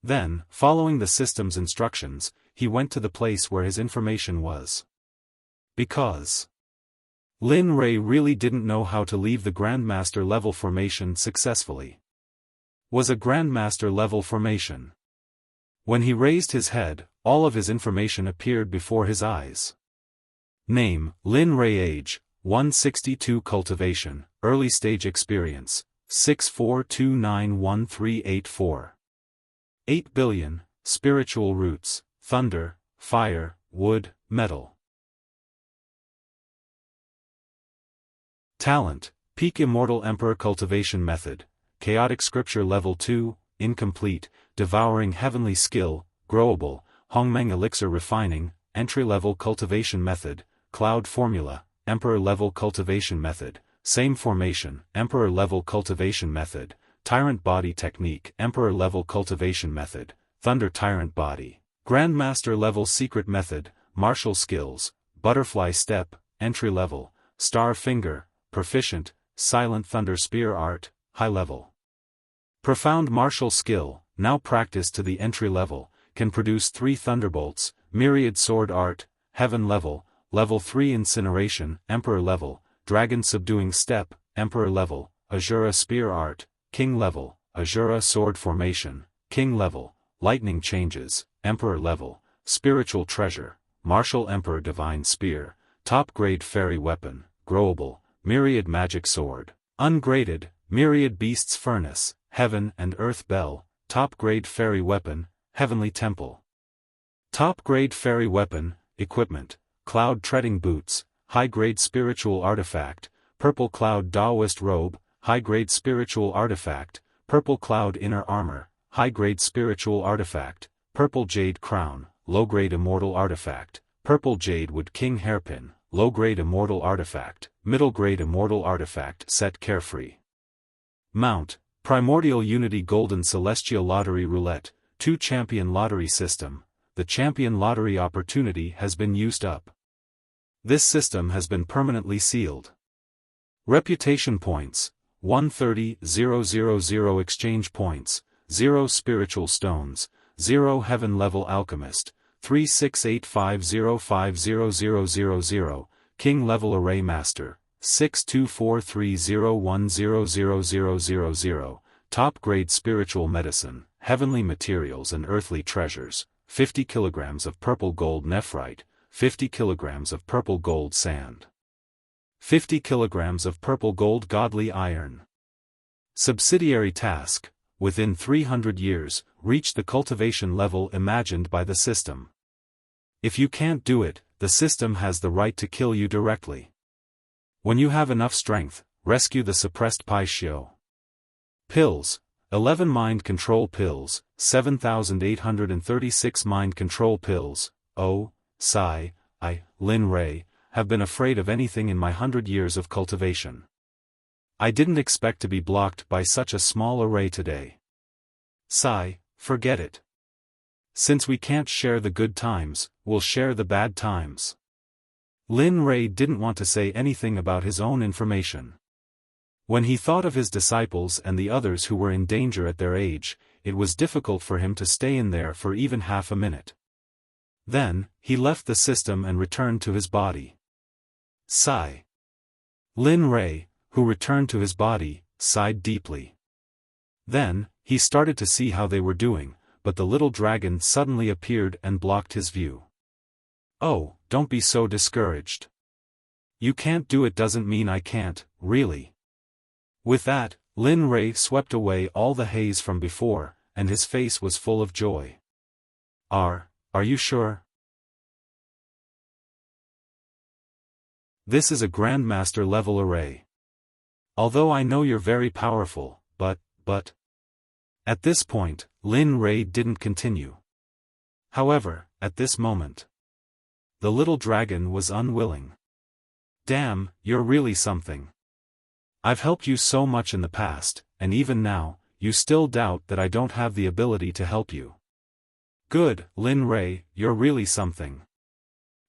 Then, following the system's instructions, he went to the place where his information was. Because Lin Rei really didn't know how to leave the Grandmaster level formation successfully. Was a Grandmaster level formation. When he raised his head, all of his information appeared before his eyes. Name, Lin Rei. Age, 162. Cultivation, early stage experience, 64291384. 8 billion, spiritual roots, thunder, fire, wood, metal. Talent, Peak Immortal Emperor Cultivation Method, Chaotic Scripture Level 2, Incomplete, Devouring Heavenly Skill, Growable, Hongmeng Elixir Refining, Entry-Level Cultivation Method, Cloud Formula, Emperor Level Cultivation Method, Same Formation, Emperor Level Cultivation Method, Tyrant Body Technique, Emperor Level Cultivation Method, Thunder Tyrant Body, Grandmaster Level Secret Method, Martial Skills, Butterfly Step, Entry Level, Star Finger, Proficient, Silent Thunder Spear Art, High Level. Profound Martial Skill, now practiced to the entry level, can produce 3 Thunderbolts, Myriad Sword Art, Heaven Level, Level 3 Incineration, Emperor Level, Dragon Subduing Step, Emperor Level, Azura Spear Art, King Level, Azura Sword Formation, King Level, Lightning Changes, Emperor Level, Spiritual Treasure, Martial Emperor Divine Spear, Top Grade Fairy Weapon, Growable, Myriad Magic Sword, Ungraded, Myriad Beasts Furnace, Heaven and Earth Bell, Top Grade Fairy Weapon, Heavenly Temple. Top Grade Fairy Weapon, Equipment, Cloud Treading Boots, High Grade Spiritual Artifact, Purple Cloud Daoist Robe, High Grade Spiritual Artifact, Purple Cloud Inner Armor, High Grade Spiritual Artifact, Purple Jade Crown, Low Grade Immortal Artifact, Purple Jade Wood King Hairpin, Low Grade Immortal Artifact, Middle Grade Immortal Artifact Set Carefree. Mount, Primordial Unity Golden Celestial Lottery Roulette, 2 Champion Lottery System. The Champion Lottery opportunity has been used up. This system has been permanently sealed. Reputation Points, 130,000 Exchange Points, 0 Spiritual Stones, 0 Heaven Level Alchemist, 36850500000, King Level Array Master, 624301000000, Top Grade Spiritual Medicine, Heavenly Materials and Earthly Treasures, 50 kilograms of Purple Gold Nephrite, 50 kilograms of Purple Gold Sand, 50 kilograms of Purple Gold Godly Iron. Subsidiary Task, within 300 years, reach the cultivation level imagined by the system. If you can't do it, the system has the right to kill you directly. When you have enough strength, rescue the suppressed Pai Xiu. Pills, 11 Mind Control Pills, 7,836 Mind Control Pills. Oh, Sai, I, Lin Rei, have been afraid of anything in my 100 years of cultivation. I didn't expect to be blocked by such a small array today. Sai, forget it. Since we can't share the good times, we'll share the bad times. Lin Rei didn't want to say anything about his own information. When he thought of his disciples and the others who were in danger at their age, it was difficult for him to stay in there for even half a minute. Then, he left the system and returned to his body. Sigh. Lin Rei, who returned to his body, sighed deeply. Then, he started to see how they were doing, but the little dragon suddenly appeared and blocked his view. Oh, don't be so discouraged. You can't do it doesn't mean I can't, really. With that, Lin Rei swept away all the haze from before, and his face was full of joy. Are you sure? This is a Grandmaster level array. Although I know you're very powerful, but... At this point, Lin Rei didn't continue. However, at this moment, the little dragon was unwilling. Damn, you're really something. I've helped you so much in the past, and even now, you still doubt that I don't have the ability to help you. Good, Lin Rei, you're really something.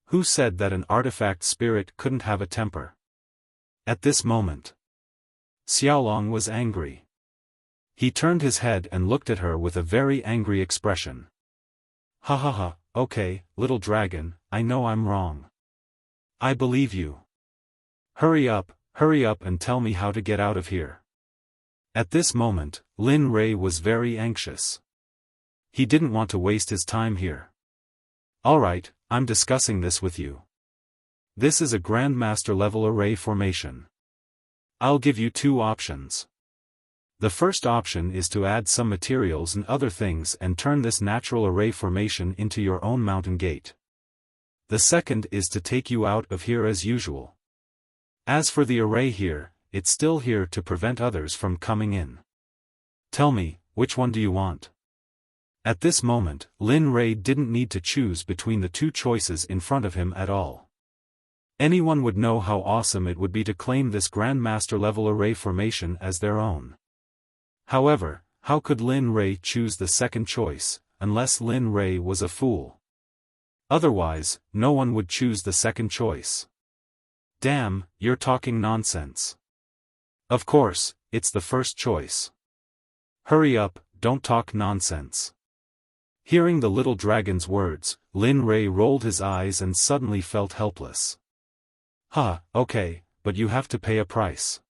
Who said that an artifact spirit couldn't have a temper? At this moment, Xiaolong was angry. He turned his head and looked at her with a very angry expression. Ha ha ha, okay, little dragon, I know I'm wrong. I believe you. Hurry up and tell me how to get out of here. At this moment, Lin Rei was very anxious. He didn't want to waste his time here. Alright, I'm discussing this with you. This is a Grandmaster level array formation. I'll give you two options. The first option is to add some materials and other things and turn this natural array formation into your own mountain gate. The second is to take you out of here as usual. As for the array here, it's still here to prevent others from coming in. Tell me, which one do you want? At this moment, Lin Rei didn't need to choose between the two choices in front of him at all. Anyone would know how awesome it would be to claim this Grandmaster level array formation as their own. However, how could Lin Rei choose the second choice, unless Lin Rei was a fool? Otherwise, no one would choose the second choice. Damn, you're talking nonsense. Of course, it's the first choice. Hurry up, don't talk nonsense. Hearing the little dragon's words, Lin Rei rolled his eyes and suddenly felt helpless. Okay, but you have to pay a price.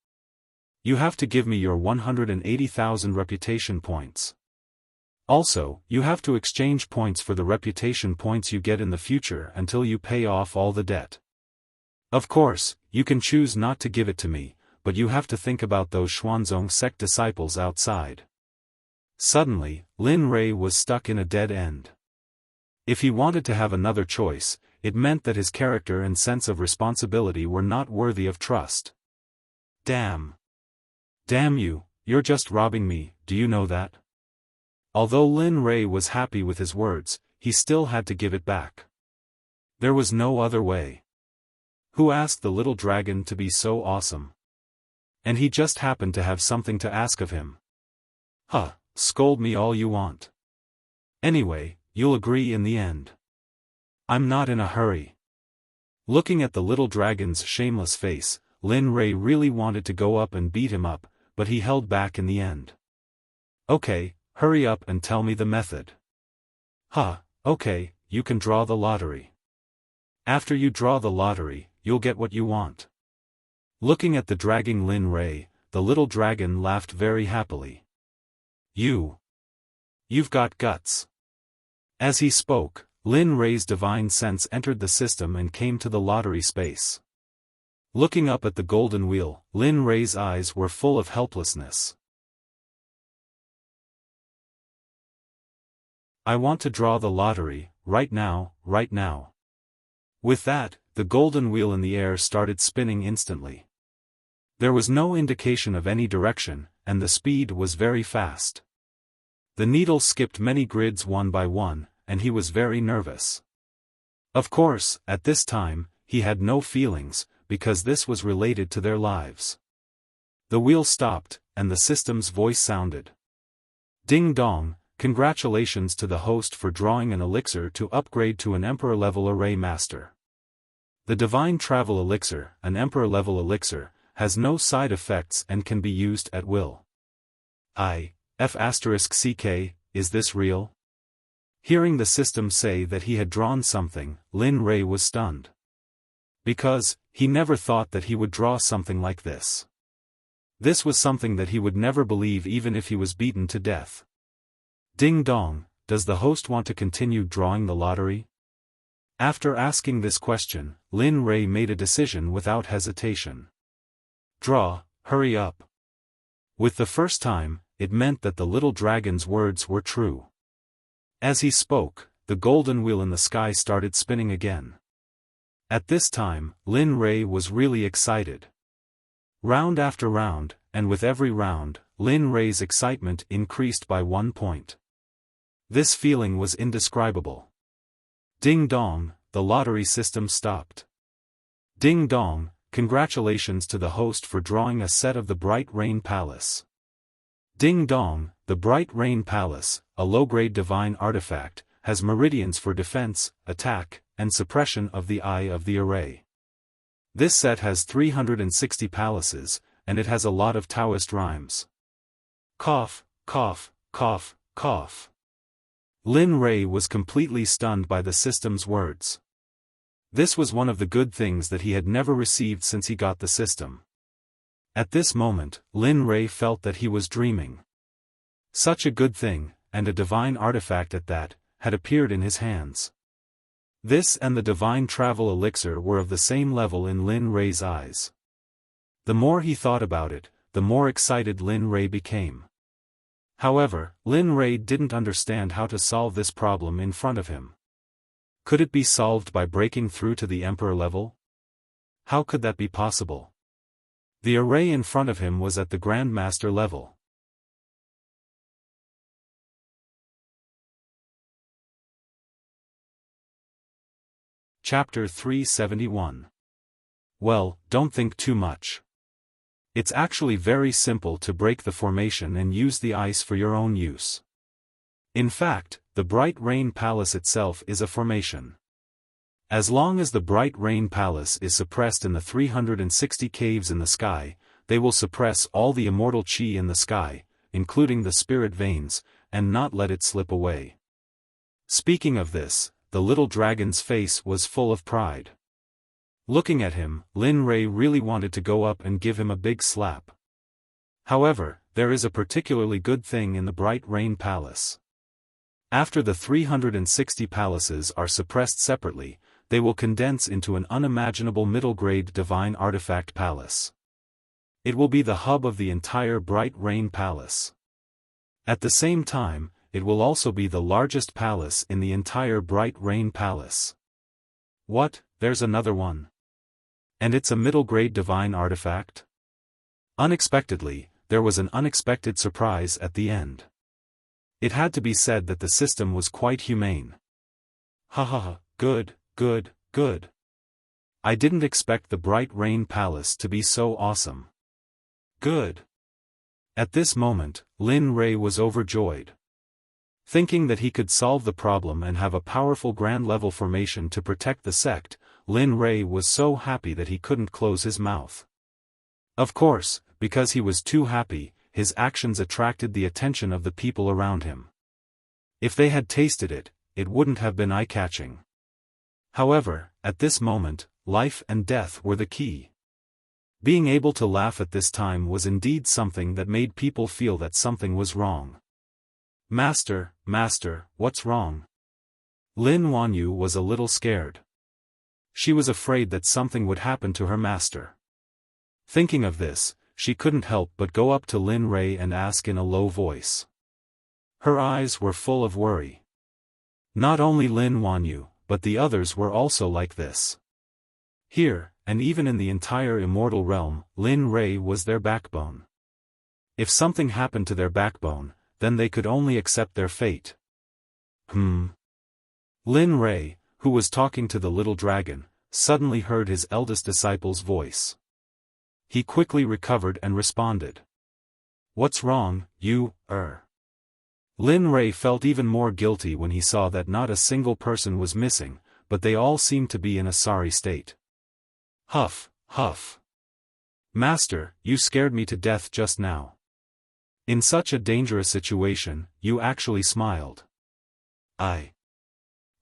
You have to give me your 180,000 reputation points. Also, you have to exchange points for the reputation points you get in the future until you pay off all the debt. Of course, you can choose not to give it to me, but you have to think about those Xuanzong Sect disciples outside. Suddenly, Lin Rei was stuck in a dead end. If he wanted to have another choice, it meant that his character and sense of responsibility were not worthy of trust. Damn. Damn you, you're just robbing me, do you know that? Although Lin Rei was happy with his words, he still had to give it back. There was no other way. Who asked the little dragon to be so awesome? And he just happened to have something to ask of him. Scold me all you want. Anyway, you'll agree in the end. I'm not in a hurry. Looking at the little dragon's shameless face, Lin Rei really wanted to go up and beat him up, but he held back in the end. Okay, hurry up and tell me the method. Okay, you can draw the lottery. After you draw the lottery, you'll get what you want. Looking at the dragging Lin Rei, the little dragon laughed very happily. You've got guts. As he spoke, Lin Rei's divine sense entered the system and came to the lottery space. Looking up at the golden wheel, Lin Rei's eyes were full of helplessness. I want to draw the lottery, right now. With that, the golden wheel in the air started spinning instantly. There was no indication of any direction, and the speed was very fast. The needle skipped many grids one by one, and he was very nervous. Of course, at this time, he had no feelings, because this was related to their lives. The wheel stopped, and the system's voice sounded. Ding dong, congratulations to the host for drawing an elixir to upgrade to an Emperor-level array master. The Divine Travel Elixir, an Emperor-level elixir, has no side effects and can be used at will. F***CK, is this real? Hearing the system say that he had drawn something, Lin Rei was stunned. Because, he never thought that he would draw something like this. This was something that he would never believe even if he was beaten to death. Ding dong, does the host want to continue drawing the lottery? After asking this question, Lin Rei made a decision without hesitation. Draw, hurry up. With the first time, it meant that the little dragon's words were true. As he spoke, the golden wheel in the sky started spinning again. At this time, Lin Rei was really excited. Round after round, and with every round, Lin Rei's excitement increased by 1 point. This feeling was indescribable. Ding dong, the lottery system stopped. Ding dong, congratulations to the host for drawing a set of the Bright Rain Palace. Ding dong, the Bright Rain Palace, a low-grade divine artifact, has meridians for defense, attack, and suppression of the eye of the array. This set has 360 palaces, and it has a lot of Taoist rhymes. Cough, cough, cough, cough. Lin Rei was completely stunned by the system's words. This was one of the good things that he had never received since he got the system. At this moment, Lin Rei felt that he was dreaming. Such a good thing, and a divine artifact at that, had appeared in his hands. This and the divine travel elixir were of the same level in Lin Rei's eyes. The more he thought about it, the more excited Lin Rei became. However, Lin Rei didn't understand how to solve this problem in front of him. Could it be solved by breaking through to the Emperor level? How could that be possible? The array in front of him was at the Grandmaster level. Chapter 371. Well, don't think too much. It's actually very simple to break the formation and use the ice for your own use. In fact, the Bright Rain Palace itself is a formation. As long as the Bright Rain Palace is suppressed in the 360 caves in the sky, they will suppress all the immortal chi in the sky, including the spirit veins, and not let it slip away. Speaking of this, the little dragon's face was full of pride. Looking at him, Lin Rei really wanted to go up and give him a big slap. However, there is a particularly good thing in the Bright Rain Palace. After the 360 palaces are suppressed separately, they will condense into an unimaginable middle-grade divine artifact palace. It will be the hub of the entire Bright Rain Palace. At the same time, it will also be the largest palace in the entire Bright Rain Palace. What, there's another one? And it's a middle-grade divine artifact? Unexpectedly, there was an unexpected surprise at the end. It had to be said that the system was quite humane. Ha ha ha, good, good, good. I didn't expect the Bright Rain Palace to be so awesome. Good. At this moment, Lin Rei was overjoyed. Thinking that he could solve the problem and have a powerful grand-level formation to protect the sect, Lin Rei was so happy that he couldn't close his mouth. Of course, because he was too happy, his actions attracted the attention of the people around him. If they had tasted it, it wouldn't have been eye-catching. However, at this moment, life and death were the key. Being able to laugh at this time was indeed something that made people feel that something was wrong. Master, Master, what's wrong? Lin Wanyu was a little scared. She was afraid that something would happen to her master. Thinking of this, she couldn't help but go up to Lin Rei and ask in a low voice. Her eyes were full of worry. Not only Lin Wanyu, but the others were also like this. Here, and even in the entire immortal realm, Lin Rei was their backbone. If something happened to their backbone, then they could only accept their fate. Lin Rei, who was talking to the little dragon, suddenly heard his eldest disciple's voice. He quickly recovered and responded. What's wrong, you, Lin Rei felt even more guilty when he saw that not a single person was missing, but they all seemed to be in a sorry state. Huff, huff. Master, you scared me to death just now. In such a dangerous situation, you actually smiled. I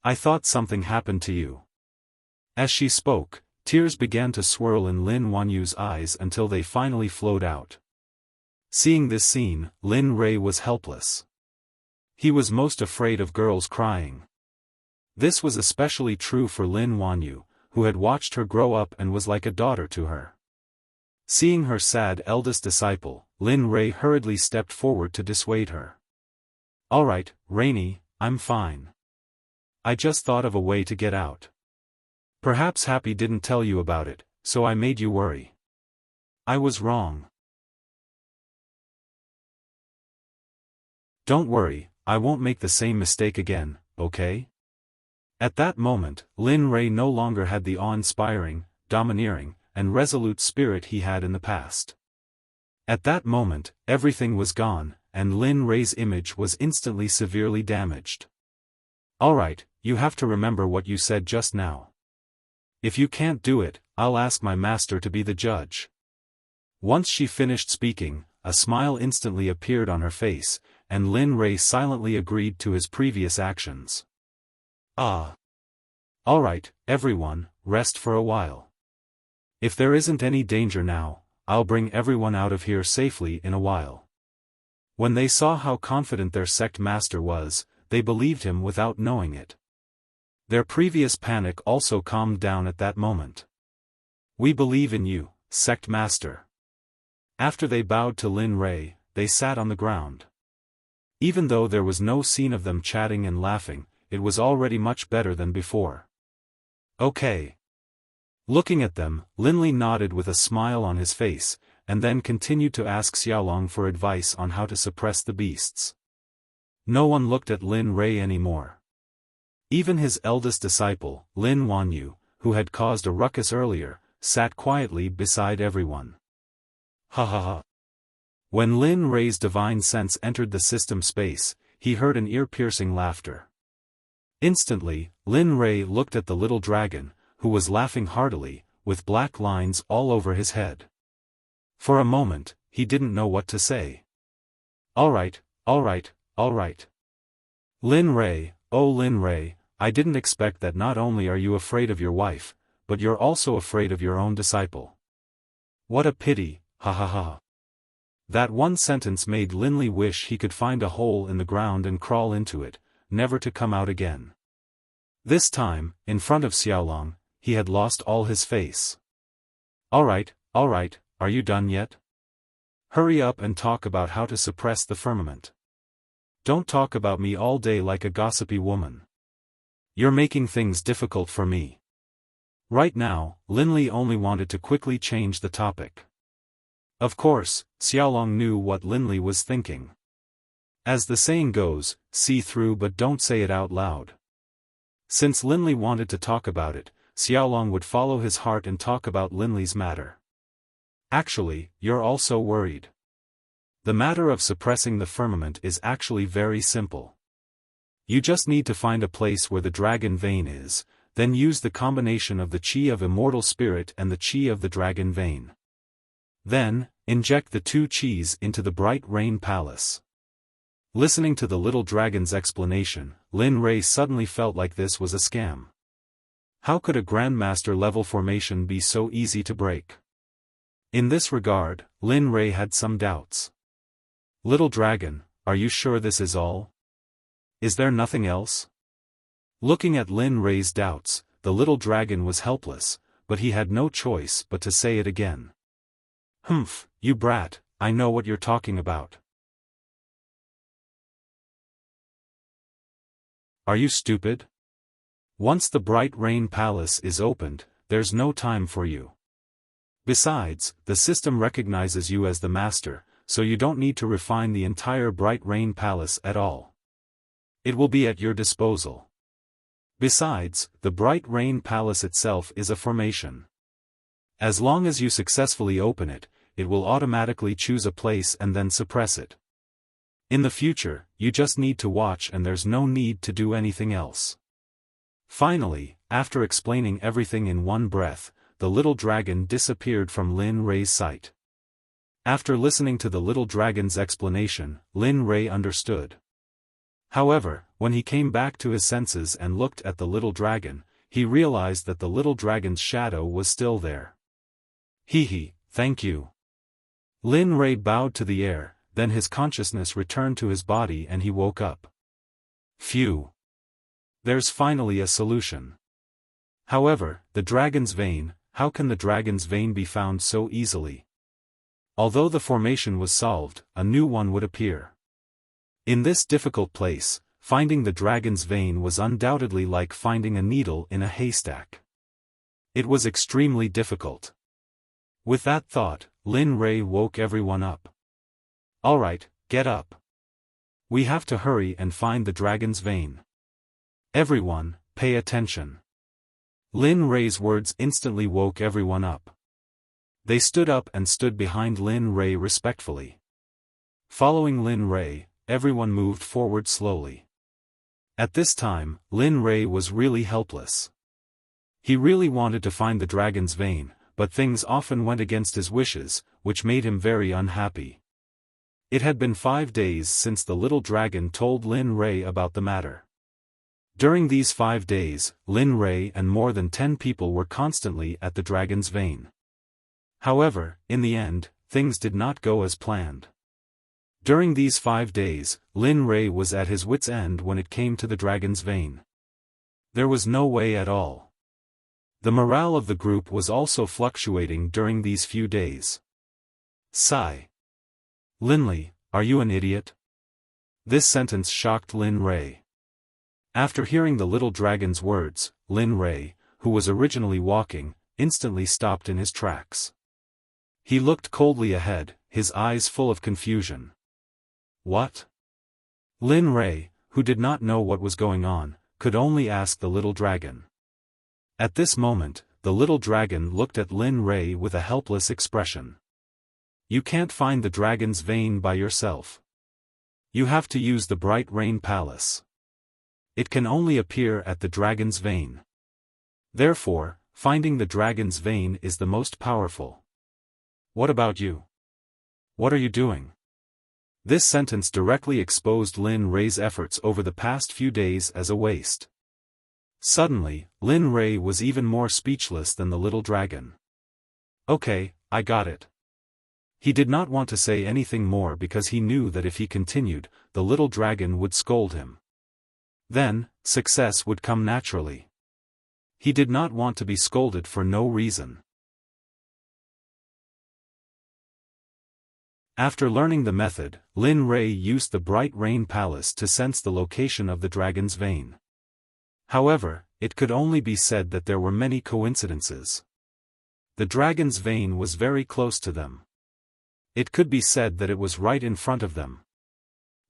thought something happened to you. As she spoke, tears began to swirl in Lin Wanyu's eyes until they finally flowed out. Seeing this scene, Lin Rei was helpless. He was most afraid of girls crying. This was especially true for Lin Wanyu, who had watched her grow up and was like a daughter to her. Seeing her sad eldest disciple, Lin Rei hurriedly stepped forward to dissuade her. Alright, Rainy, I'm fine. I just thought of a way to get out. Perhaps Happy didn't tell you about it, so I made you worry. I was wrong. Don't worry, I won't make the same mistake again, okay? At that moment, Lin Rei no longer had the awe-inspiring, domineering, and resolute spirit he had in the past. At that moment, everything was gone, and Lin Rei's image was instantly severely damaged. Alright, you have to remember what you said just now. If you can't do it, I'll ask my master to be the judge. Once she finished speaking, a smile instantly appeared on her face, and Lin Rei silently agreed to his previous actions. Ah. Alright, everyone, rest for a while. If there isn't any danger now, I'll bring everyone out of here safely in a while. When they saw how confident their sect master was, they believed him without knowing it. Their previous panic also calmed down at that moment. We believe in you, sect master. After they bowed to Lin Rei, they sat on the ground. Even though there was no scene of them chatting and laughing, it was already much better than before. Okay. Looking at them, Lin Li nodded with a smile on his face, and then continued to ask Xiaolong for advice on how to suppress the beasts. No one looked at Lin Rei anymore. Even his eldest disciple, Lin Wanyu, who had caused a ruckus earlier, sat quietly beside everyone. Ha ha ha. When Lin Rei's divine sense entered the system space, he heard an ear-piercing laughter. Instantly, Lin Rei looked at the little dragon, who was laughing heartily, with black lines all over his head. For a moment, he didn't know what to say. Alright, alright, alright. Lin Rei, oh Lin Rei, I didn't expect that. Not only are you afraid of your wife, but you're also afraid of your own disciple. What a pity, ha ha ha. That one sentence made Lin Li wish he could find a hole in the ground and crawl into it, never to come out again. This time, in front of Xiaolong, he had lost all his face. Alright, are you done yet? Hurry up and talk about how to suppress the firmament. Don't talk about me all day like a gossipy woman. You're making things difficult for me. Right now, Lin Li only wanted to quickly change the topic. Of course, Xiaolong knew what Lin Li was thinking. As the saying goes, see through but don't say it out loud. Since Lin Li wanted to talk about it, Xiaolong would follow his heart and talk about Lin Li's matter. Actually, you're also worried. The matter of suppressing the firmament is actually very simple. You just need to find a place where the dragon vein is, then use the combination of the chi of immortal spirit and the chi of the dragon vein. Then, inject the two chis into the bright rain palace. Listening to the little dragon's explanation, Lin Rei suddenly felt like this was a scam. How could a grandmaster level formation be so easy to break? In this regard, Lin Rei had some doubts. Little dragon, are you sure this is all? Is there nothing else? Looking at Lin Rei's doubts, the little dragon was helpless, but he had no choice but to say it again. Humph, you brat, I know what you're talking about. Are you stupid? Once the bright rain palace is opened, there's no time for you. Besides, the system recognizes you as the master, so you don't need to refine the entire bright rain palace at all. It will be at your disposal. Besides, the bright rain palace itself is a formation. As long as you successfully open it, it will automatically choose a place and then suppress it. In the future, you just need to watch and there's no need to do anything else. Finally, after explaining everything in one breath, the little dragon disappeared from Lin Rei's sight. After listening to the little dragon's explanation, Lin Rei understood. However, when he came back to his senses and looked at the little dragon, he realized that the little dragon's shadow was still there. Hee, thank you. Lin Rei bowed to the air, then his consciousness returned to his body and he woke up. Phew. There's finally a solution. However, the dragon's vein, how can the dragon's vein be found so easily? Although the formation was solved, a new one would appear. In this difficult place, finding the dragon's vein was undoubtedly like finding a needle in a haystack. It was extremely difficult. With that thought, Lin Rei woke everyone up. Alright, get up. We have to hurry and find the dragon's vein. Everyone, pay attention. Lin Rei's words instantly woke everyone up. They stood up and stood behind Lin Rei respectfully. Following Lin Rei, everyone moved forward slowly. At this time, Lin Rei was really helpless. He really wanted to find the dragon's vein, but things often went against his wishes, which made him very unhappy. It had been 5 days since the little dragon told Lin Rei about the matter. During these 5 days, Lin Rei and more than 10 people were constantly at the dragon's vein. However, in the end, things did not go as planned. During these 5 days, Lin Rei was at his wit's end when it came to the dragon's vein. There was no way at all. The morale of the group was also fluctuating during these few days. Sigh. Linley, are you an idiot? This sentence shocked Lin Rei. After hearing the little dragon's words, Lin Rei, who was originally walking, instantly stopped in his tracks. He looked coldly ahead, his eyes full of confusion. What? Lin Rei, who did not know what was going on, could only ask the little dragon. At this moment, the little dragon looked at Lin Rei with a helpless expression. You can't find the dragon's vein by yourself. You have to use the bright rain palace. It can only appear at the dragon's vein. Therefore, finding the dragon's vein is the most powerful. What about you? What are you doing? This sentence directly exposed Lin Rei's efforts over the past few days as a waste. Suddenly, Lin Rei was even more speechless than the little dragon. Okay, I got it. He did not want to say anything more because he knew that if he continued, the little dragon would scold him. Then, success would come naturally. He did not want to be scolded for no reason. After learning the method, Lin Rei used the bright rain palace to sense the location of the dragon's vein. However, it could only be said that there were many coincidences. The dragon's vein was very close to them. It could be said that it was right in front of them.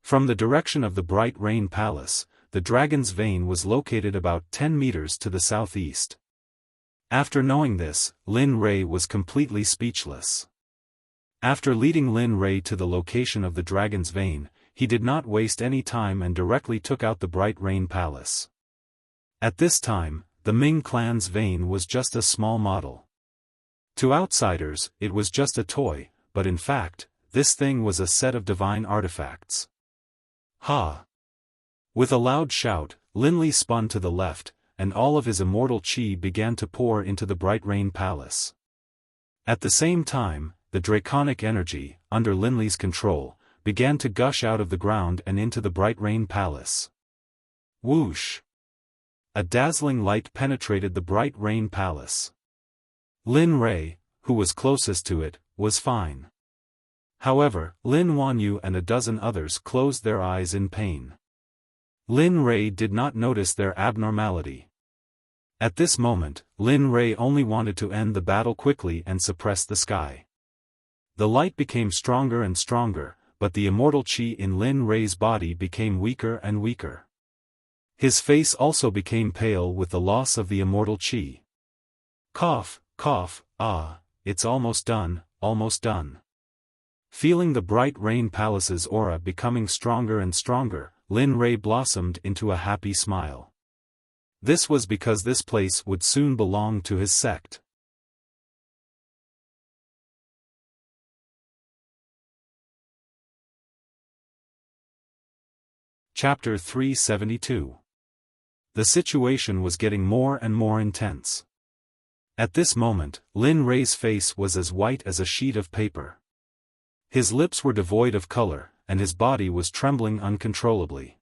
From the direction of the bright rain palace, the dragon's vein was located about 10 meters to the southeast. After knowing this, Lin Rei was completely speechless. After leading Lin Rei to the location of the dragon's vein, he did not waste any time and directly took out the bright rain palace. At this time, the Ming clan's vein was just a small model. To outsiders, it was just a toy, but in fact, this thing was a set of divine artifacts. Ha! With a loud shout, Linley spun to the left, and all of his immortal chi began to pour into the bright rain palace. At the same time, the draconic energy, under Linley's control, began to gush out of the ground and into the bright rain palace. Whoosh! A dazzling light penetrated the bright rain palace. Lin Rei, who was closest to it, was fine. However, Lin Wanyu and a dozen others closed their eyes in pain. Lin Rei did not notice their abnormality. At this moment, Lin Rei only wanted to end the battle quickly and suppress the sky. The light became stronger and stronger, but the immortal chi in Lin Rei's body became weaker and weaker. His face also became pale with the loss of the immortal chi. Cough, cough, ah, it's almost done, almost done. Feeling the bright rain palace's aura becoming stronger and stronger, Lin Rei blossomed into a happy smile. This was because this place would soon belong to his sect. Chapter 372. The situation was getting more and more intense. At this moment, Lin Rei's face was as white as a sheet of paper. His lips were devoid of color, and his body was trembling uncontrollably.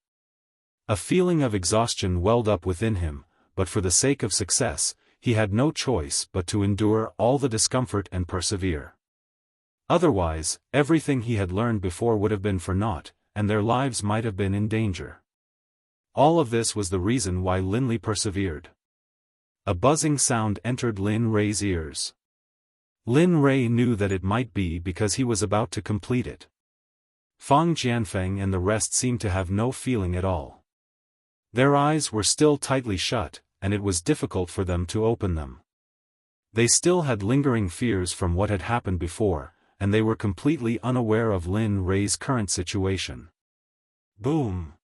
A feeling of exhaustion welled up within him, but for the sake of success, he had no choice but to endure all the discomfort and persevere. Otherwise, everything he had learned before would have been for naught, and their lives might have been in danger. All of this was the reason why Linley persevered. A buzzing sound entered Lin Rei's ears. Lin Rei knew that it might be because he was about to complete it. Fang Jianfeng and the rest seemed to have no feeling at all. Their eyes were still tightly shut, and it was difficult for them to open them. They still had lingering fears from what had happened before, and they were completely unaware of Lin Rei's current situation. Boom!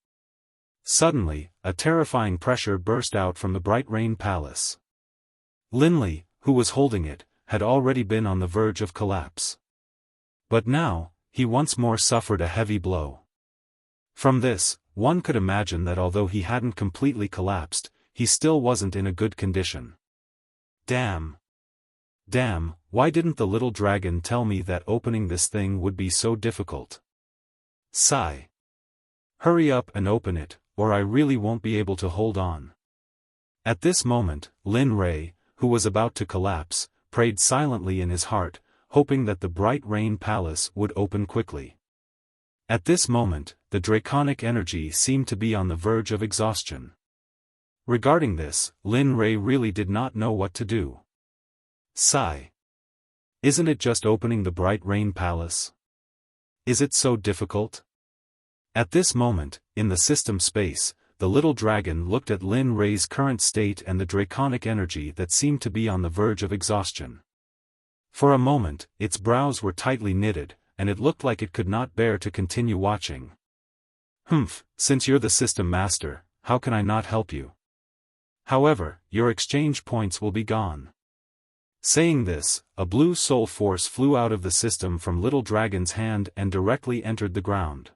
Suddenly, a terrifying pressure burst out from the Bright Rain Palace. Linley, who was holding it, had already been on the verge of collapse. But now, he once more suffered a heavy blow. From this, one could imagine that although he hadn't completely collapsed, he still wasn't in a good condition. Damn! Damn, why didn't the little dragon tell me that opening this thing would be so difficult? Sigh. Hurry up and open it, or I really won't be able to hold on. At this moment, Lin Rei, who was about to collapse, prayed silently in his heart, hoping that the Bright Rain Palace would open quickly. At this moment, the draconic energy seemed to be on the verge of exhaustion. Regarding this, Lin Rei really did not know what to do. Sigh. Isn't it just opening the Bright Rain Palace? Is it so difficult? At this moment, in the system space, the little dragon looked at Lin Rei's current state and the draconic energy that seemed to be on the verge of exhaustion. For a moment, its brows were tightly knitted, and it looked like it could not bear to continue watching. Humph, since you're the system master, how can I not help you? However, your exchange points will be gone. Saying this, a blue soul force flew out of the system from Little Dragon's hand and directly entered the ground.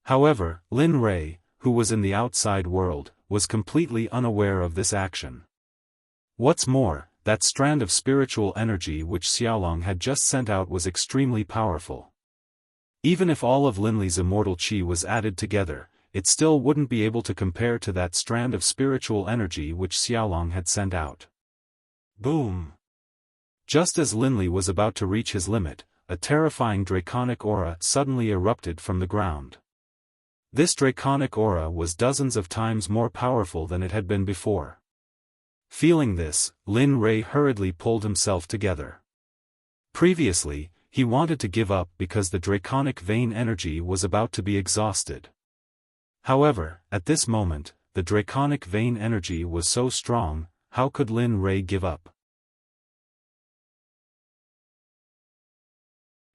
However, Lin Rei, who was in the outside world, was completely unaware of this action. What's more, that strand of spiritual energy which Xiaolong had just sent out was extremely powerful. Even if all of Linley's immortal qi was added together, it still wouldn't be able to compare to that strand of spiritual energy which Xiaolong had sent out. Boom! Just as Linley was about to reach his limit, a terrifying draconic aura suddenly erupted from the ground. This draconic aura was dozens of times more powerful than it had been before. Feeling this, Lin Rei hurriedly pulled himself together. Previously, he wanted to give up because the draconic vein energy was about to be exhausted. However, at this moment, the draconic vein energy was so strong, how could Lin Rei give up?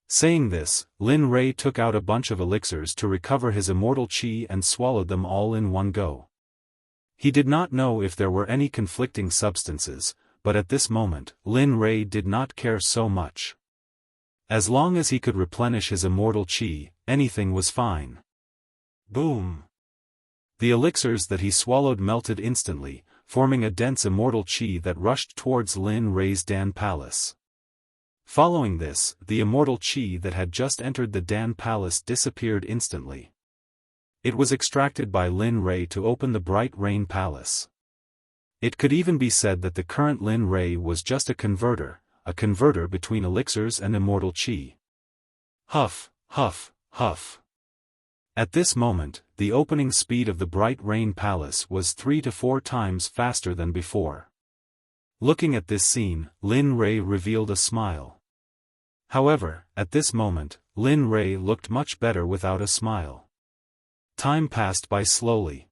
Saying this, Lin Rei took out a bunch of elixirs to recover his immortal qi and swallowed them all in one go. He did not know if there were any conflicting substances, but at this moment, Lin Rei did not care so much. As long as he could replenish his immortal qi, anything was fine. Boom! The elixirs that he swallowed melted instantly, forming a dense immortal qi that rushed towards Lin Rei's Dan Palace. Following this, the immortal qi that had just entered the Dan Palace disappeared instantly. It was extracted by Lin Rei to open the Bright Rain Palace. It could even be said that the current Lin Rei was just a converter between elixirs and immortal qi. Huff, huff, huff. At this moment, the opening speed of the Bright Rain Palace was 3 to 4 times faster than before. Looking at this scene, Lin Rei revealed a smile. However, at this moment, Lin Rei looked much better without a smile. Time passed by slowly.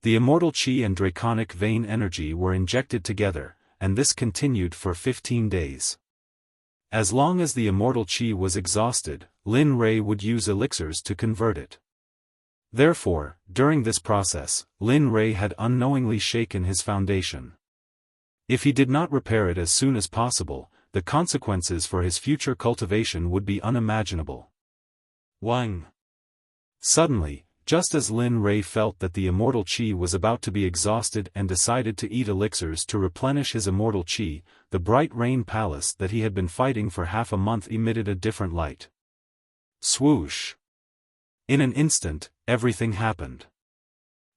The immortal qi and draconic vein energy were injected together, and this continued for 15 days. As long as the immortal qi was exhausted, Lin Rei would use elixirs to convert it. Therefore, during this process, Lin Rei had unknowingly shaken his foundation. If he did not repair it as soon as possible, the consequences for his future cultivation would be unimaginable. Wang! Suddenly, just as Lin Rei felt that the immortal qi was about to be exhausted and decided to eat elixirs to replenish his immortal qi, the Bright Rain Palace that he had been fighting for half a month emitted a different light. Swoosh! In an instant, everything happened.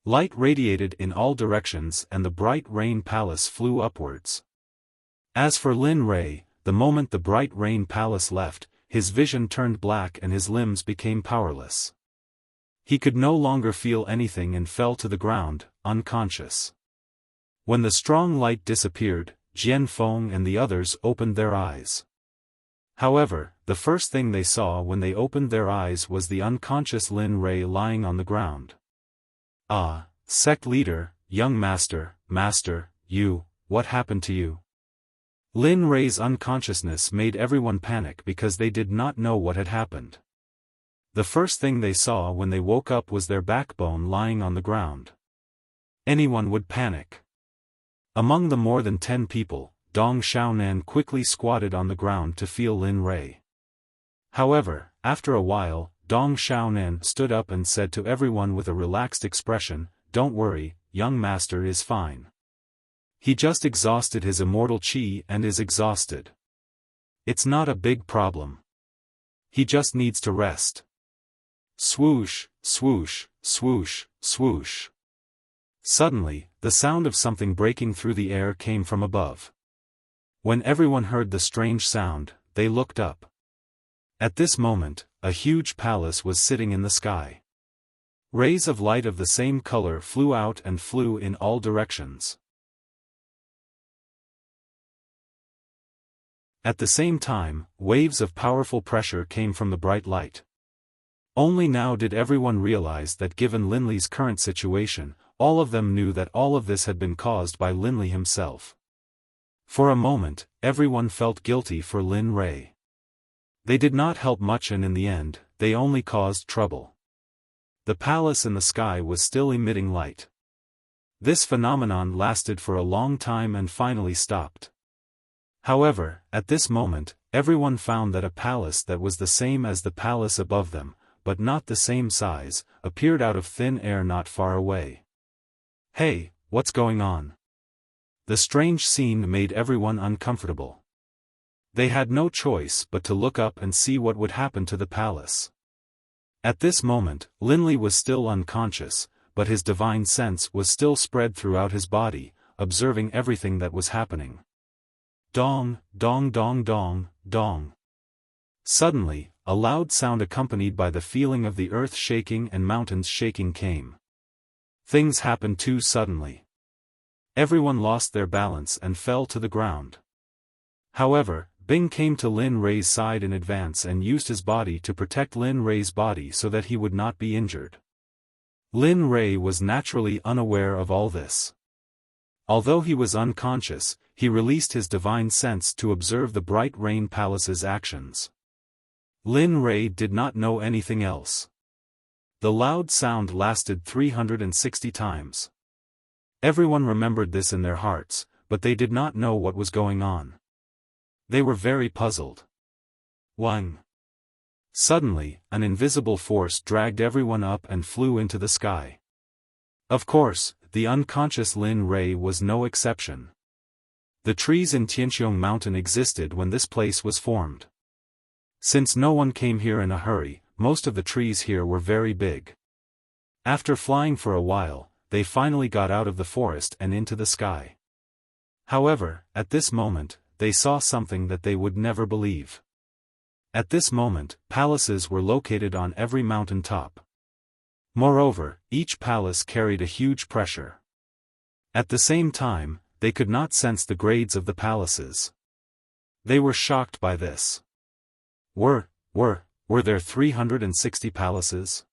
Light radiated in all directions and the Bright Rain Palace flew upwards. As for Lin Rei, the moment the Bright Rain Palace left, his vision turned black and his limbs became powerless. He could no longer feel anything and fell to the ground, unconscious. When the strong light disappeared, Jian Feng and the others opened their eyes. However, the first thing they saw when they opened their eyes was the unconscious Lin Rei lying on the ground. Ah, Sect leader, young master, you, what happened to you? Lin Rei's unconsciousness made everyone panic because they did not know what had happened. The first thing they saw when they woke up was their backbone lying on the ground. Anyone would panic. Among the more than 10 people, Dong Xiaonan quickly squatted on the ground to feel Lin Rei. However, after a while, Dong Xiaonan stood up and said to everyone with a relaxed expression, "Don't worry, young master is fine. He just exhausted his immortal qi and is exhausted. It's not a big problem. He just needs to rest." Swoosh, swoosh, swoosh, swoosh. Suddenly, the sound of something breaking through the air came from above. When everyone heard the strange sound, they looked up. At this moment, a huge palace was sitting in the sky. Rays of light of the same color flew out and flew in all directions. At the same time, waves of powerful pressure came from the bright light. Only now did everyone realize that given Linley's current situation, all of them knew that all of this had been caused by Linley himself. For a moment, everyone felt guilty for Lin Rei. They did not help much, and in the end, they only caused trouble. The palace in the sky was still emitting light. This phenomenon lasted for a long time and finally stopped. However, at this moment, everyone found that a palace that was the same as the palace above them, but not the same size, appeared out of thin air not far away. "Hey, what's going on?" The strange scene made everyone uncomfortable. They had no choice but to look up and see what would happen to the palace. At this moment, Linley was still unconscious, but his divine sense was still spread throughout his body, observing everything that was happening. Dong, dong, dong, dong, dong. Suddenly, a loud sound accompanied by the feeling of the earth shaking and mountains shaking came. Things happened too suddenly. Everyone lost their balance and fell to the ground. However, Bing came to Lin Rei's side in advance and used his body to protect Lin Rei's body so that he would not be injured. Lin Rei was naturally unaware of all this. Although he was unconscious, he released his divine sense to observe the bright rain palace's actions. Lin Rei did not know anything else. The loud sound lasted 360 times. Everyone remembered this in their hearts, but they did not know what was going on. They were very puzzled. 1. Suddenly, an invisible force dragged everyone up and flew into the sky. Of course, the unconscious Lin Rei was no exception. The trees in Tianqiong Mountain existed when this place was formed. Since no one came here in a hurry, most of the trees here were very big. After flying for a while, they finally got out of the forest and into the sky. However, at this moment, they saw something that they would never believe. At this moment, palaces were located on every mountain top. Moreover, each palace carried a huge pressure. At the same time, they could not sense the grades of the palaces. They were shocked by this. Were there 360 palaces?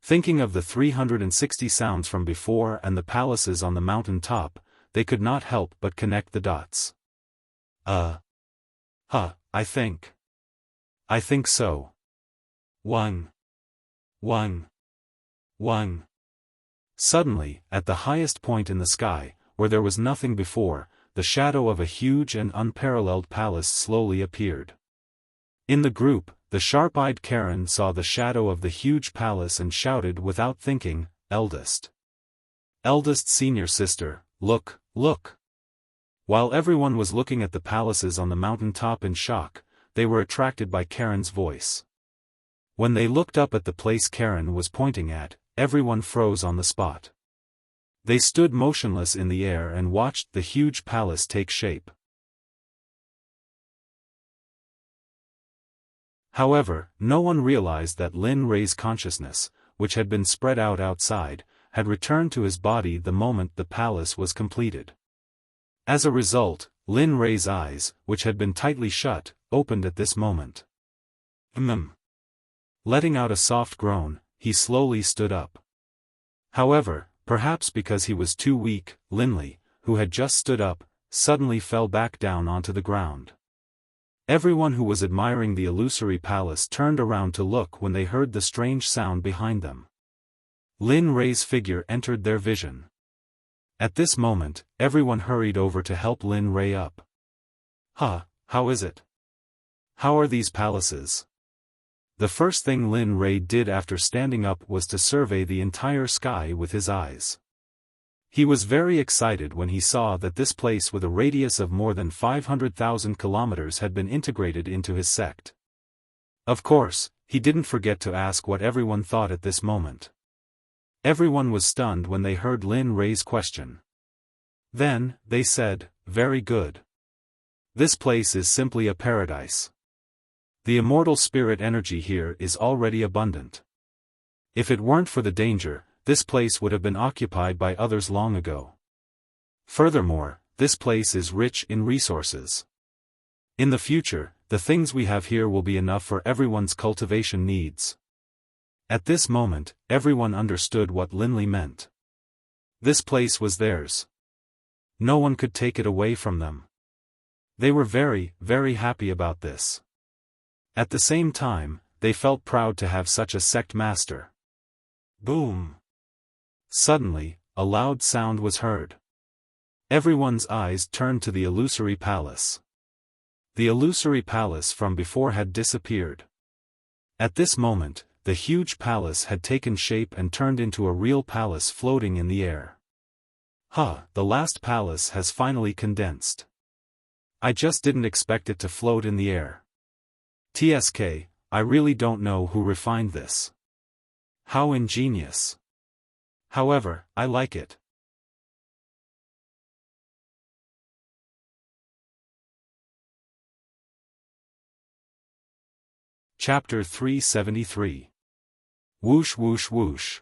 Thinking of the 360 sounds from before and the palaces on the mountain top, they could not help but connect the dots. I think so. 1. Suddenly, at the highest point in the sky, where there was nothing before, the shadow of a huge and unparalleled palace slowly appeared. In the group, the sharp-eyed Karen saw the shadow of the huge palace and shouted without thinking, "Eldest! Eldest senior sister, look, look!" While everyone was looking at the palaces on the mountain top in shock, they were attracted by Karen's voice. When they looked up at the place Karen was pointing at, everyone froze on the spot. They stood motionless in the air and watched the huge palace take shape. However, no one realized that Lin Rei's consciousness, which had been spread out outside, had returned to his body the moment the palace was completed. As a result, Lin Rei's eyes, which had been tightly shut, opened at this moment. Letting out a soft groan, he slowly stood up. However, perhaps because he was too weak, Linley, who had just stood up, suddenly fell back down onto the ground. Everyone who was admiring the illusory palace turned around to look when they heard the strange sound behind them. Lin Rei's figure entered their vision. At this moment, everyone hurried over to help Lin Rei up. How is it? How are these palaces? The first thing Lin Rei did after standing up was to survey the entire sky with his eyes. He was very excited when he saw that this place with a radius of more than 500,000 kilometers had been integrated into his sect. Of course, he didn't forget to ask what everyone thought at this moment. Everyone was stunned when they heard Lin Rei's question. Then, they said, "Very good. This place is simply a paradise. The immortal spirit energy here is already abundant. If it weren't for the danger, this place would have been occupied by others long ago. Furthermore, this place is rich in resources. In the future, the things we have here will be enough for everyone's cultivation needs." At this moment, everyone understood what Lin Li meant. This place was theirs. No one could take it away from them. They were very, very happy about this. At the same time, they felt proud to have such a sect master. Boom! Suddenly, a loud sound was heard. Everyone's eyes turned to the illusory palace. The illusory palace from before had disappeared. At this moment, the huge palace had taken shape and turned into a real palace floating in the air. The last palace has finally condensed. I just didn't expect it to float in the air. TSK, I really don't know who refined this. How ingenious. However, I like it. Chapter 373. Whoosh whoosh whoosh.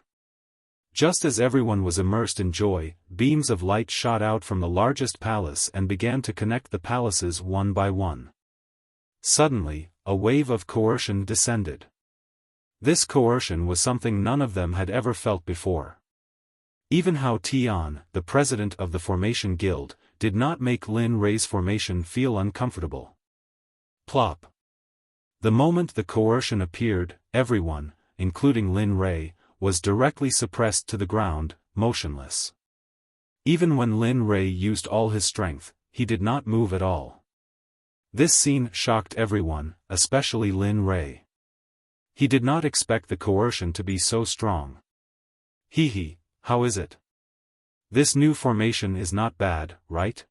Just as everyone was immersed in joy, beams of light shot out from the largest palace and began to connect the palaces one by one. Suddenly, a wave of coercion descended. This coercion was something none of them had ever felt before. Even Hao Tian, the president of the Formation Guild, did not make Lin Rei's formation feel uncomfortable. Plop. The moment the coercion appeared, everyone, including Lin Rei, was directly suppressed to the ground, motionless. Even when Lin Rei used all his strength, he did not move at all. This scene shocked everyone, especially Lin Rei. He did not expect the coercion to be so strong. How is it? This new formation is not bad, right?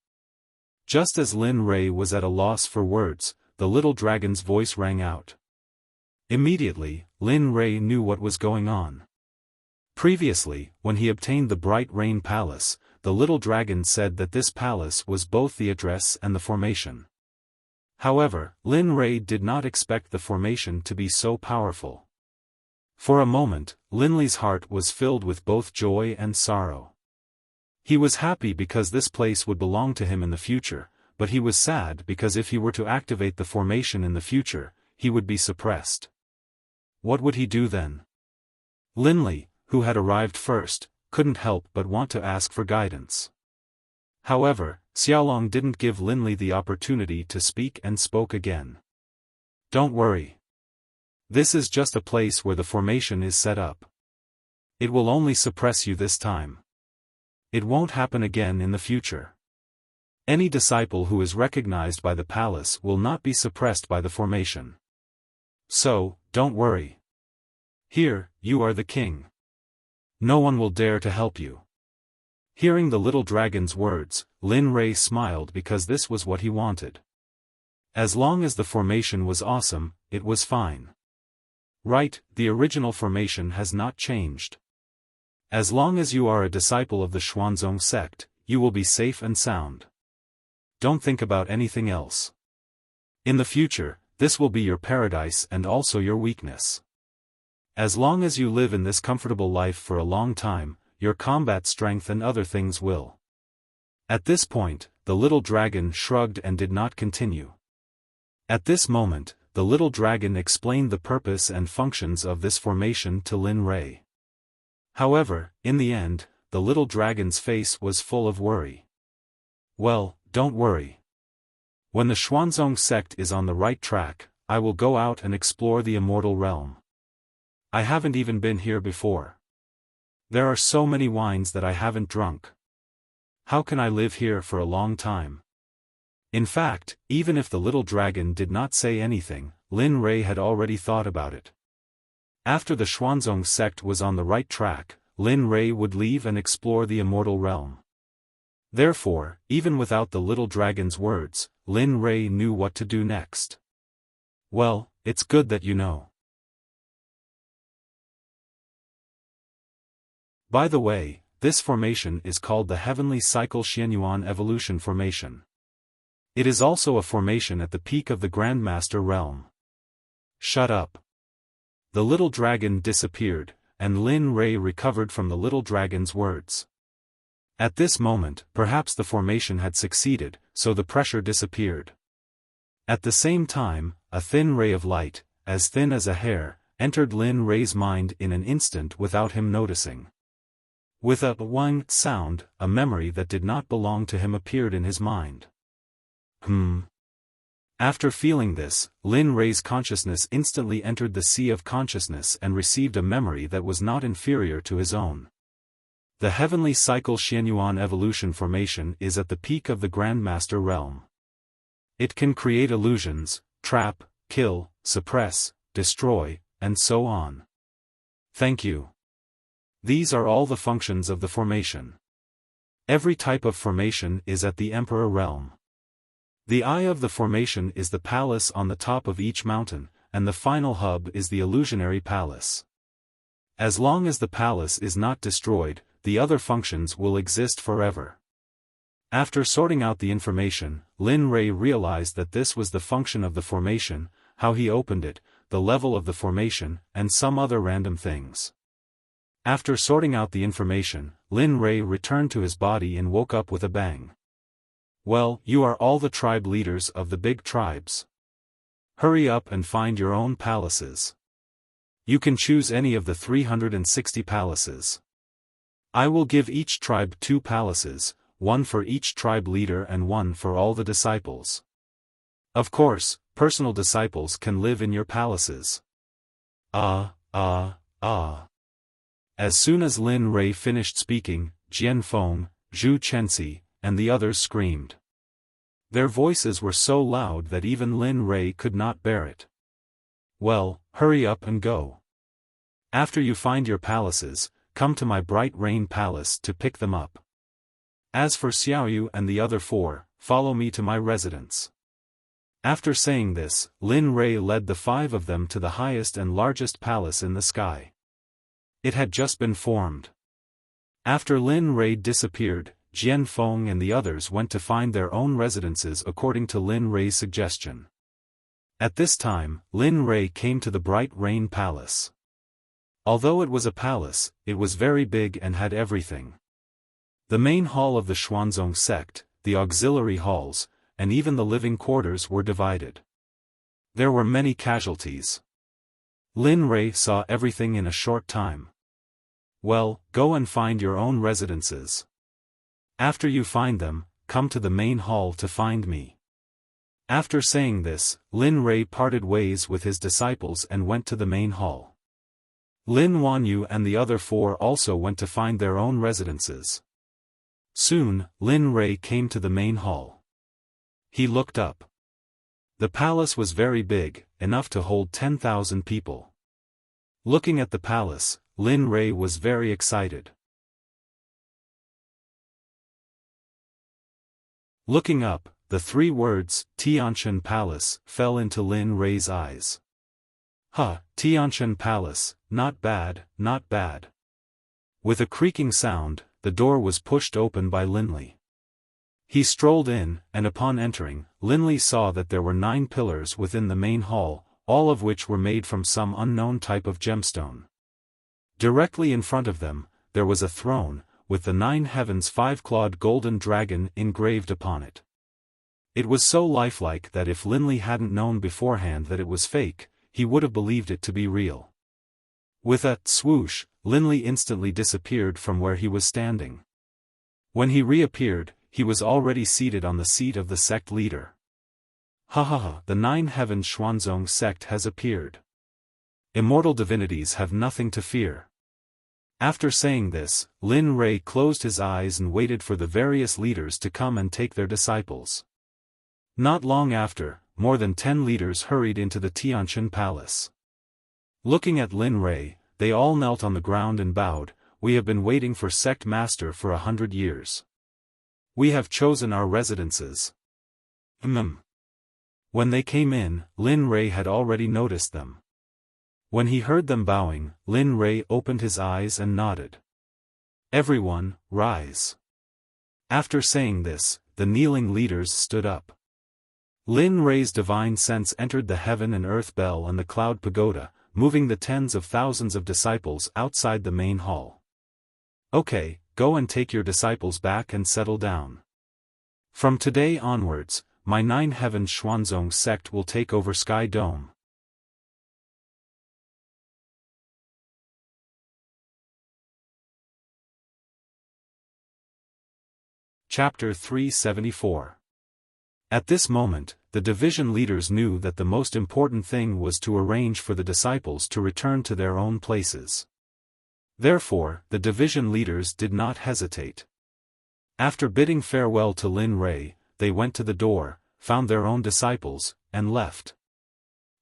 Just as Lin Rei was at a loss for words, the little dragon's voice rang out. Immediately, Lin Rei knew what was going on. Previously, when he obtained the Bright Rain Palace, the little dragon said that this palace was both the address and the formation. However, Lin Rei did not expect the formation to be so powerful. For a moment, Lin Li's heart was filled with both joy and sorrow. He was happy because this place would belong to him in the future, but he was sad because if he were to activate the formation in the future, he would be suppressed. What would he do then? Lin Li, who had arrived first, couldn't help but want to ask for guidance. However, Xiaolong didn't give Lin Li the opportunity to speak and spoke again. Don't worry. This is just a place where the formation is set up. It will only suppress you this time. It won't happen again in the future. Any disciple who is recognized by the palace will not be suppressed by the formation. So, don't worry. Here, you are the king. No one will dare to help you. Hearing the little dragon's words, Lin Rei smiled because this was what he wanted. As long as the formation was awesome, it was fine. Right, the original formation has not changed. As long as you are a disciple of the Xuanzong sect, you will be safe and sound. Don't think about anything else. In the future, this will be your paradise and also your weakness. As long as you live in this comfortable life for a long time, your combat strength and other things will. At this point, the little dragon shrugged and did not continue. At this moment, the little dragon explained the purpose and functions of this formation to Lin Rei. However, in the end, the little dragon's face was full of worry. Well, don't worry. When the Xuanzong sect is on the right track, I will go out and explore the immortal realm. I haven't even been here before. There are so many wines that I haven't drunk. How can I live here for a long time? In fact, even if the little dragon did not say anything, Lin Rei had already thought about it. After the Xuanzong sect was on the right track, Lin Rei would leave and explore the immortal realm. Therefore, even without the little dragon's words, Lin Rei knew what to do next. Well, it's good that you know. By the way, this formation is called the Heavenly Cycle Xianyuan Evolution Formation. It is also a formation at the peak of the Grandmaster realm. Shut up. The little dragon disappeared, and Lin Rei recovered from the little dragon's words. At this moment, perhaps the formation had succeeded, so the pressure disappeared. At the same time, a thin ray of light, as thin as a hair, entered Lin Rei's mind in an instant without him noticing. With a wang sound, a memory that did not belong to him appeared in his mind. After feeling this, Lin Rei's consciousness instantly entered the sea of consciousness and received a memory that was not inferior to his own. The Heavenly Cycle Xianyuan Evolution Formation is at the peak of the Grandmaster realm. It can create illusions, trap, kill, suppress, destroy, and so on. Thank you. These are all the functions of the formation. Every type of formation is at the Emperor realm. The eye of the formation is the palace on the top of each mountain, and the final hub is the illusionary palace. As long as the palace is not destroyed, the other functions will exist forever. After sorting out the information, Lin Rei realized that this was the function of the formation, how he opened it, the level of the formation, and some other random things. After sorting out the information, Lin Rei returned to his body and woke up with a bang. Well, you are all the tribe leaders of the big tribes. Hurry up and find your own palaces. You can choose any of the 360 palaces. I will give each tribe 2 palaces, one for each tribe leader and one for all the disciples. Of course, personal disciples can live in your palaces. As soon as Lin Rei finished speaking, Jian Feng, Zhu Chenxi, and the others screamed. Their voices were so loud that even Lin Rei could not bear it. Well, hurry up and go. After you find your palaces, come to my Bright Rain Palace to pick them up. As for Xiaoyu and the other 4, follow me to my residence. After saying this, Lin Rei led the 5 of them to the highest and largest palace in the sky. It had just been formed. After Lin Rei disappeared, Jian Feng and the others went to find their own residences according to Lin Rei's suggestion. At this time, Lin Rei came to the Bright Rain Palace. Although it was a palace, it was very big and had everything. The main hall of the Xuanzong sect, the auxiliary halls, and even the living quarters were divided. There were many casualties. Lin Rei saw everything in a short time. Well, go and find your own residences. After you find them, come to the main hall to find me. After saying this, Lin Rei parted ways with his disciples and went to the main hall. Lin Wanyu and the other 4 also went to find their own residences. Soon, Lin Rei came to the main hall. He looked up. The palace was very big, enough to hold 10,000 people. Looking at the palace, Lin Rei was very excited. Looking up, the 3 words, Tianshan Palace, fell into Lin Rei's eyes. Tianshan Palace, not bad, not bad. With a creaking sound, the door was pushed open by Linli. He strolled in, and upon entering, Linli saw that there were 9 pillars within the main hall, all of which were made from some unknown type of gemstone. Directly in front of them, there was a throne, with the 9 heavens 5-clawed golden dragon engraved upon it. It was so lifelike that if Linli hadn't known beforehand that it was fake, he would have believed it to be real. With a swoosh, Linli instantly disappeared from where he was standing. When he reappeared, he was already seated on the seat of the sect leader. Ha ha ha, the Nine Heavens Xuanzong sect has appeared. Immortal divinities have nothing to fear. After saying this, Lin Rei closed his eyes and waited for the various leaders to come and take their disciples. Not long after, more than 10 leaders hurried into the Tianshan Palace. Looking at Lin Rei, they all knelt on the ground and bowed. We have been waiting for Sect Master for 100 years. We have chosen our residences. When they came in, Lin Rei had already noticed them. When he heard them bowing, Lin Rei opened his eyes and nodded. Everyone, rise. After saying this, the kneeling leaders stood up. Lin Rei's divine sense entered the heaven and earth bell and the cloud pagoda, moving the tens of thousands of disciples outside the main hall. Okay, go and take your disciples back and settle down. From today onwards, my Nine Heavens Xuanzong sect will take over Sky Dome. Chapter 374. At this moment, the division leaders knew that the most important thing was to arrange for the disciples to return to their own places. Therefore, the division leaders did not hesitate. After bidding farewell to Lin Rei, they went to the door, found their own disciples, and left.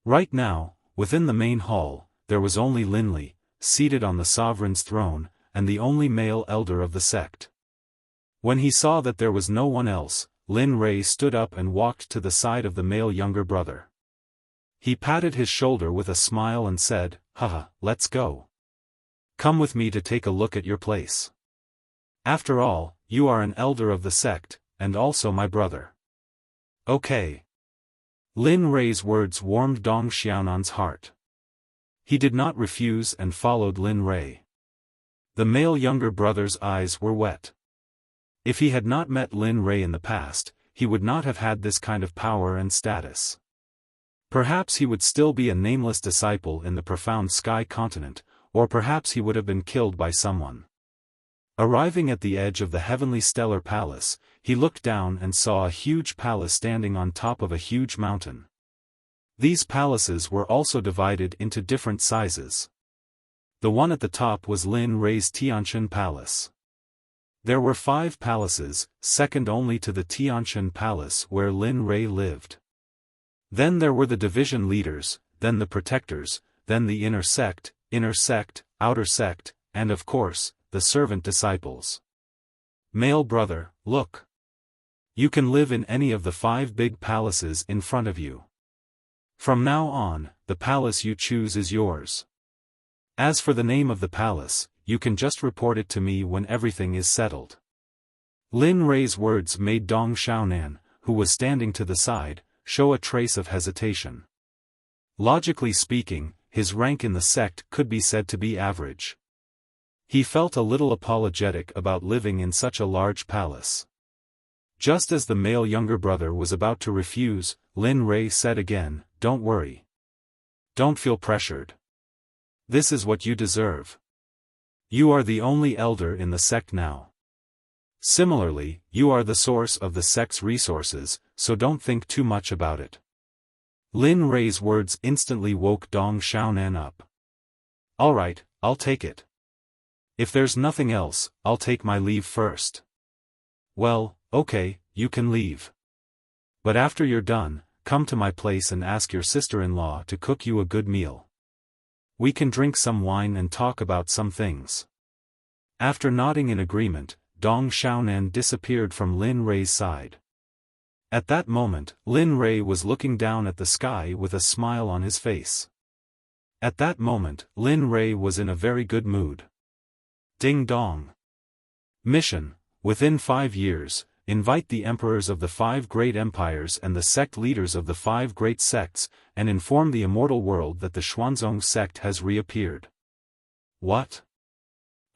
Right now, within the main hall, there was only Lin Li, seated on the sovereign's throne, and the only male elder of the sect. When he saw that there was no one else, Lin Rei stood up and walked to the side of the male younger brother. He patted his shoulder with a smile and said, "Haha, let's go. Come with me to take a look at your place. After all, you are an elder of the sect, and also my brother." Okay. Lin Rei's words warmed Dong Xiaonan's heart. He did not refuse and followed Lin Rei. The male younger brother's eyes were wet. If he had not met Lin Rei in the past, he would not have had this kind of power and status. Perhaps he would still be a nameless disciple in the profound sky continent, or perhaps he would have been killed by someone. Arriving at the edge of the heavenly stellar palace, he looked down and saw a huge palace standing on top of a huge mountain. These palaces were also divided into different sizes. The one at the top was Lin Rei's Tianshan Palace. There were 5 palaces, second only to the Tianshan Palace where Lin Rei lived. Then there were the division leaders, then the protectors, then the inner sect, outer sect, and of course, the servant disciples. Male brother, look. You can live in any of the 5 big palaces in front of you. From now on, the palace you choose is yours. As for the name of the palace, you can just report it to me when everything is settled. Lin Rei's words made Dong Xiaonan, who was standing to the side, show a trace of hesitation. Logically speaking, his rank in the sect could be said to be average. He felt a little apologetic about living in such a large palace. Just as the male younger brother was about to refuse, Lin Rei said again, "Don't worry. Don't feel pressured. This is what you deserve. You are the only elder in the sect now. Similarly, you are the source of the sect's resources, so don't think too much about it." Lin Rei's words instantly woke Dong Xiaonan up. "Alright, I'll take it. If there's nothing else, I'll take my leave first." "Well, okay, you can leave. But after you're done, come to my place and ask your sister-in-law to cook you a good meal. We can drink some wine and talk about some things." After nodding in agreement, Dong Xiaonan disappeared from Lin Rei's side. At that moment, Lin Rei was looking down at the sky with a smile on his face. At that moment, Lin Rei was in a very good mood. Ding dong. Mission: within 5 years, invite the emperors of the 5 great empires and the sect leaders of the 5 great sects, and inform the immortal world that the Xuanzong sect has reappeared. What?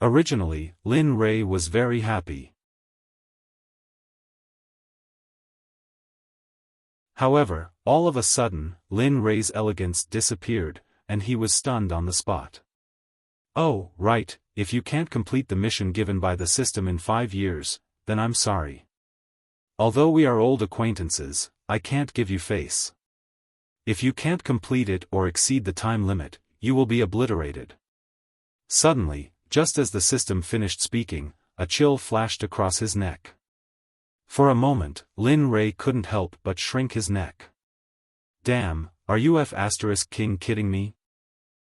Originally, Lin Rei was very happy. However, all of a sudden, Lin Rei's elegance disappeared, and he was stunned on the spot. "Oh, right, if you can't complete the mission given by the system in 5 years, then I'm sorry. Although we are old acquaintances, I can't give you face. If you can't complete it or exceed the time limit, you will be obliterated. Suddenly, just as the system finished speaking, a chill flashed across his neck. For a moment, Lin Rei couldn't help but shrink his neck. Damn, are you King kidding me?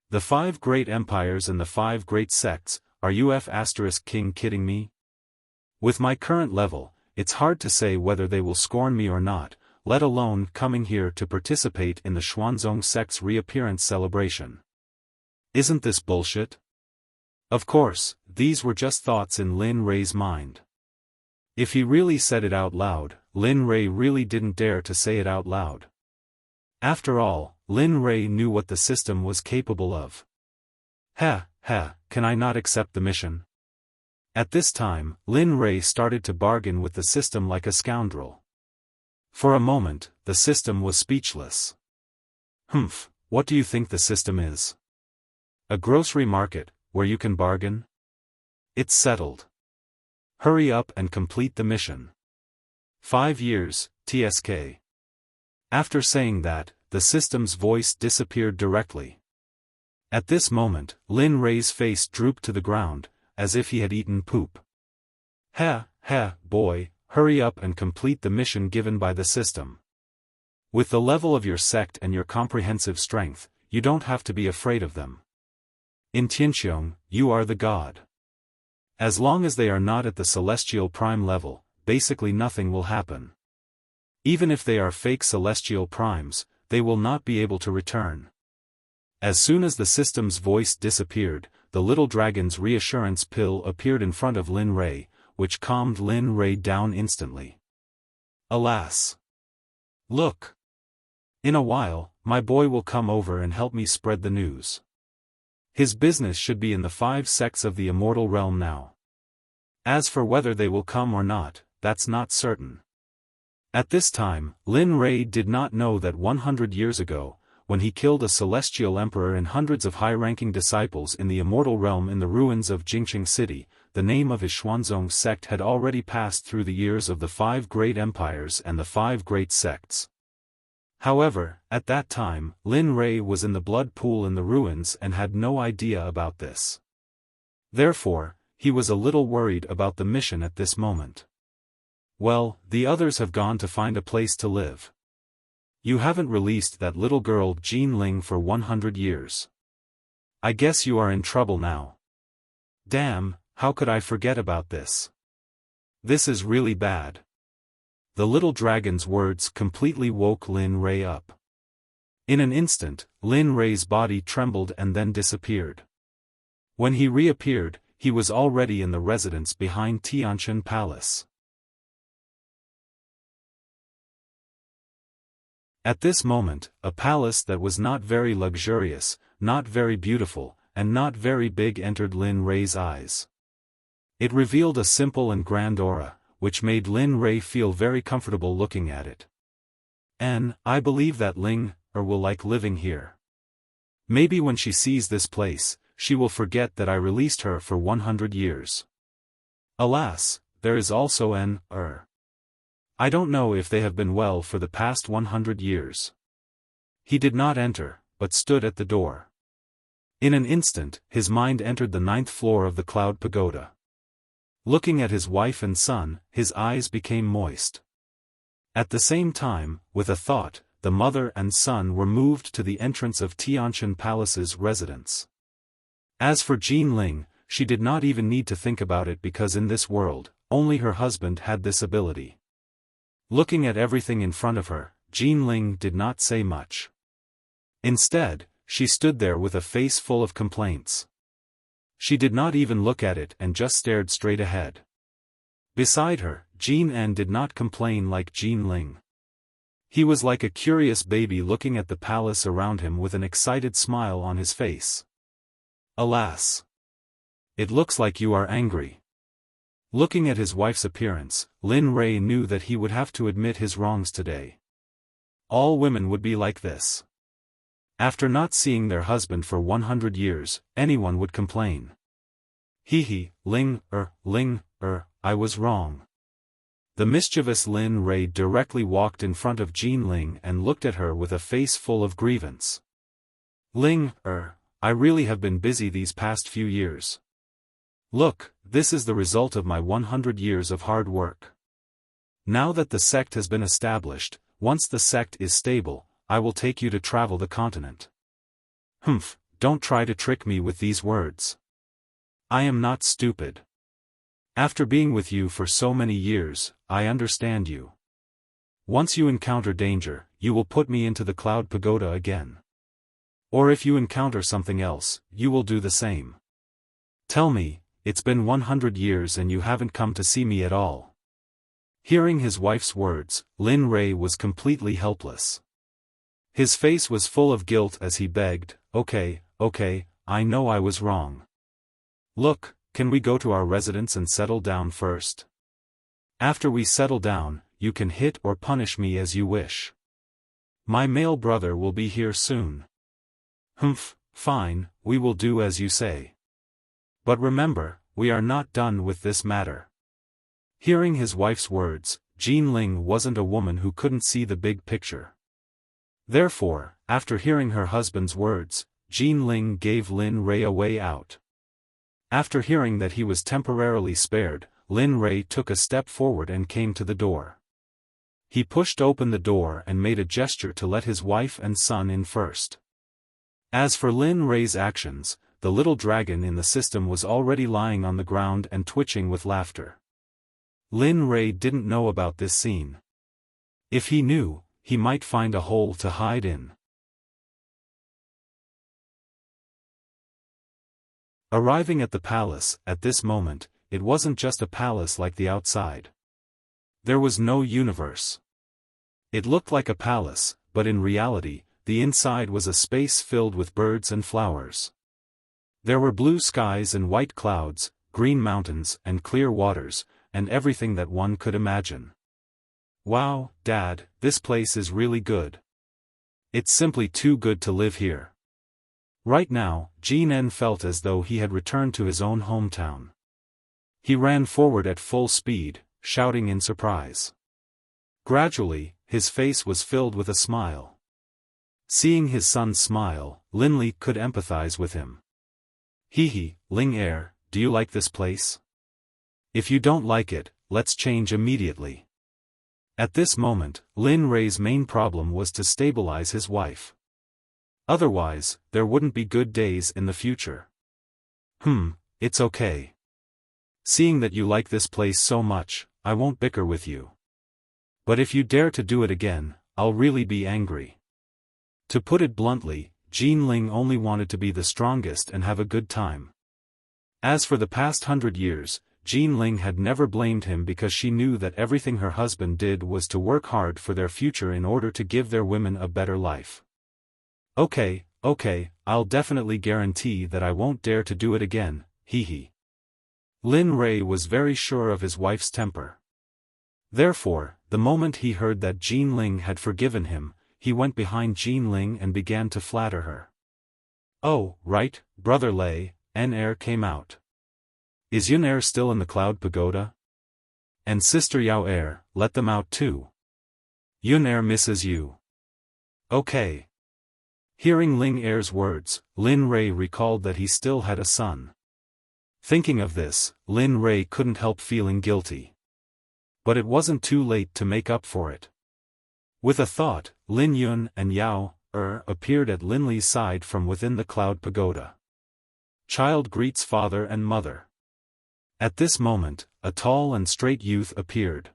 The 5 great empires and the 5 great sects, are you King kidding me? With my current level, it's hard to say whether they will scorn me or not, let alone coming here to participate in the Xuanzong sect's reappearance celebration. Isn't this bullshit? Of course, these were just thoughts in Lin Rei's mind. If he really said it out loud, Lin Rei really didn't dare to say it out loud. After all, Lin Rei knew what the system was capable of. Can I not accept the mission? At this time, Lin Rei started to bargain with the system like a scoundrel. For a moment, the system was speechless. What do you think the system is? A grocery market, where you can bargain? It's settled. Hurry up and complete the mission. 5 years, TSK. After saying that, the system's voice disappeared directly. At this moment, Lin Rei's face drooped to the ground, as if he had eaten poop. Boy, hurry up and complete the mission given by the system. With the level of your sect and your comprehensive strength, you don't have to be afraid of them. In Tianqiong, you are the god. As long as they are not at the celestial prime level, basically nothing will happen. Even if they are fake celestial primes, they will not be able to return. As soon as the system's voice disappeared, the little dragon's reassurance pill appeared in front of Lin Rei, which calmed Lin Rei down instantly. Alas! Look! In a while, my boy will come over and help me spread the news. His business should be in the 5 sects of the immortal realm now. As for whether they will come or not, that's not certain. At this time, Lin Rei did not know that 100 years ago, when he killed a celestial emperor and hundreds of high-ranking disciples in the immortal realm in the ruins of Jingqing City, the name of his Xuanzong sect had already passed through the years of the 5 great empires and the 5 great sects. However, at that time, Lin Rei was in the blood pool in the ruins and had no idea about this. Therefore, he was a little worried about the mission at this moment. Well, the others have gone to find a place to live. You haven't released that little girl Jean Ling for 100 years. I guess you are in trouble now. Damn, how could I forget about this? This is really bad. The little dragon's words completely woke Lin Rei up. In an instant, Lin Rei's body trembled and then disappeared. When he reappeared, he was already in the residence behind Tianshan Palace. At this moment, a palace that was not very luxurious, not very beautiful, and not very big entered Lin Rei's eyes. It revealed a simple and grand aura, which made Lin Rei feel very comfortable looking at it. And I believe that Ling will like living here. Maybe when she sees this place, she will forget that I released her for 100 years. Alas, there is also an I don't know if they have been well for the past 100 years. He did not enter, but stood at the door. In an instant, his mind entered the 9th floor of the Cloud Pagoda. Looking at his wife and son, his eyes became moist. At the same time, with a thought, the mother and son were moved to the entrance of Tianshan Palace's residence. As for Jean Ling, she did not even need to think about it because in this world, only her husband had this ability. Looking at everything in front of her, Jean Ling did not say much. Instead, she stood there with a face full of complaints. She did not even look at it and just stared straight ahead. Beside her, Jean En did not complain like Jean Ling. He was like a curious baby looking at the palace around him with an excited smile on his face. Alas! It looks like you are angry. Looking at his wife's appearance, Lin Rei knew that he would have to admit his wrongs today. All women would be like this. After not seeing their husband for 100 years, anyone would complain. Ling, I was wrong. The mischievous Lin Rei directly walked in front of Jean Ling and looked at her with a face full of grievance. Ling, I really have been busy these past few years. Look, this is the result of my 100 years of hard work. Now that the sect has been established, once the sect is stable, I will take you to travel the continent. Humph, don't try to trick me with these words. I am not stupid. After being with you for so many years, I understand you. Once you encounter danger, you will put me into the Cloud Pagoda again. Or if you encounter something else, you will do the same. Tell me, it's been 100 years and you haven't come to see me at all. Hearing his wife's words, Lin Rei was completely helpless. His face was full of guilt as he begged, okay, I know I was wrong. Look, can we go to our residence and settle down first? After we settle down, you can hit or punish me as you wish. My male brother will be here soon. Humph, fine, we will do as you say. But remember, we are not done with this matter. Hearing his wife's words, Jean Ling wasn't a woman who couldn't see the big picture. Therefore, after hearing her husband's words, Jean Ling gave Lin Rei a way out. After hearing that he was temporarily spared, Lin Rei took a step forward and came to the door. He pushed open the door and made a gesture to let his wife and son in first. As for Lin Rei's actions, the little dragon in the system was already lying on the ground and twitching with laughter. Lin Rei didn't know about this scene. If he knew, he might find a hole to hide in. Arriving at the palace, at this moment, it wasn't just a palace like the outside. There was no universe. It looked like a palace, but in reality, the inside was a space filled with birds and flowers. There were blue skies and white clouds, green mountains and clear waters, and everything that one could imagine. Wow, Dad, this place is really good. It's simply too good to live here. Right now, Jean felt as though he had returned to his own hometown. He ran forward at full speed, shouting in surprise. Gradually, his face was filled with a smile. Seeing his son smile, Lin Li could empathize with him. Hee, Ling Er, do you like this place? If you don't like it, let's change immediately. At this moment, Lin Rei's main problem was to stabilize his wife. Otherwise, there wouldn't be good days in the future. It's okay. Seeing that you like this place so much, I won't bicker with you. But if you dare to do it again, I'll really be angry. To put it bluntly, Jean Ling only wanted to be the strongest and have a good time. As for the past 100 years, Jean Ling had never blamed him because she knew that everything her husband did was to work hard for their future in order to give their women a better life. Okay, I'll definitely guarantee that I won't dare to do it again, hee. Lin Rei was very sure of his wife's temper. Therefore, the moment he heard that Jean Ling had forgiven him, he went behind Jean Ling and began to flatter her. Oh, right, Brother Lei, N-Er came out. Is Yun-Er still in the Cloud Pagoda? And Sister Yao-Er, let them out too. Yun-Er misses you. Okay. Hearing Ling-Er's words, Lin Rei recalled that he still had a son. Thinking of this, Lin Rei couldn't help feeling guilty. But it wasn't too late to make up for it. With a thought, Lin Yun and Yao-Er appeared at Lin Li's side from within the Cloud Pagoda. Child greets father and mother. At this moment, a tall and straight youth appeared.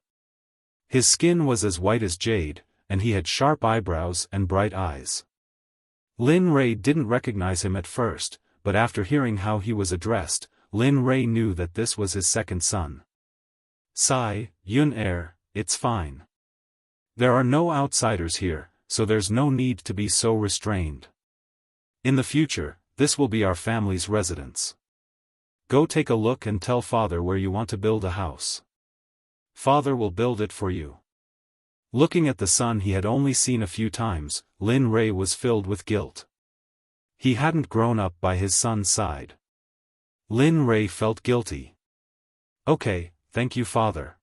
His skin was as white as jade, and he had sharp eyebrows and bright eyes. Lin Rei didn't recognize him at first, but after hearing how he was addressed, Lin Rei knew that this was his second son. Sigh, Yun-Er, it's fine. There are no outsiders here, so there's no need to be so restrained. In the future, this will be our family's residence. Go take a look and tell father where you want to build a house. Father will build it for you. Looking at the son he had only seen a few times, Lin Rei was filled with guilt. He hadn't grown up by his son's side. Lin Rei felt guilty. Okay, thank you father.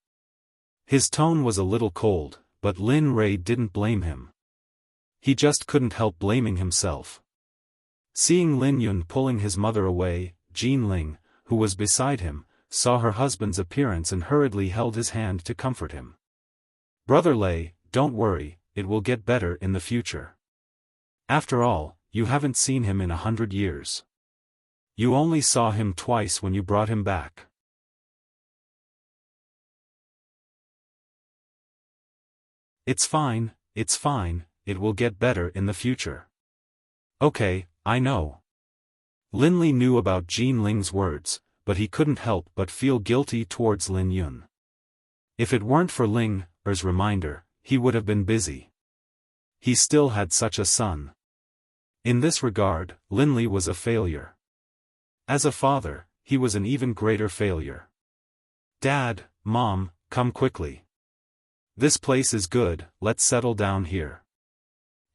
His tone was a little cold, but Lin Rei didn't blame him. He just couldn't help blaming himself. Seeing Lin Yun pulling his mother away, Jean Ling, who was beside him, saw her husband's appearance and hurriedly held his hand to comfort him. "Brother Lei, don't worry, it will get better in the future. After all, you haven't seen him in 100 years. You only saw him twice when you brought him back. It's fine, it will get better in the future." "Okay, I know." Lin Li knew about Jean Ling's words, but he couldn't help but feel guilty towards Lin Yun. If it weren't for Ling Er's reminder, he would have been busy. He still had such a son. In this regard, Lin Li was a failure. As a father, he was an even greater failure. "Dad, Mom, come quickly. This place is good, let's settle down here."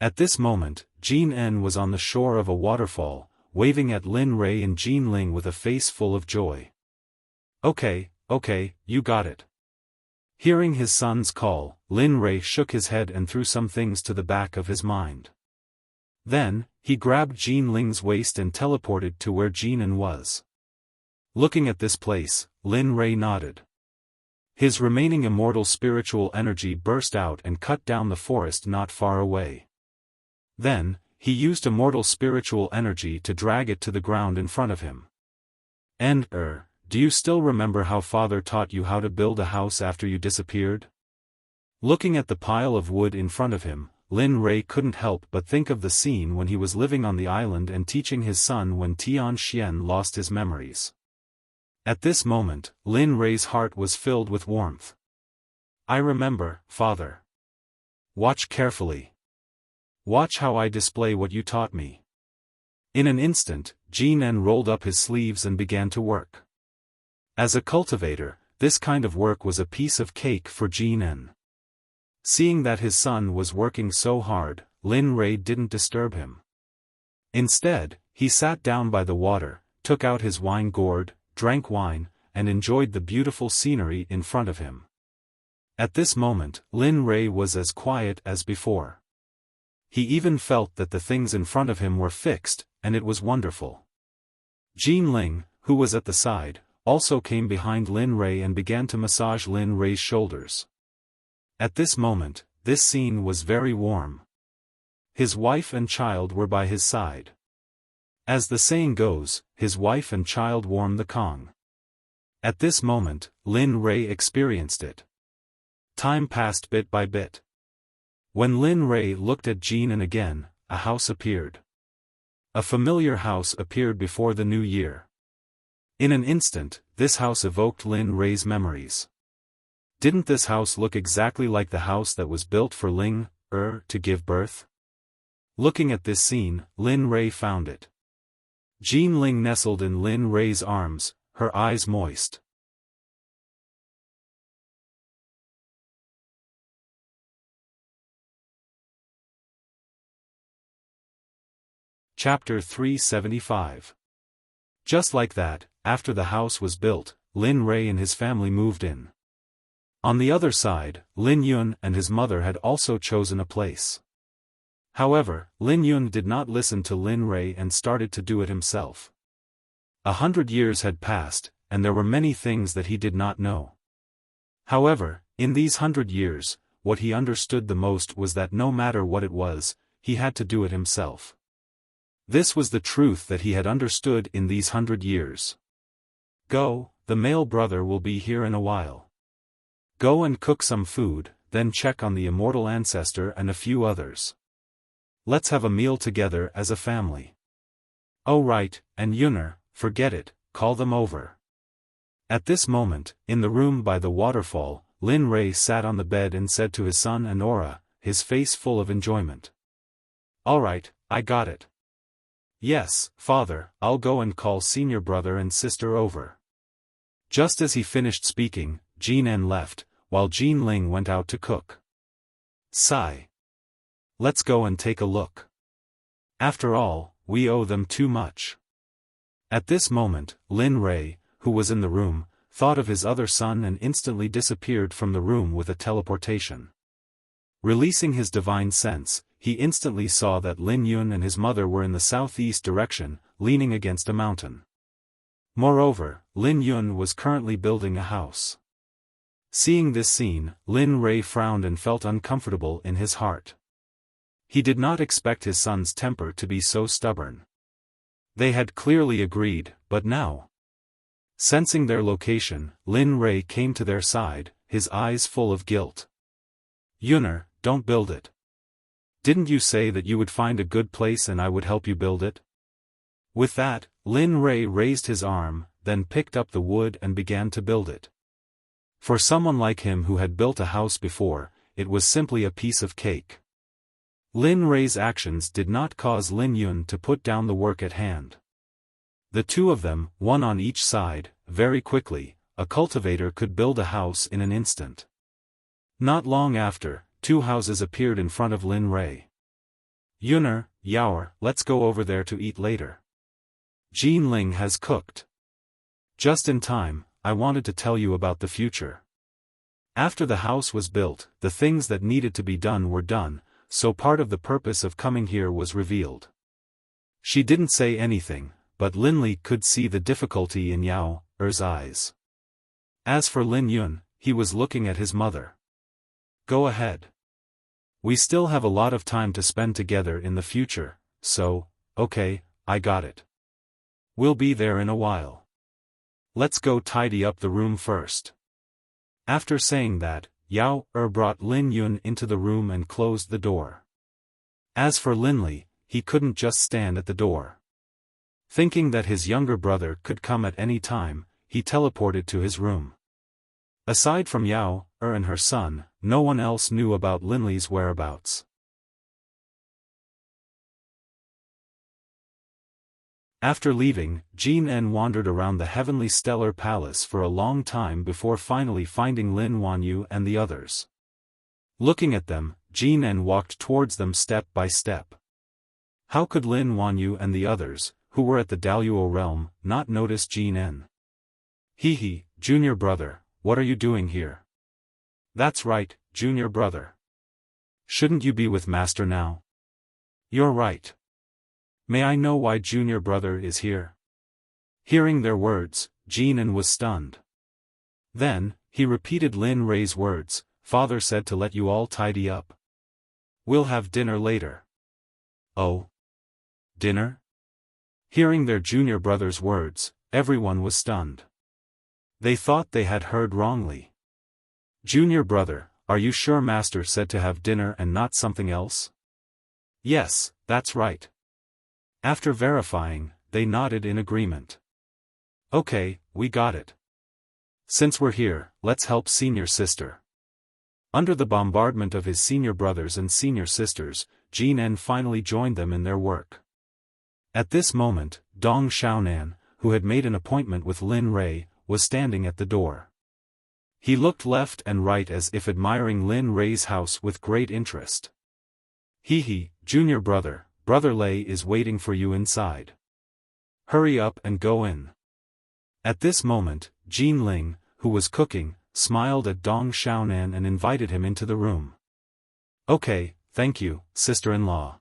At this moment, Jean En was on the shore of a waterfall, waving at Lin Rei and Jean Ling with a face full of joy. Okay, you got it." Hearing his son's call, Lin Rei shook his head and threw some things to the back of his mind. Then, he grabbed Jean Ling's waist and teleported to where Jean En was. Looking at this place, Lin Rei nodded. His remaining immortal spiritual energy burst out and cut down the forest not far away. Then, he used immortal spiritual energy to drag it to the ground in front of him. "And, do you still remember how Father taught you how to build a house after you disappeared?" Looking at the pile of wood in front of him, Lin Rei couldn't help but think of the scene when he was living on the island and teaching his son when Tian Xian lost his memories. At this moment, Lin Rei's heart was filled with warmth. "I remember, Father. Watch carefully. Watch how I display what you taught me." In an instant, Jean En rolled up his sleeves and began to work. As a cultivator, this kind of work was a piece of cake for Jean En. Seeing that his son was working so hard, Lin Rei didn't disturb him. Instead, he sat down by the water, took out his wine gourd, drank wine, and enjoyed the beautiful scenery in front of him. At this moment, Lin Rei was as quiet as before. He even felt that the things in front of him were fixed, and it was wonderful. Jean Ling, who was at the side, also came behind Lin Rei and began to massage Lin Rei's shoulders. At this moment, this scene was very warm. His wife and child were by his side. As the saying goes, his wife and child warmed the Kong. At this moment, Lin Rei experienced it. Time passed bit by bit. When Lin Rei looked at Jean En again, a house appeared. A familiar house appeared before the new year. In an instant, this house evoked Lin Rei's memories. Didn't this house look exactly like the house that was built for Ling to give birth? Looking at this scene, Lin Rei found it. Jean Ling nestled in Lin Rei's arms, her eyes moist. Chapter 375. Just like that, after the house was built, Lin Rei and his family moved in. On the other side, Lin Yun and his mother had also chosen a place. However, Lin Yun did not listen to Lin Rei and started to do it himself. 100 years had passed, and there were many things that he did not know. However, in these 100 years, what he understood the most was that no matter what it was, he had to do it himself. This was the truth that he had understood in these 100 years. "Go, the male brother will be here in a while. Go and cook some food, then check on the immortal ancestor and a few others. Let's have a meal together as a family. Oh right, and Yunner, forget it, call them over." At this moment, in the room by the waterfall, Lin Rei sat on the bed and said to his son Anora, his face full of enjoyment. "All right, I got it. Yes, father, I'll go and call senior brother and sister over." Just as he finished speaking, Jean En left, while Jean Ling went out to cook. Sigh. Let's go and take a look. After all, we owe them too much. At this moment, Lin Rei, who was in the room, thought of his other son and instantly disappeared from the room with a teleportation. Releasing his divine sense, he instantly saw that Lin Yun and his mother were in the southeast direction, leaning against a mountain. Moreover, Lin Yun was currently building a house. Seeing this scene, Lin Rei frowned and felt uncomfortable in his heart. He did not expect his son's temper to be so stubborn. They had clearly agreed, but now. Sensing their location, Lin Rei came to their side, his eyes full of guilt. Yuner, don't build it. Didn't you say that you would find a good place and I would help you build it? With that, Lin Rei raised his arm, then picked up the wood and began to build it. For someone like him who had built a house before, it was simply a piece of cake. Lin Rei's actions did not cause Lin Yun to put down the work at hand. The two of them, one on each side, very quickly, a cultivator could build a house in an instant. Not long after, two houses appeared in front of Lin Rei. Yuner, Yaoer, let's go over there to eat later. Jin Ling has cooked. Just in time, I wanted to tell you about the future. After the house was built, the things that needed to be done were done, so part of the purpose of coming here was revealed. She didn't say anything, but Lin Li could see the difficulty in Yaoer's eyes. As for Lin Yun, he was looking at his mother. Go ahead. We still have a lot of time to spend together in the future, so, okay, I got it. We'll be there in a while. Let's go tidy up the room first. After saying that, Yaoer brought Lin Yun into the room and closed the door. As for Lin Li, he couldn't just stand at the door. Thinking that his younger brother could come at any time, he teleported to his room. Aside from Yaoer and her son, no one else knew about Lin Li's whereabouts. After leaving, Jin En wandered around the heavenly stellar palace for a long time before finally finding Lin Wanyu and the others. Looking at them, Jin En walked towards them step by step. How could Lin Wanyu and the others, who were at the Daluo realm, not notice Jin En? Hee, junior brother, what are you doing here? That's right, junior brother. Shouldn't you be with master now? You're right. May I know why junior brother is here? Hearing their words, Jin En was stunned. Then, he repeated Lin Rei's words, father said to let you all tidy up. We'll have dinner later. Oh? Dinner? Hearing their junior brother's words, everyone was stunned. They thought they had heard wrongly. Junior brother, are you sure master said to have dinner and not something else? Yes, that's right. After verifying, they nodded in agreement. Okay, we got it. Since we're here, let's help senior sister. Under the bombardment of his senior brothers and senior sisters, Jin En finally joined them in their work. At this moment, Dong Xiaonan, who had made an appointment with Lin Rei, was standing at the door. He looked left and right as if admiring Lin Rei's house with great interest. Hee, junior brother, Brother Lei is waiting for you inside. Hurry up and go in. At this moment, Jin Ling, who was cooking, smiled at Dong Xiaonan and invited him into the room. Okay, thank you, sister-in-law.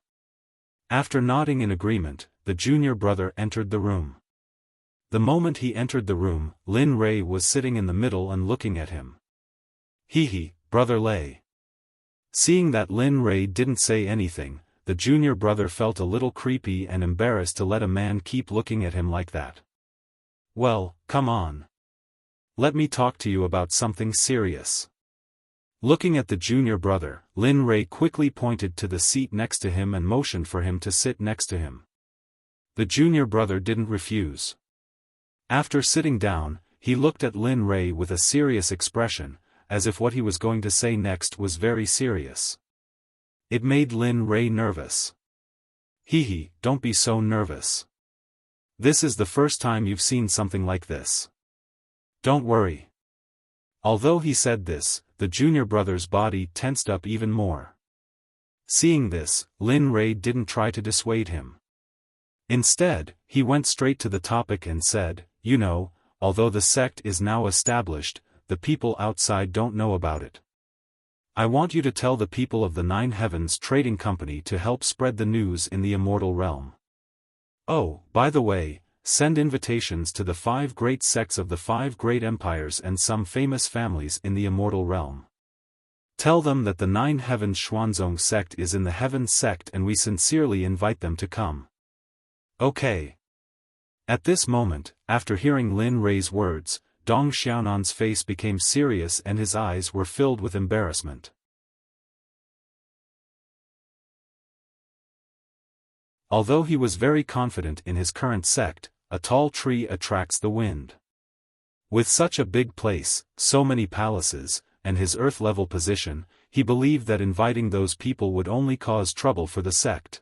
After nodding in agreement, the junior brother entered the room. The moment he entered the room, Lin Rei was sitting in the middle and looking at him. Hee, Brother Lei. Seeing that Lin Rei didn't say anything, the junior brother felt a little creepy and embarrassed to let a man keep looking at him like that. Well, come on. Let me talk to you about something serious. Looking at the junior brother, Lin Rei quickly pointed to the seat next to him and motioned for him to sit next to him. The junior brother didn't refuse. After sitting down, he looked at Lin Rei with a serious expression, as if what he was going to say next was very serious. It made Lin Rei nervous. Hee, don't be so nervous. This is the first time you've seen something like this. Don't worry. Although he said this, the junior brother's body tensed up even more. Seeing this, Lin Rei didn't try to dissuade him. Instead, he went straight to the topic and said, you know, although the sect is now established, the people outside don't know about it. I want you to tell the people of the Nine Heavens Trading Company to help spread the news in the immortal realm. Oh, by the way, send invitations to the 5 great sects of the 5 great empires and some famous families in the immortal realm. Tell them that the Nine Heavens Xuanzong sect is in the Heaven sect and we sincerely invite them to come. Okay. At this moment, after hearing Lin Rei's words, Dong Xiaonan's face became serious and his eyes were filled with embarrassment. Although he was very confident in his current sect, a tall tree attracts the wind. With such a big place, so many palaces, and his earth-level position, he believed that inviting those people would only cause trouble for the sect.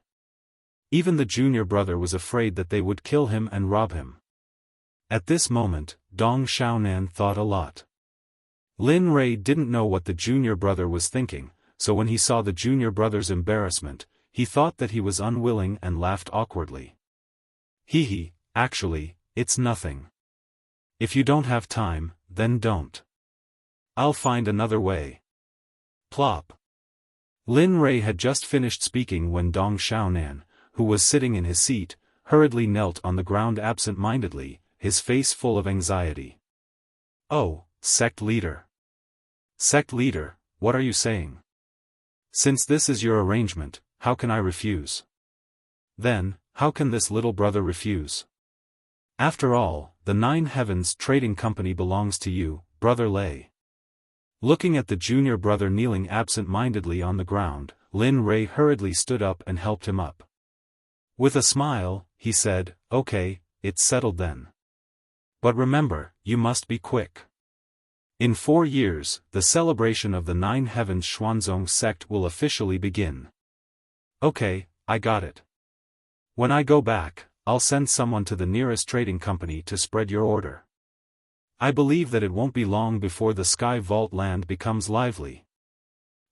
Even the junior brother was afraid that they would kill him and rob him. At this moment, Dong Xiaonan thought a lot. Lin Rei didn't know what the junior brother was thinking, so when he saw the junior brother's embarrassment, he thought that he was unwilling and laughed awkwardly. Hee, actually, it's nothing. If you don't have time, then don't. I'll find another way. Plop. Lin Rei had just finished speaking when Dong Xiaonan, who was sitting in his seat, hurriedly knelt on the ground absent-mindedly, his face full of anxiety. Oh, sect leader. Sect leader, what are you saying? Since this is your arrangement, how can I refuse? Then, how can this little brother refuse? After all, the Nine Heavens Trading Company belongs to you, Brother Lei. Looking at the junior brother kneeling absent-mindedly on the ground, Lin Rei hurriedly stood up and helped him up. With a smile, he said, okay, it's settled then. But remember, you must be quick. In 4 years, the celebration of the Nine Heavens Xuanzong sect will officially begin. Okay, I got it. When I go back, I'll send someone to the nearest trading company to spread your order. I believe that it won't be long before the Sky Vault land becomes lively.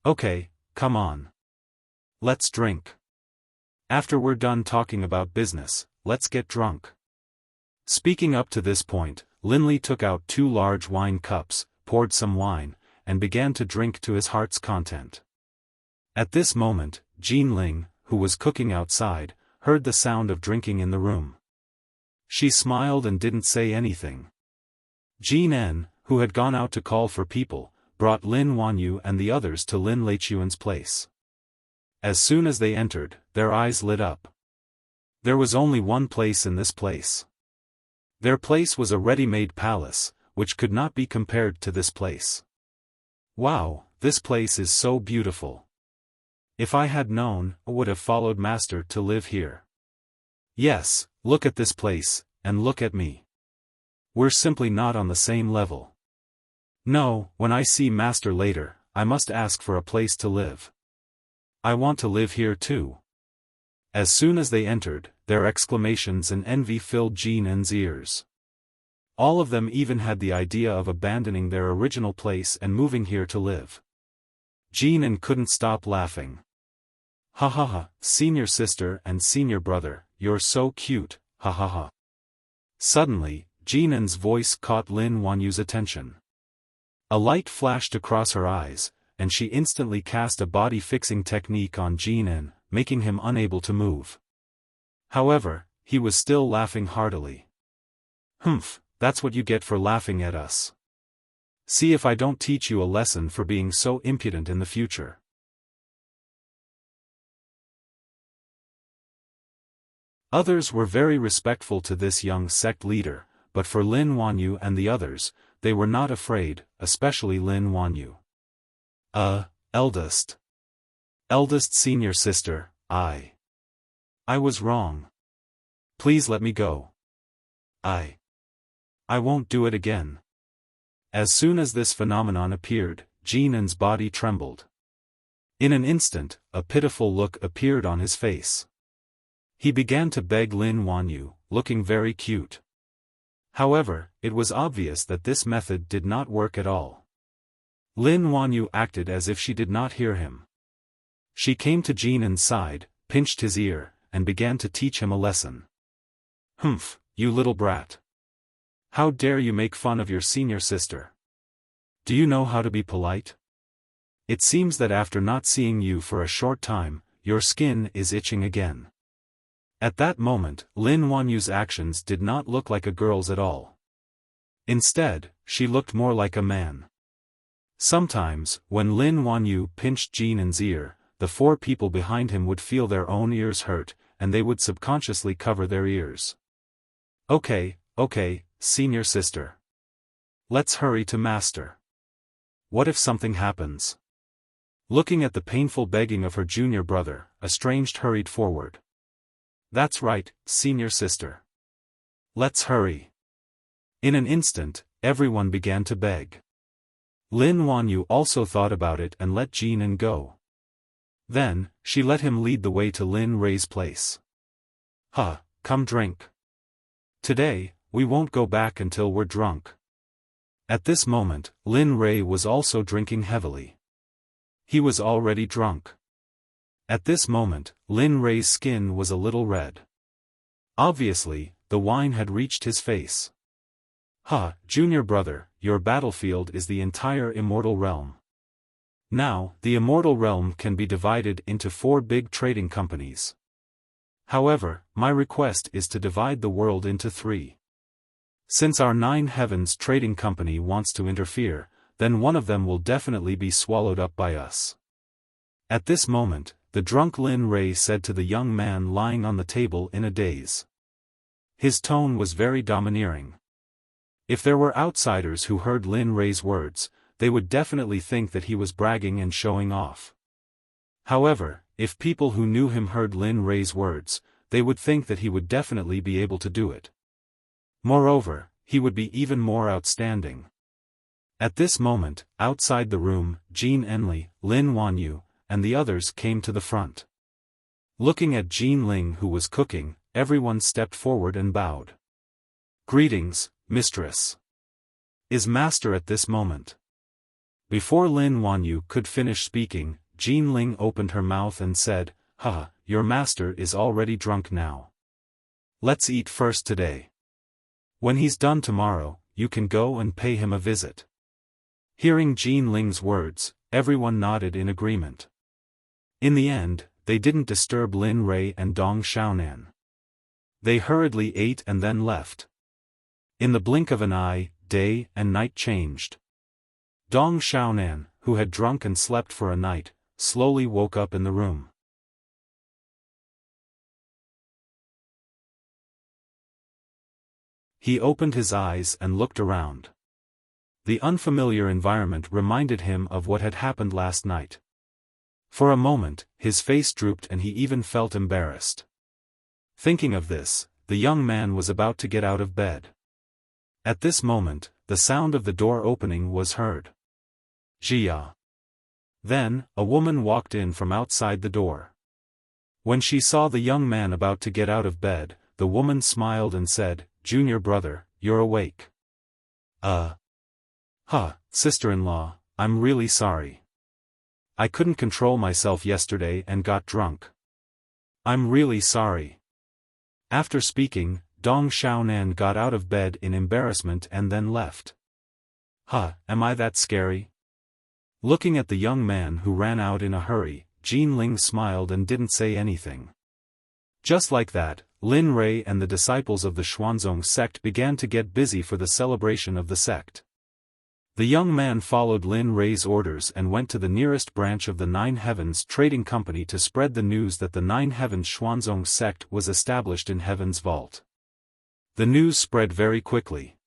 Okay, come on. Let's drink. After we're done talking about business, let's get drunk. Speaking up to this point, Linley took out 2 large wine cups, poured some wine, and began to drink to his heart's content. At this moment, Jean Ling, who was cooking outside, heard the sound of drinking in the room. She smiled and didn't say anything. Jean En, who had gone out to call for people, brought Lin Wanyu and the others to Lin Leichuan's place. As soon as they entered, their eyes lit up. There was only one place in this place. Their place was a ready-made palace, which could not be compared to this place. Wow, this place is so beautiful. If I had known, I would have followed Master to live here. Yes, look at this place, and look at me. We're simply not on the same level. No, when I see Master later, I must ask for a place to live. I want to live here too. As soon as they entered, their exclamations and envy filled Jean En's ears. All of them even had the idea of abandoning their original place and moving here to live. Jean En couldn't stop laughing. Ha ha ha, senior sister and senior brother, you're so cute, ha ha ha. Suddenly, Jean En's voice caught Lin Wanyu's attention. A light flashed across her eyes, and she instantly cast a body-fixing technique on Jean En, making him unable to move. However, he was still laughing heartily. Humph, that's what you get for laughing at us. See if I don't teach you a lesson for being so impudent in the future. Others were very respectful to this young sect leader, but for Lin Wanyu and the others, they were not afraid, especially Lin Wanyu. Eldest. Eldest senior sister, I was wrong. Please let me go. I won't do it again. As soon as this phenomenon appeared, Jean En's body trembled. In an instant, a pitiful look appeared on his face. He began to beg Lin Wanyu, looking very cute. However, it was obvious that this method did not work at all. Lin Wanyu acted as if she did not hear him. She came to Jean En's side, pinched his ear, and began to teach him a lesson. Humph, you little brat. How dare you make fun of your senior sister? Do you know how to be polite? It seems that after not seeing you for a short time, your skin is itching again. At that moment, Lin Wanyu's actions did not look like a girl's at all. Instead, she looked more like a man. Sometimes, when Lin Wanyu pinched Jin's ear, the four people behind him would feel their own ears hurt, and they would subconsciously cover their ears. Okay, senior sister. Let's hurry to master. What if something happens? Looking at the painful begging of her junior brother, Estranged hurried forward. That's right, senior sister. Let's hurry. In an instant, everyone began to beg. Lin Wanyu also thought about it and let Jin go. Then, she let him lead the way to Lin Rei's place. Come drink. Today, we won't go back until we're drunk. At this moment, Lin Rei was also drinking heavily. He was already drunk. At this moment, Lin Rei's skin was a little red. Obviously, the wine had reached his face. Junior brother, your battlefield is the entire immortal realm. Now, the immortal realm can be divided into 4 big trading companies. However, my request is to divide the world into 3. Since our 9 Heavens Trading Company wants to interfere, then one of them will definitely be swallowed up by us. At this moment, the drunk Lin Rei said to the young man lying on the table in a daze. His tone was very domineering. If there were outsiders who heard Lin Rei's words, they would definitely think that he was bragging and showing off. However, if people who knew him heard Lin Rei's words, they would think that he would definitely be able to do it. Moreover, he would be even more outstanding. At this moment, outside the room, Jin Enli, Lin Wanyu, and the others came to the front. Looking at Jin Ling who was cooking, everyone stepped forward and bowed. Greetings, mistress. Is master at this moment? Before Lin Wanyu could finish speaking, Jin Ling opened her mouth and said, your master is already drunk now. Let's eat first today. When he's done tomorrow, you can go and pay him a visit. Hearing Jin Ling's words, everyone nodded in agreement. In the end, they didn't disturb Lin Rei and Dong Xiaonan. They hurriedly ate and then left. In the blink of an eye, day and night changed. Dong Xiaonan, who had drunk and slept for a night, slowly woke up in the room. He opened his eyes and looked around. The unfamiliar environment reminded him of what had happened last night. For a moment, his face drooped and he even felt embarrassed. Thinking of this, the young man was about to get out of bed. At this moment, the sound of the door opening was heard. Jia. Then, a woman walked in from outside the door. When she saw the young man about to get out of bed, the woman smiled and said, Junior brother, you're awake. Sister-in-law, I'm really sorry. I couldn't control myself yesterday and got drunk. I'm really sorry. After speaking, Dong Xiaonan got out of bed in embarrassment and then left. Am I that scary? Looking at the young man who ran out in a hurry, Jin Ling smiled and didn't say anything. Just like that, Lin Rei and the disciples of the Xuanzong sect began to get busy for the celebration of the sect. The young man followed Lin Rei's orders and went to the nearest branch of the 9 Heavens Trading Company to spread the news that the 9 Heavens Xuanzong sect was established in Heaven's Vault. The news spread very quickly.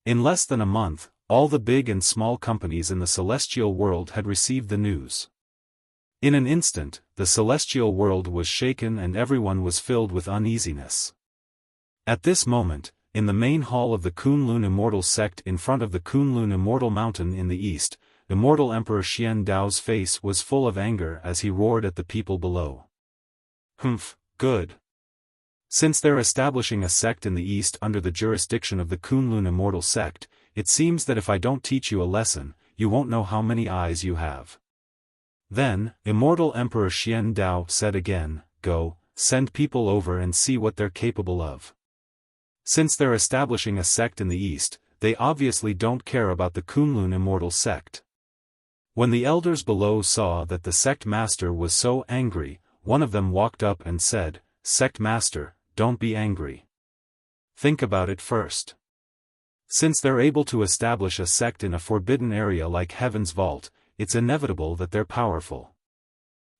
In less than a month, all the big and small companies in the celestial world had received the news. In an instant, the celestial world was shaken and everyone was filled with uneasiness. At this moment, in the main hall of the Kunlun Immortal Sect in front of the Kunlun Immortal Mountain in the east, Immortal Emperor Xian Dao's face was full of anger as he roared at the people below. Good. Since they're establishing a sect in the east under the jurisdiction of the Kunlun Immortal Sect, it seems that if I don't teach you a lesson, you won't know how many eyes you have. Then, Immortal Emperor Xian Dao said again, Go, send people over and see what they're capable of. Since they're establishing a sect in the east, they obviously don't care about the Kunlun immortal sect. When the elders below saw that the sect master was so angry, one of them walked up and said, "Sect master, don't be angry. Think about it first. Since they're able to establish a sect in a forbidden area like Heaven's Vault, it's inevitable that they're powerful.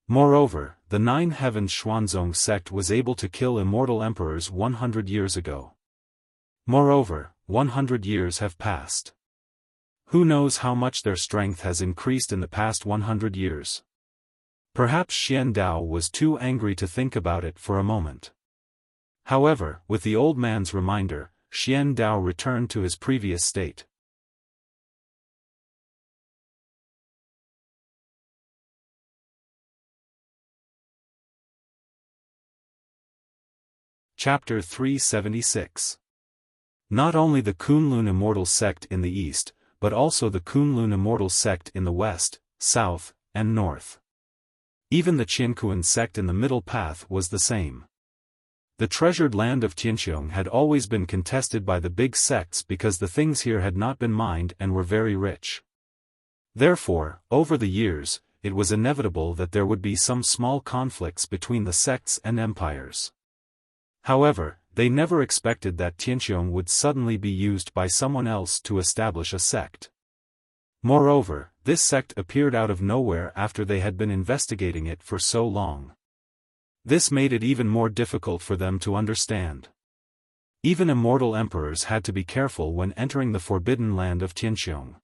Moreover, the Nine Heavens Xuanzong sect was able to kill immortal emperors 100 years ago. Moreover, 100 years have passed. Who knows how much their strength has increased in the past 100 years? Perhaps Xian Dao was too angry to think about it for a moment. However, with the old man's reminder, Xian Dao returned to his previous state. Chapter 376. Not only the Kunlun immortal sect in the east, but also the Kunlun immortal sect in the west, south, and north. Even the Qiankuan sect in the middle path was the same. The treasured land of Tianqiong had always been contested by the big sects because the things here had not been mined and were very rich. Therefore, over the years, it was inevitable that there would be some small conflicts between the sects and empires. However, they never expected that Tianqiong would suddenly be used by someone else to establish a sect. Moreover, this sect appeared out of nowhere after they had been investigating it for so long. This made it even more difficult for them to understand. Even immortal emperors had to be careful when entering the forbidden land of Tianqiong.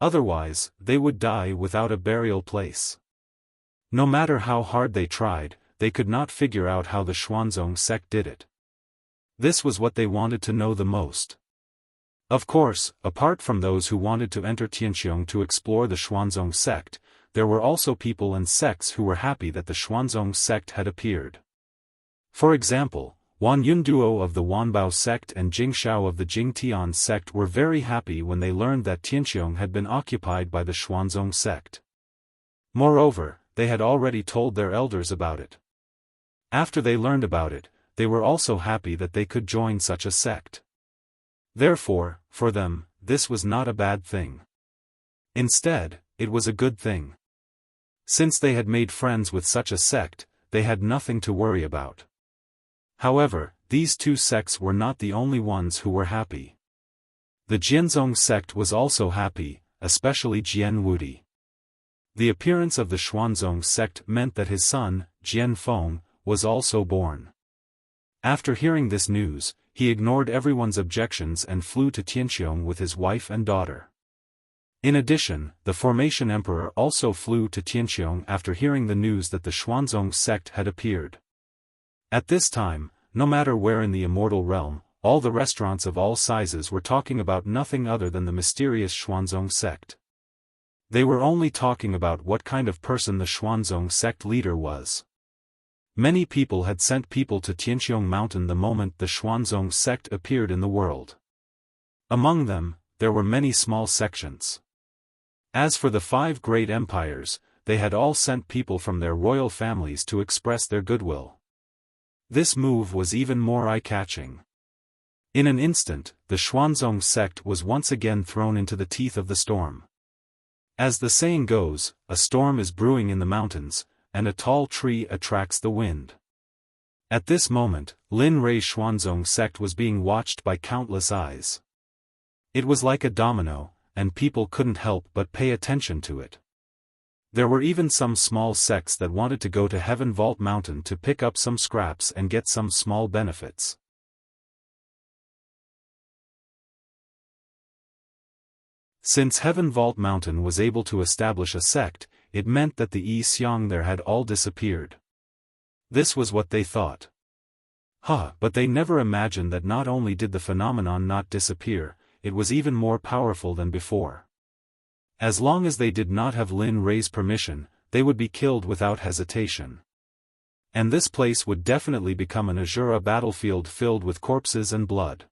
Otherwise, they would die without a burial place. No matter how hard they tried, they could not figure out how the Xuanzong sect did it. This was what they wanted to know the most. Of course, apart from those who wanted to enter Tianqiong to explore the Xuanzong sect, there were also people and sects who were happy that the Xuanzong sect had appeared. For example, Wan Yunduo of the Wanbao sect and Jing Shao of the Jingtian sect were very happy when they learned that Tianqiong had been occupied by the Xuanzong sect. Moreover, they had already told their elders about it. After they learned about it, they were also happy that they could join such a sect. Therefore, for them, this was not a bad thing. Instead, it was a good thing. Since they had made friends with such a sect, they had nothing to worry about. However, these two sects were not the only ones who were happy. The Jianzong sect was also happy, especially Jian Wudi. The appearance of the Xuanzong sect meant that his son, Jian Feng, was also born. After hearing this news, he ignored everyone's objections and flew to Tianqiong with his wife and daughter. In addition, the Formation Emperor also flew to Tianqiong after hearing the news that the Xuanzong sect had appeared. At this time, no matter where in the immortal realm, all the restaurants of all sizes were talking about nothing other than the mysterious Xuanzong sect. They were only talking about what kind of person the Xuanzong sect leader was. Many people had sent people to Tianqiong Mountain the moment the Xuanzong sect appeared in the world. Among them, there were many small sections. As for the 5 great empires, they had all sent people from their royal families to express their goodwill. This move was even more eye-catching. In an instant, the Xuanzong sect was once again thrown into the teeth of the storm. As the saying goes, a storm is brewing in the mountains, and a tall tree attracts the wind. At this moment, Lin Rei's Xuanzong sect was being watched by countless eyes. It was like a domino, and people couldn't help but pay attention to it. There were even some small sects that wanted to go to Heaven Vault Mountain to pick up some scraps and get some small benefits. Since Heaven Vault Mountain was able to establish a sect, it meant that the Yi Xiang there had all disappeared. This was what they thought. But they never imagined that not only did the phenomenon not disappear, it was even more powerful than before. As long as they did not have Lin Rei's permission, they would be killed without hesitation. And this place would definitely become an Azura battlefield filled with corpses and blood.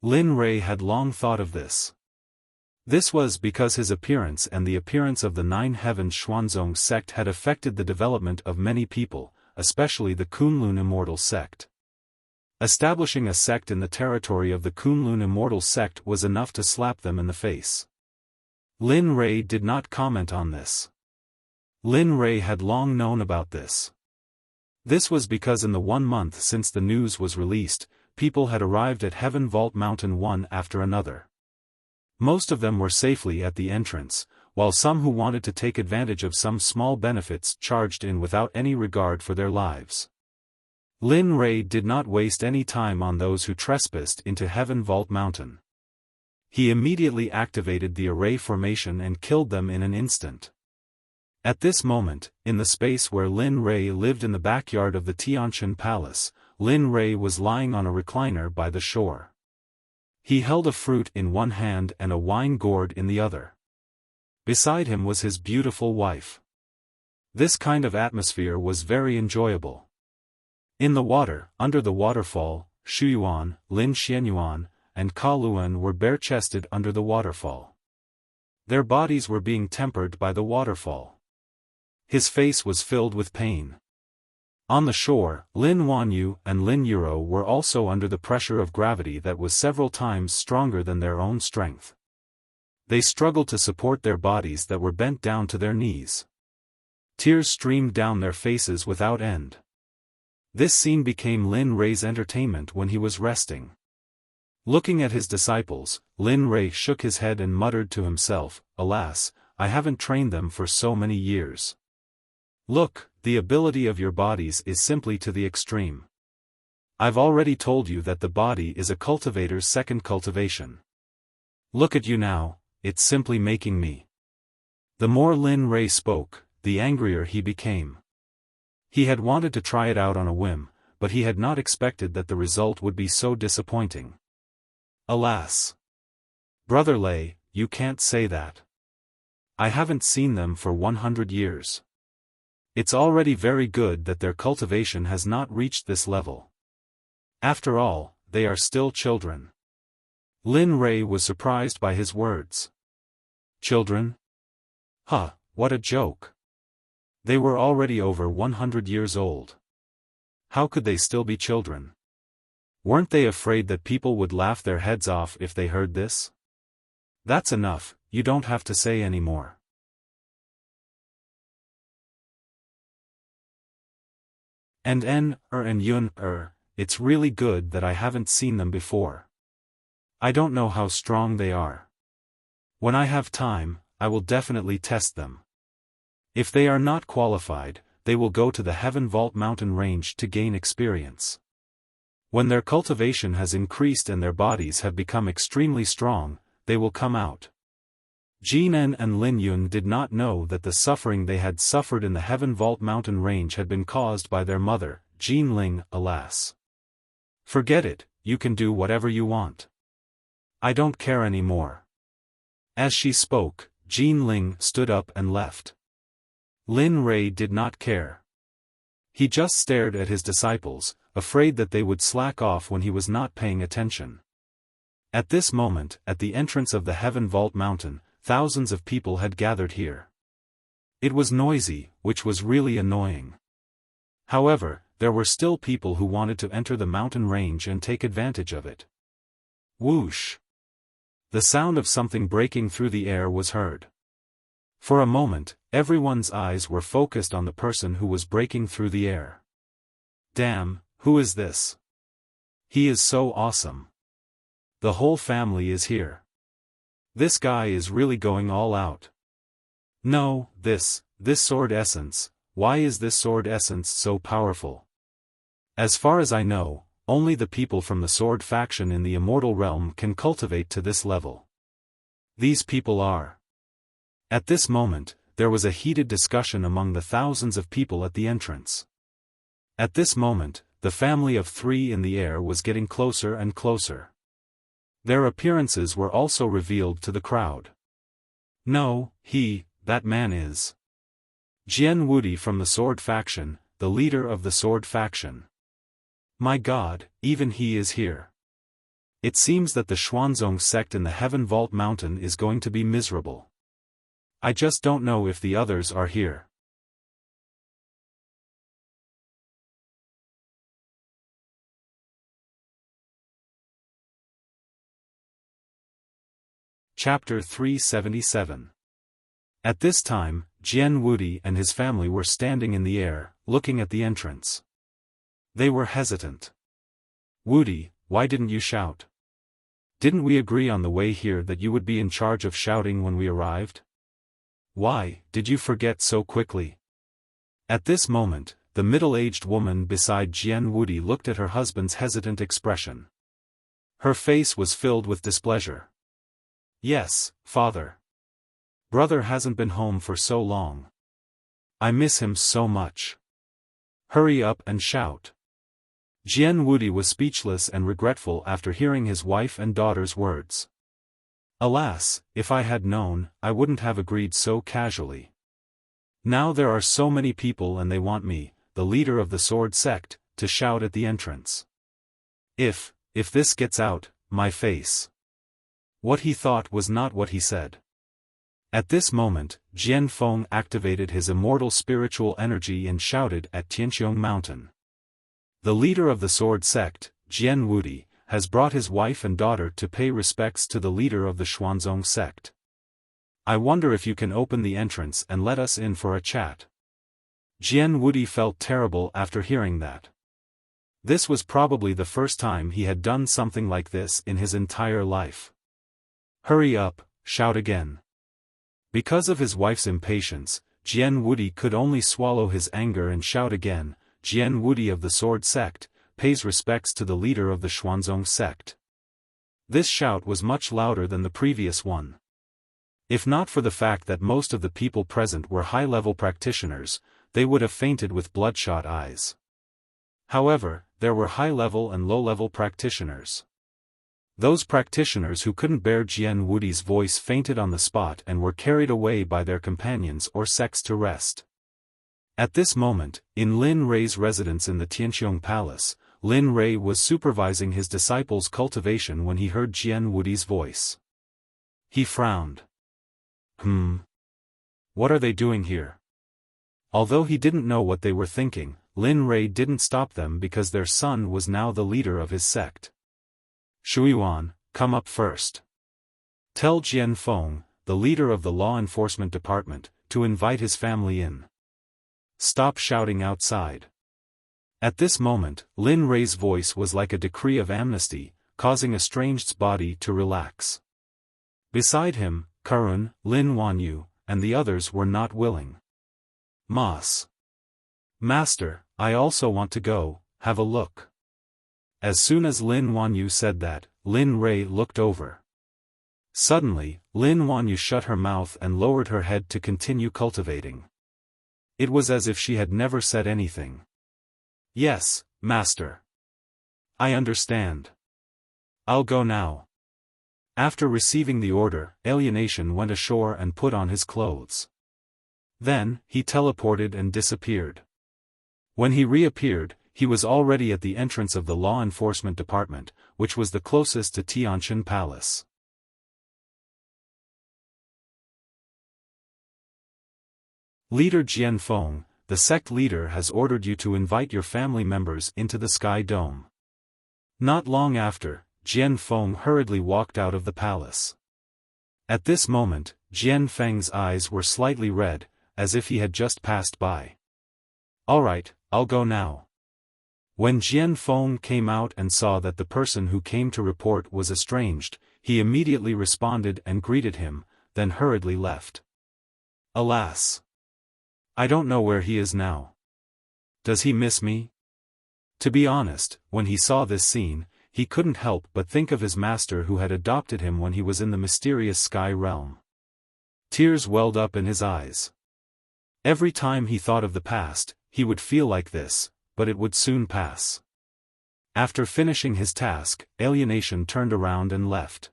Lin Rei had long thought of this. This was because his appearance and the appearance of the Nine Heavens Xuanzong sect had affected the development of many people, especially the Kunlun immortal sect. Establishing a sect in the territory of the Kunlun immortal sect was enough to slap them in the face. Lin Rei did not comment on this. Lin Rei had long known about this. This was because in the 1 month since the news was released, people had arrived at Heaven Vault Mountain one after another. Most of them were safely at the entrance, while some who wanted to take advantage of some small benefits charged in without any regard for their lives. Lin Rei did not waste any time on those who trespassed into Heaven Vault Mountain. He immediately activated the array formation and killed them in an instant. At this moment, in the space where Lin Rei lived in the backyard of the Tianshan Palace, Lin Rei was lying on a recliner by the shore. He held a fruit in one hand and a wine gourd in the other. Beside him was his beautiful wife. This kind of atmosphere was very enjoyable. In the water, under the waterfall, Shuyuan, Lin Xianyuan, and Kaluan were bare-chested under the waterfall. Their bodies were being tempered by the waterfall. His face was filled with pain. On the shore, Lin Wanyu and Lin Yuro were also under the pressure of gravity that was several times stronger than their own strength. They struggled to support their bodies that were bent down to their knees. Tears streamed down their faces without end. This scene became Lin Rei's entertainment when he was resting. Looking at his disciples, Lin Rei shook his head and muttered to himself, "Alas, I haven't trained them for so many years. Look, the ability of your bodies is simply to the extreme. I've already told you that the body is a cultivator's second cultivation. Look at you now, it's simply making me." The more Lin Rei spoke, the angrier he became. He had wanted to try it out on a whim, but he had not expected that the result would be so disappointing. Alas! Brother Lei, you can't say that. I haven't seen them for 100 years. It's already very good that their cultivation has not reached this level. After all, they are still children. Lin Rei was surprised by his words. Children? Huh, what a joke. They were already over 100 years old. How could they still be children? Weren't they afraid that people would laugh their heads off if they heard this? That's enough, you don't have to say any more. And and Yun, it's really good that I haven't seen them before. I don't know how strong they are. When I have time, I will definitely test them. If they are not qualified, they will go to the Heaven Vault Mountain range to gain experience. When their cultivation has increased and their bodies have become extremely strong, they will come out. Jinan and Lin Yun did not know that the suffering they had suffered in the Heaven Vault Mountain range had been caused by their mother, Jin Ling, alas. Forget it, you can do whatever you want. I don't care anymore. As she spoke, Jin Ling stood up and left. Lin Rei did not care. He just stared at his disciples, afraid that they would slack off when he was not paying attention. At this moment, at the entrance of the Heaven Vault Mountain, thousands of people had gathered here. It was noisy, which was really annoying. However, there were still people who wanted to enter the mountain range and take advantage of it. Whoosh! The sound of something breaking through the air was heard. For a moment, everyone's eyes were focused on the person who was breaking through the air. Damn, who is this? He is so awesome. The whole family is here. This guy is really going all out. No, this sword essence, why is this sword essence so powerful? As far as I know, only the people from the sword faction in the immortal realm can cultivate to this level. These people are. At this moment, there was a heated discussion among the thousands of people at the entrance. At this moment, the family of three in the air was getting closer and closer. Their appearances were also revealed to the crowd. No, that man is Jian Wudi from the sword faction, the leader of the sword faction. My God, even he is here. It seems that the Xuanzong sect in the Heaven Vault Mountain is going to be miserable. I just don't know if the others are here. Chapter 377. At this time, Jian Wudi and his family were standing in the air, looking at the entrance. They were hesitant. "Wudi, why didn't you shout? Didn't we agree on the way here that you would be in charge of shouting when we arrived? Why did you forget so quickly?" At this moment, the middle-aged woman beside Jian Wudi looked at her husband's hesitant expression. Her face was filled with displeasure. "Yes, father. Brother hasn't been home for so long. I miss him so much. Hurry up and shout." Jian Wudi was speechless and regretful after hearing his wife and daughter's words. "Alas, if I had known, I wouldn't have agreed so casually. Now there are so many people and they want me, the leader of the Sword Sect, to shout at the entrance. If this gets out, my face." What he thought was not what he said. At this moment, Jian Feng activated his immortal spiritual energy and shouted at Tianqiong Mountain. "The leader of the Sword Sect, Jian Wudi, has brought his wife and daughter to pay respects to the leader of the Xuanzong Sect. I wonder if you can open the entrance and let us in for a chat." Jian Wudi felt terrible after hearing that. This was probably the first time he had done something like this in his entire life. "Hurry up, shout again." Because of his wife's impatience, Jian Wudi could only swallow his anger and shout again, "Jian Wudi of the Sword Sect, pays respects to the leader of the Xuanzong Sect." This shout was much louder than the previous one. If not for the fact that most of the people present were high-level practitioners, they would have fainted with bloodshot eyes. However, there were high-level and low-level practitioners. Those practitioners who couldn't bear Jian Wudi's voice fainted on the spot and were carried away by their companions or sects to rest. At this moment, in Lin Rei's residence in the Tianqiong Palace, Lin Rei was supervising his disciples' cultivation when he heard Jian Wudi's voice. He frowned. What are they doing here?" Although he didn't know what they were thinking, Lin Rei didn't stop them because their son was now the leader of his sect. "Shuiyuan, come up first. Tell Jian Feng, the leader of the law enforcement department, to invite his family in. Stop shouting outside." At this moment, Lin Rei's voice was like a decree of amnesty, causing Estranged's body to relax. Beside him, Karun, Lin Wanyu, and the others were not willing. Master, I also want to go, have a look." As soon as Lin Wanyu said that, Lin Rei looked over. Suddenly, Lin Wanyu shut her mouth and lowered her head to continue cultivating. It was as if she had never said anything. "Yes, master. I understand. I'll go now." After receiving the order, Alienation went ashore and put on his clothes. Then, he teleported and disappeared. When he reappeared, he was already at the entrance of the law enforcement department, which was the closest to Tianqiong Palace. "Leader Jian Feng, the sect leader has ordered you to invite your family members into the Sky Dome." Not long after, Jian Feng hurriedly walked out of the palace. At this moment, Jian Feng's eyes were slightly red, as if he had just passed by. "All right, I'll go now." When Jian Feng came out and saw that the person who came to report was estranged, he immediately responded and greeted him, then hurriedly left. Alas! I don't know where he is now. Does he miss me? To be honest, when he saw this scene, he couldn't help but think of his master who had adopted him when he was in the mysterious sky realm. Tears welled up in his eyes. Every time he thought of the past, he would feel like this, but it would soon pass. After finishing his task, Alienation turned around and left.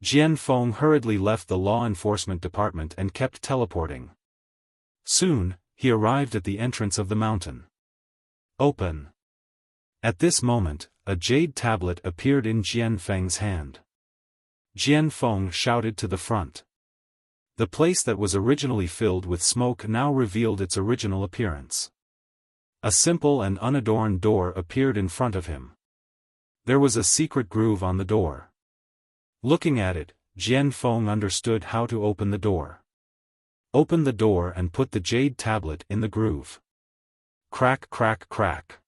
Jian Feng hurriedly left the law enforcement department and kept teleporting. Soon, he arrived at the entrance of the mountain. "Open." At this moment, a jade tablet appeared in Jian Feng's hand. Jian Feng shouted to the front. The place that was originally filled with smoke now revealed its original appearance. A simple and unadorned door appeared in front of him. There was a secret groove on the door. Looking at it, Jian Feng understood how to open the door. Open the door and put the jade tablet in the groove. Crack, crack, crack.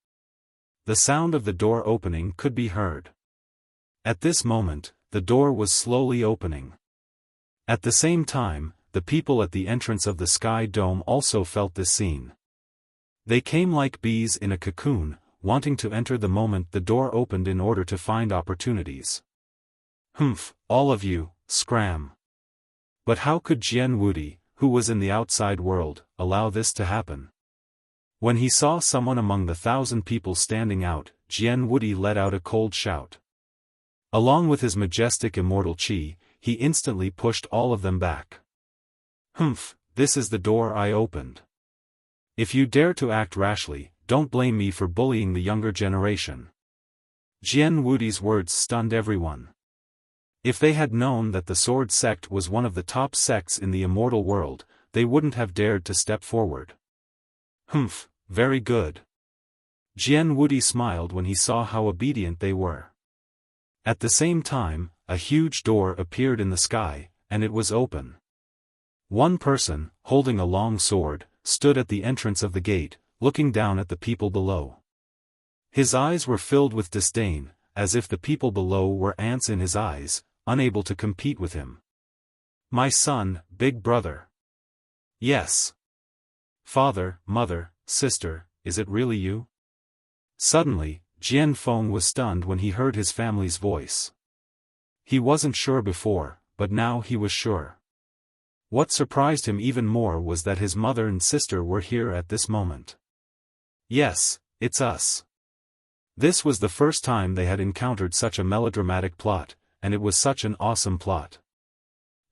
The sound of the door opening could be heard. At this moment, the door was slowly opening. At the same time, the people at the entrance of the sky dome also felt this scene. They came like bees in a cocoon, wanting to enter the moment the door opened in order to find opportunities. Humph, all of you, scram. But how could Jian Wudi, who was in the outside world, allow this to happen? When he saw someone among the 1,000 people standing out, Jian Wudi let out a cold shout. Along with his majestic immortal qi, he instantly pushed all of them back. Humph, this is the door I opened. If you dare to act rashly, don't blame me for bullying the younger generation. Jian Wudi's words stunned everyone. If they had known that the Sword Sect was one of the top sects in the immortal world, they wouldn't have dared to step forward. Humph, very good. Jian Wudi smiled when he saw how obedient they were. At the same time, a huge door appeared in the sky, and it was open. One person, holding a long sword, stood at the entrance of the gate, looking down at the people below. His eyes were filled with disdain, as if the people below were ants in his eyes, unable to compete with him. My son, big brother. Yes. Father, mother, sister, is it really you? Suddenly, Jian Feng was stunned when he heard his family's voice. He wasn't sure before, but now he was sure. What surprised him even more was that his mother and sister were here at this moment. Yes, it's us. This was the first time they had encountered such a melodramatic plot, and it was such an awesome plot.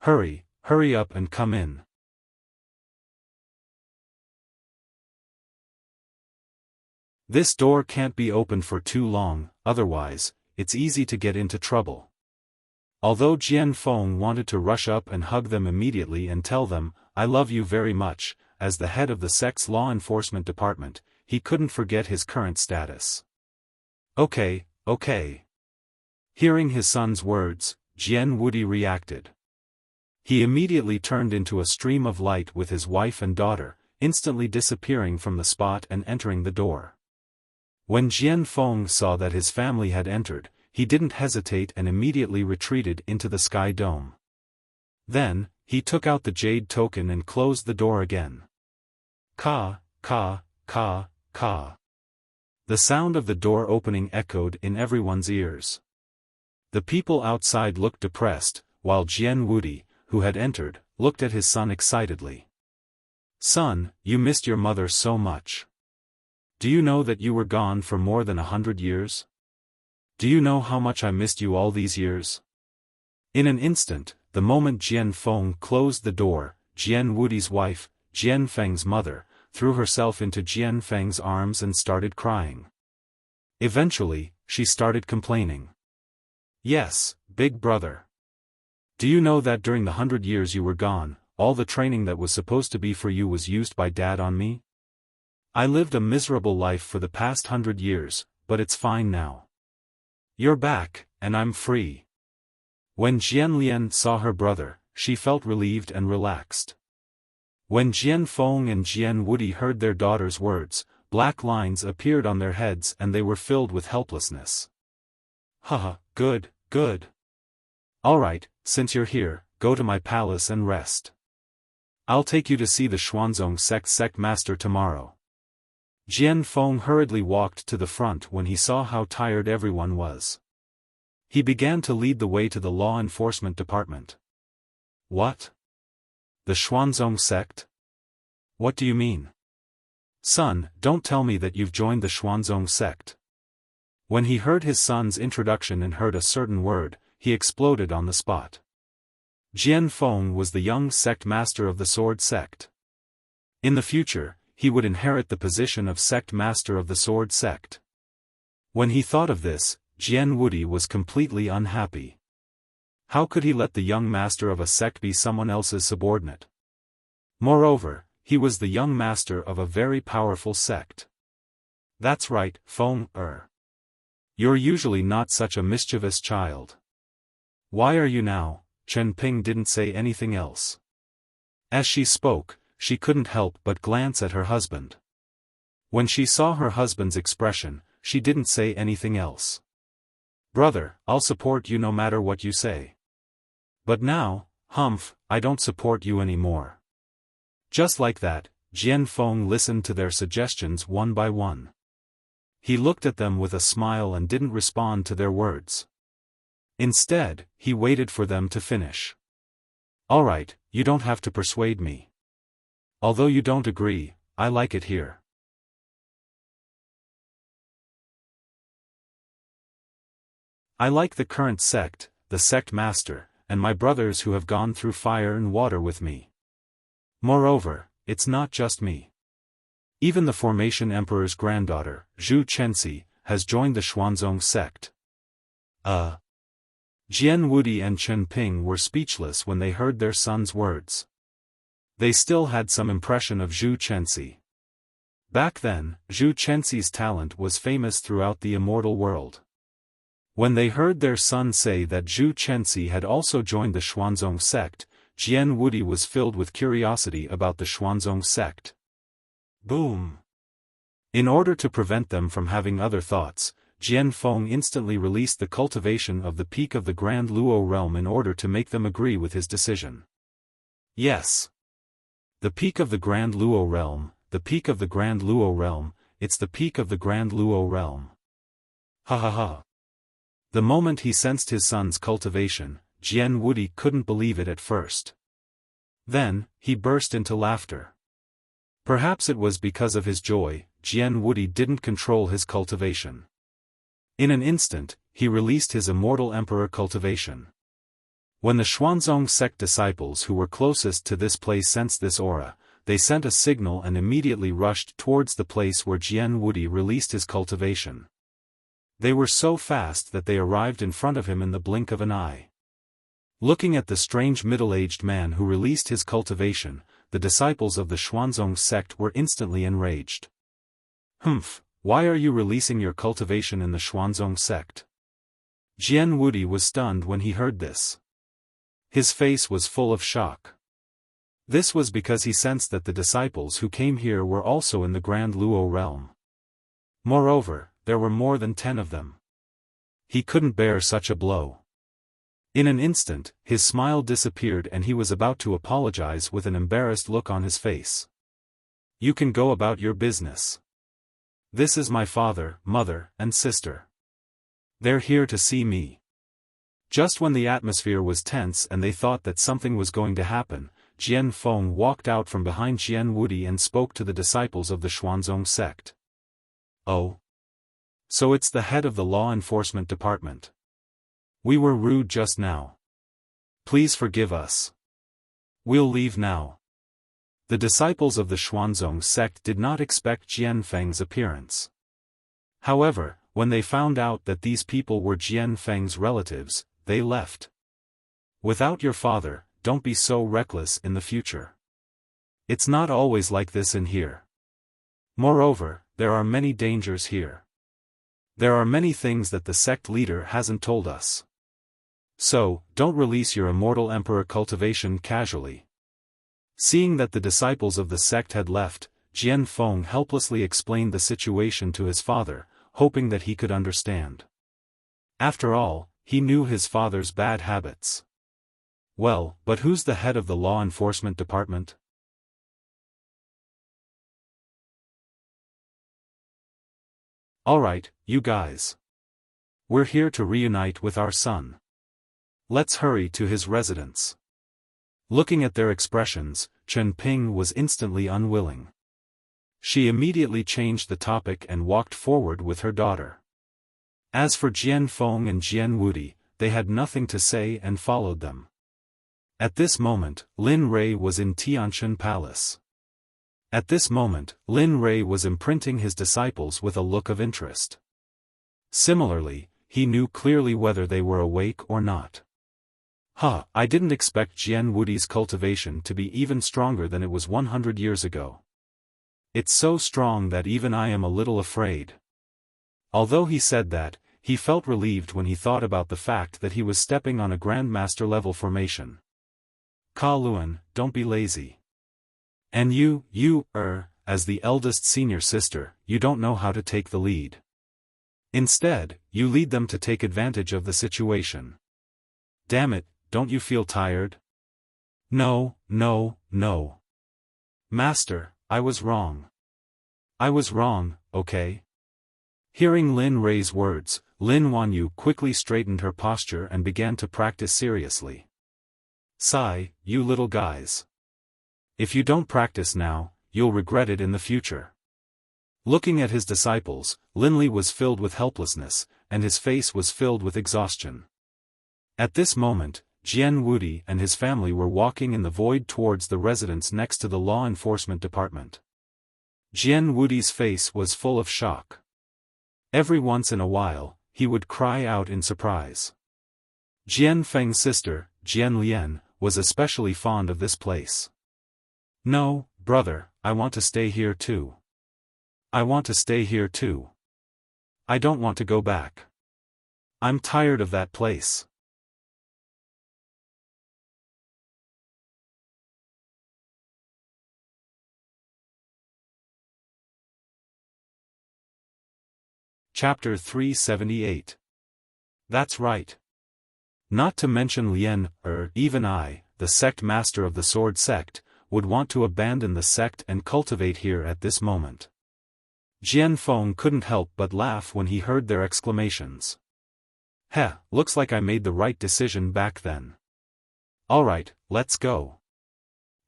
Hurry, hurry up and come in. This door can't be opened for too long, otherwise, it's easy to get into trouble. Although Jian Feng wanted to rush up and hug them immediately and tell them, I love you very much, as the head of the sect's law enforcement department, he couldn't forget his current status. Okay, okay. Hearing his son's words, Jian Wudi reacted. He immediately turned into a stream of light with his wife and daughter, instantly disappearing from the spot and entering the door. When Jian Feng saw that his family had entered, he didn't hesitate and immediately retreated into the sky dome. Then, he took out the jade token and closed the door again. Ka, ka, ka, ka. The sound of the door opening echoed in everyone's ears. The people outside looked depressed, while Jian Wudi, who had entered, looked at his son excitedly. Son, you missed your mother so much. Do you know that you were gone for more than 100 years? Do you know how much I missed you all these years? In an instant, the moment Jian Feng closed the door, Jian Wudi's wife, Jian Feng's mother, threw herself into Jian Feng's arms and started crying. Eventually, she started complaining. Yes, big brother. Do you know that during the 100 years you were gone, all the training that was supposed to be for you was used by Dad on me? I lived a miserable life for the past 100 years, but it's fine now. You're back, and I'm free. When Jian Lian saw her brother, she felt relieved and relaxed. When Jian Feng and Jian Wudi heard their daughter's words, black lines appeared on their heads and they were filled with helplessness. Haha, good, good. Alright, since you're here, go to my palace and rest. I'll take you to see the Xuanzong Sect master tomorrow. Jian Feng hurriedly walked to the front when he saw how tired everyone was. He began to lead the way to the law enforcement department. What? The Xuanzong Sect? What do you mean? Son, don't tell me that you've joined the Xuanzong Sect. When he heard his son's introduction and heard a certain word, he exploded on the spot. Jian Feng was the young sect master of the Sword Sect. In the future, he would inherit the position of sect master of the Sword Sect. When he thought of this, Jian Wudi was completely unhappy. How could he let the young master of a sect be someone else's subordinate? Moreover, he was the young master of a very powerful sect. That's right, Feng. You're usually not such a mischievous child. Why are you now, Chen Ping didn't say anything else. As she spoke, she couldn't help but glance at her husband. When she saw her husband's expression, she didn't say anything else. "Brother, I'll support you no matter what you say. But now, humph, I don't support you anymore." Just like that, Jian Feng listened to their suggestions one by one. He looked at them with a smile and didn't respond to their words. Instead, he waited for them to finish. "All right, you don't have to persuade me. Although you don't agree, I like it here. I like the current sect, the sect master, and my brothers who have gone through fire and water with me. Moreover, it's not just me. Even the Formation Emperor's granddaughter, Zhu Chenxi, has joined the Xuanzong sect." Jian Wudi and Chen Ping were speechless when they heard their son's words. They still had some impression of Zhu Chenxi. Back then, Zhu Chenxi's talent was famous throughout the immortal world. When they heard their son say that Zhu Chenxi had also joined the Xuanzong sect, Jian Wudi was filled with curiosity about the Xuanzong sect. Boom! In order to prevent them from having other thoughts, Jian Feng instantly released the cultivation of the peak of the Grand Luo realm in order to make them agree with his decision. Yes. The peak of the Grand Luo realm, the peak of the Grand Luo realm, it's the peak of the Grand Luo realm. Ha ha ha. The moment he sensed his son's cultivation, Jian Wudi couldn't believe it at first. Then, he burst into laughter. Perhaps it was because of his joy, Jian Wudi didn't control his cultivation. In an instant, he released his immortal emperor cultivation. When the Xuanzong sect disciples who were closest to this place sensed this aura, they sent a signal and immediately rushed towards the place where Jian Wudi released his cultivation. They were so fast that they arrived in front of him in the blink of an eye. Looking at the strange middle-aged man who released his cultivation, the disciples of the Xuanzong sect were instantly enraged. "Humph, why are you releasing your cultivation in the Xuanzong sect?" Jian Wudi was stunned when he heard this. His face was full of shock. This was because he sensed that the disciples who came here were also in the Grand Luo realm. Moreover, there were more than 10 of them. He couldn't bear such a blow. In an instant, his smile disappeared and he was about to apologize with an embarrassed look on his face. "You can go about your business. This is my father, mother, and sister. They're here to see me." Just when the atmosphere was tense and they thought that something was going to happen, Jian Feng walked out from behind Jian Wudi and spoke to the disciples of the Xuanzong sect. "Oh. So it's the head of the law enforcement department. We were rude just now. Please forgive us. We'll leave now." The disciples of the Xuanzong sect did not expect Jian Feng's appearance. However, when they found out that these people were Jian Feng's relatives, they left. "Without your father, don't be so reckless in the future. It's not always like this in here. Moreover, there are many dangers here. There are many things that the sect leader hasn't told us. So, don't release your immortal emperor cultivation casually." Seeing that the disciples of the sect had left, Jian Feng helplessly explained the situation to his father, hoping that he could understand. After all, he knew his father's bad habits. Well, but who's the head of the law enforcement department? "Alright, you guys. We're here to reunite with our son. Let's hurry to his residence." Looking at their expressions, Chen Ping was instantly unwilling. She immediately changed the topic and walked forward with her daughter. As for Jian Feng and Jian Wudi, they had nothing to say and followed them. At this moment, Lin Rui was in Tianshan Palace. At this moment, Lin Rui was imprinting his disciples with a look of interest. Similarly, he knew clearly whether they were awake or not. I didn't expect Jian Wudi's cultivation to be even stronger than it was 100 years ago. It's so strong that even I am a little afraid." Although he said that, he felt relieved when he thought about the fact that he was stepping on a Grandmaster-level formation. Ka Luan, don't be lazy. And as the eldest senior sister, you don't know how to take the lead. Instead, you lead them to take advantage of the situation. Damn it, don't you feel tired? No. Master, I was wrong. I was wrong, okay? Hearing Lin Rui's words, Lin Wanyu quickly straightened her posture and began to practice seriously. Sigh, you little guys. If you don't practice now, you'll regret it in the future. Looking at his disciples, Linli was filled with helplessness, and his face was filled with exhaustion. At this moment, Jian Wudi and his family were walking in the void towards the residence next to the law enforcement department. Jian Wudi's face was full of shock. Every once in a while, he would cry out in surprise. Jian Feng's sister, Jian Lian, was especially fond of this place. No, brother, I want to stay here too. I want to stay here too. I don't want to go back. I'm tired of that place. Chapter 378. That's right. Not to mention Lien, even I, the sect master of the sword sect, would want to abandon the sect and cultivate here at this moment. Jian Feng couldn't help but laugh when he heard their exclamations. Heh, looks like I made the right decision back then. Alright, let's go.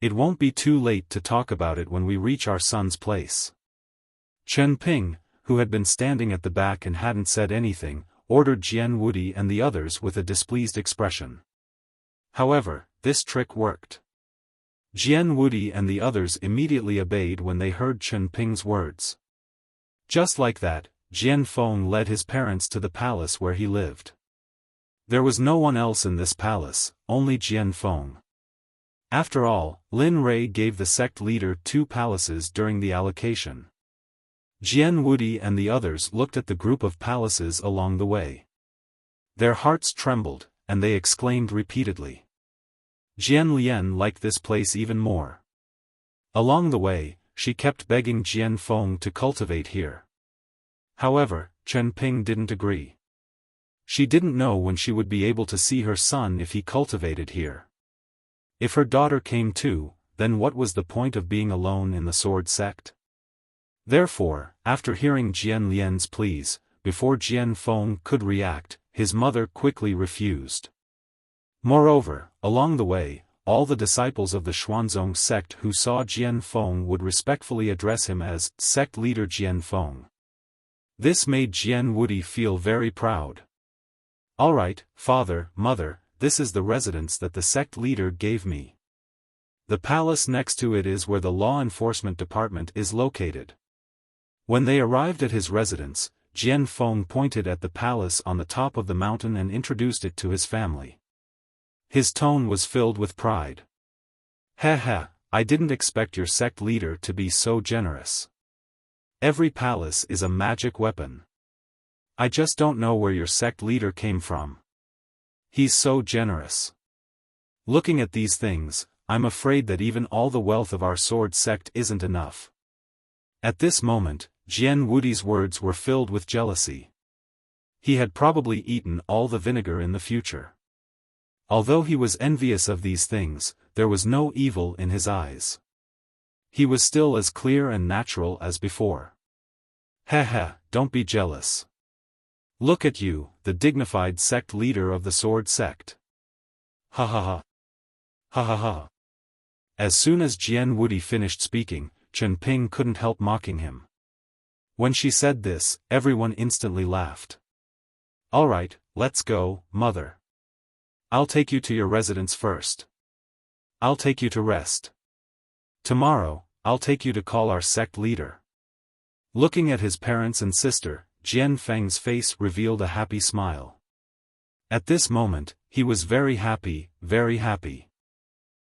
It won't be too late to talk about it when we reach our son's place. Chen Ping, who had been standing at the back and hadn't said anything, ordered Jian Wudi and the others with a displeased expression. However, this trick worked. Jian Wudi and the others immediately obeyed when they heard Chen Ping's words. Just like that, Jian Feng led his parents to the palace where he lived. There was no one else in this palace, only Jian Feng. After all, Lin Rui gave the sect leader 2 palaces during the allocation. Jian Wudi and the others looked at the group of palaces along the way. Their hearts trembled, and they exclaimed repeatedly. Jian Lian liked this place even more. Along the way, she kept begging Jian Feng to cultivate here. However, Chen Ping didn't agree. She didn't know when she would be able to see her son if he cultivated here. If her daughter came too, then what was the point of being alone in the sword sect? Therefore, after hearing Jian Lian's pleas, before Jian Feng could react, his mother quickly refused. Moreover, along the way, all the disciples of the Xuanzong sect who saw Jian Feng would respectfully address him as sect leader Jian Feng. This made Jian Wudi feel very proud. Alright, father, mother, this is the residence that the sect leader gave me. The palace next to it is where the law enforcement department is located. When they arrived at his residence, Jian Feng pointed at the palace on the top of the mountain and introduced it to his family. His tone was filled with pride. Heh, I didn't expect your sect leader to be so generous. Every palace is a magic weapon. I just don't know where your sect leader came from. He's so generous. Looking at these things, I'm afraid that even all the wealth of our sword sect isn't enough. At this moment, Jian Wudi's words were filled with jealousy. He had probably eaten all the vinegar in the future. Although he was envious of these things, there was no evil in his eyes. He was still as clear and natural as before. Heh, don't be jealous. Look at you, the dignified sect leader of the sword sect. Ha ha ha. Ha ha ha. As soon as Jian Wudi finished speaking, Chen Ping couldn't help mocking him. When she said this, everyone instantly laughed. Alright, let's go, mother. I'll take you to your residence first. I'll take you to rest. Tomorrow, I'll take you to call our sect leader. Looking at his parents and sister, Jian Feng's face revealed a happy smile. At this moment, he was very happy, very happy.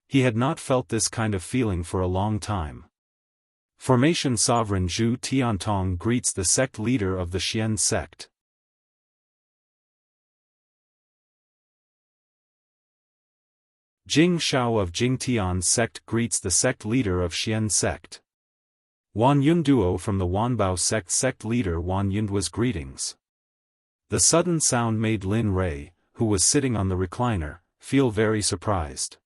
He had not felt this kind of feeling for a long time. Formation Sovereign Zhu Tiantong greets the sect leader of the Xian sect. Jing Shao of Jingtian's sect greets the sect leader of Xian sect. Wan Yun Duo from the Wanbao sect leader Wan Yun was greetings. The sudden sound made Lin Rei, who was sitting on the recliner, feel very surprised.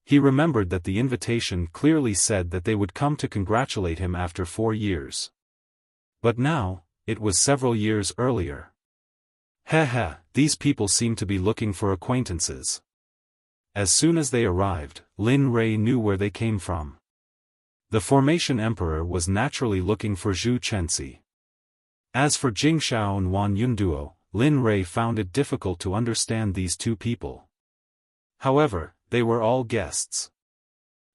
He remembered that the invitation clearly said that they would come to congratulate him after 4 years. But now, it was several years earlier. These people seem to be looking for acquaintances. As soon as they arrived, Lin Rei knew where they came from. The Formation Emperor was naturally looking for Zhu Chenxi. As for Jing Shao and Wan Yunduo, Lin Rei found it difficult to understand these two people. However, they were all guests.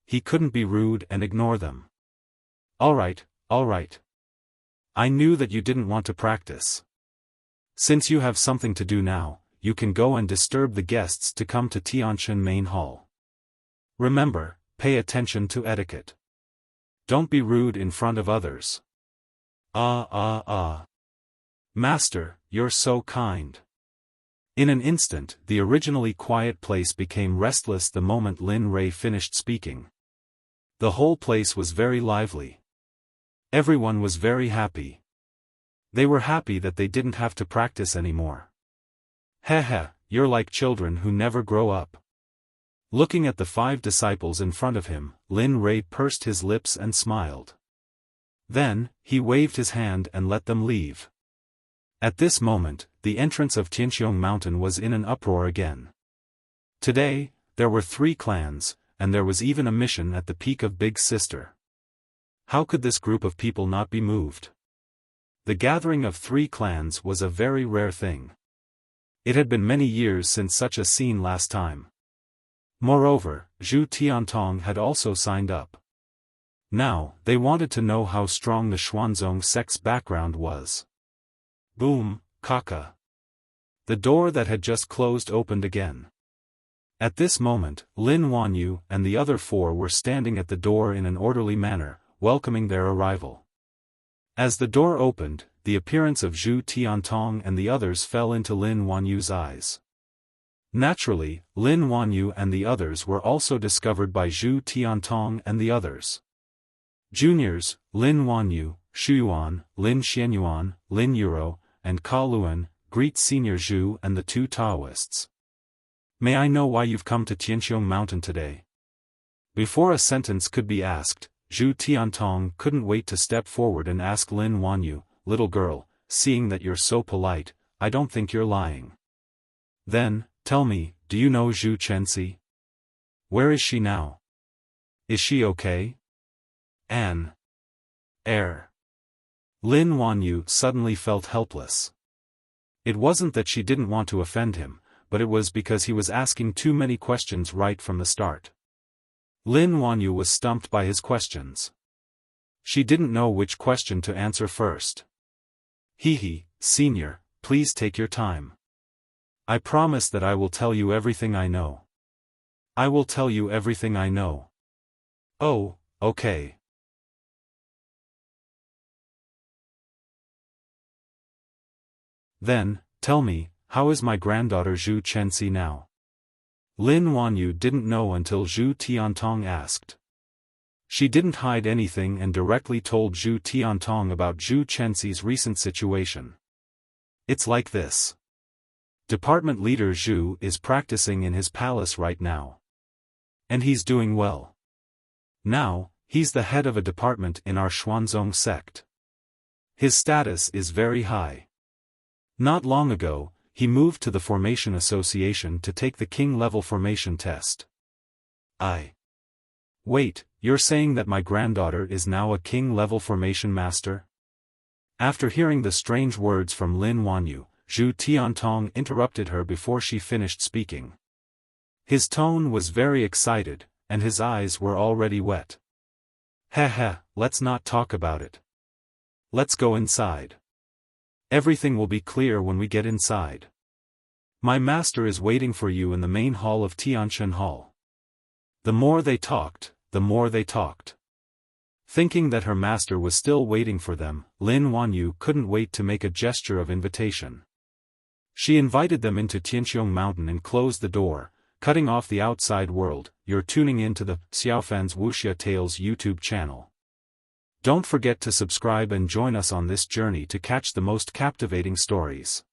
He couldn't be rude and ignore them. All right. I knew that you didn't want to practice. Since you have something to do now, you can go and disturb the guests to come to Tianshan Main Hall. Remember, pay attention to etiquette. Don't be rude in front of others. Master, you're so kind. In an instant, the originally quiet place became restless the moment Lin Rei finished speaking. The whole place was very lively. Everyone was very happy. They were happy that they didn't have to practice anymore. You're like children who never grow up. Looking at the 5 disciples in front of him, Lin Rei pursed his lips and smiled. Then, he waved his hand and let them leave. At this moment, the entrance of Tianqiong Mountain was in an uproar again. Today, there were 3 clans, and there was even a mission at the peak of Big Sister. How could this group of people not be moved? The gathering of 3 clans was a very rare thing. It had been many years since such a scene last time. Moreover, Zhu Tiantong had also signed up. Now, they wanted to know how strong the Xuanzong sect's background was. Boom, kaka. The door that had just closed opened again. At this moment, Lin Wanyu and the other 4 were standing at the door in an orderly manner, welcoming their arrival. As the door opened, the appearance of Zhu Tiantong and the others fell into Lin Wanyu's eyes. Naturally, Lin Wanyu and the others were also discovered by Zhu Tiantong and the others. Juniors, Lin Wanyu, Shuyuan, Lin Xianyuan, Lin Yuro, and Ka Luan, greet Senior Zhu and the 2 Taoists. May I know why you've come to Tianqiong Mountain today? Before a sentence could be asked, Zhu Tiantong couldn't wait to step forward and ask Lin Wanyu, little girl, seeing that you're so polite, I don't think you're lying. Then, tell me, do you know Zhu Chenxi? Where is she now? Is she okay? Lin Wanyu suddenly felt helpless. It wasn't that she didn't want to offend him, but it was because he was asking too many questions right from the start. Lin Wanyu was stumped by his questions. She didn't know which question to answer first. Senior, please take your time. I promise that I will tell you everything I know. I will tell you everything I know. Oh, okay. Then, tell me, how is my granddaughter Zhu Chenxi now? Lin Wanyu didn't know until Zhu Tiantong asked. She didn't hide anything and directly told Zhu Tiantong about Zhu Chenxi's recent situation. It's like this. Department leader Zhu is practicing in his palace right now. And he's doing well. Now, he's the head of a department in our Xuanzong sect. His status is very high. Not long ago, he moved to the Formation Association to take the King-level formation test. Wait, you're saying that my granddaughter is now a King-level formation master? After hearing the strange words from Lin Wanyu, Zhu Tiantong interrupted her before she finished speaking. His tone was very excited, and his eyes were already wet. Let's not talk about it. Let's go inside. Everything will be clear when we get inside. My master is waiting for you in the main hall of Tianshan Hall. The more they talked, the more they talked. Thinking that her master was still waiting for them, Lin Wanyu couldn't wait to make a gesture of invitation. She invited them into Tianqiong Mountain and closed the door, cutting off the outside world. You're tuning into the Xiaofan's Wuxia Tales YouTube channel. Don't forget to subscribe and join us on this journey to catch the most captivating stories.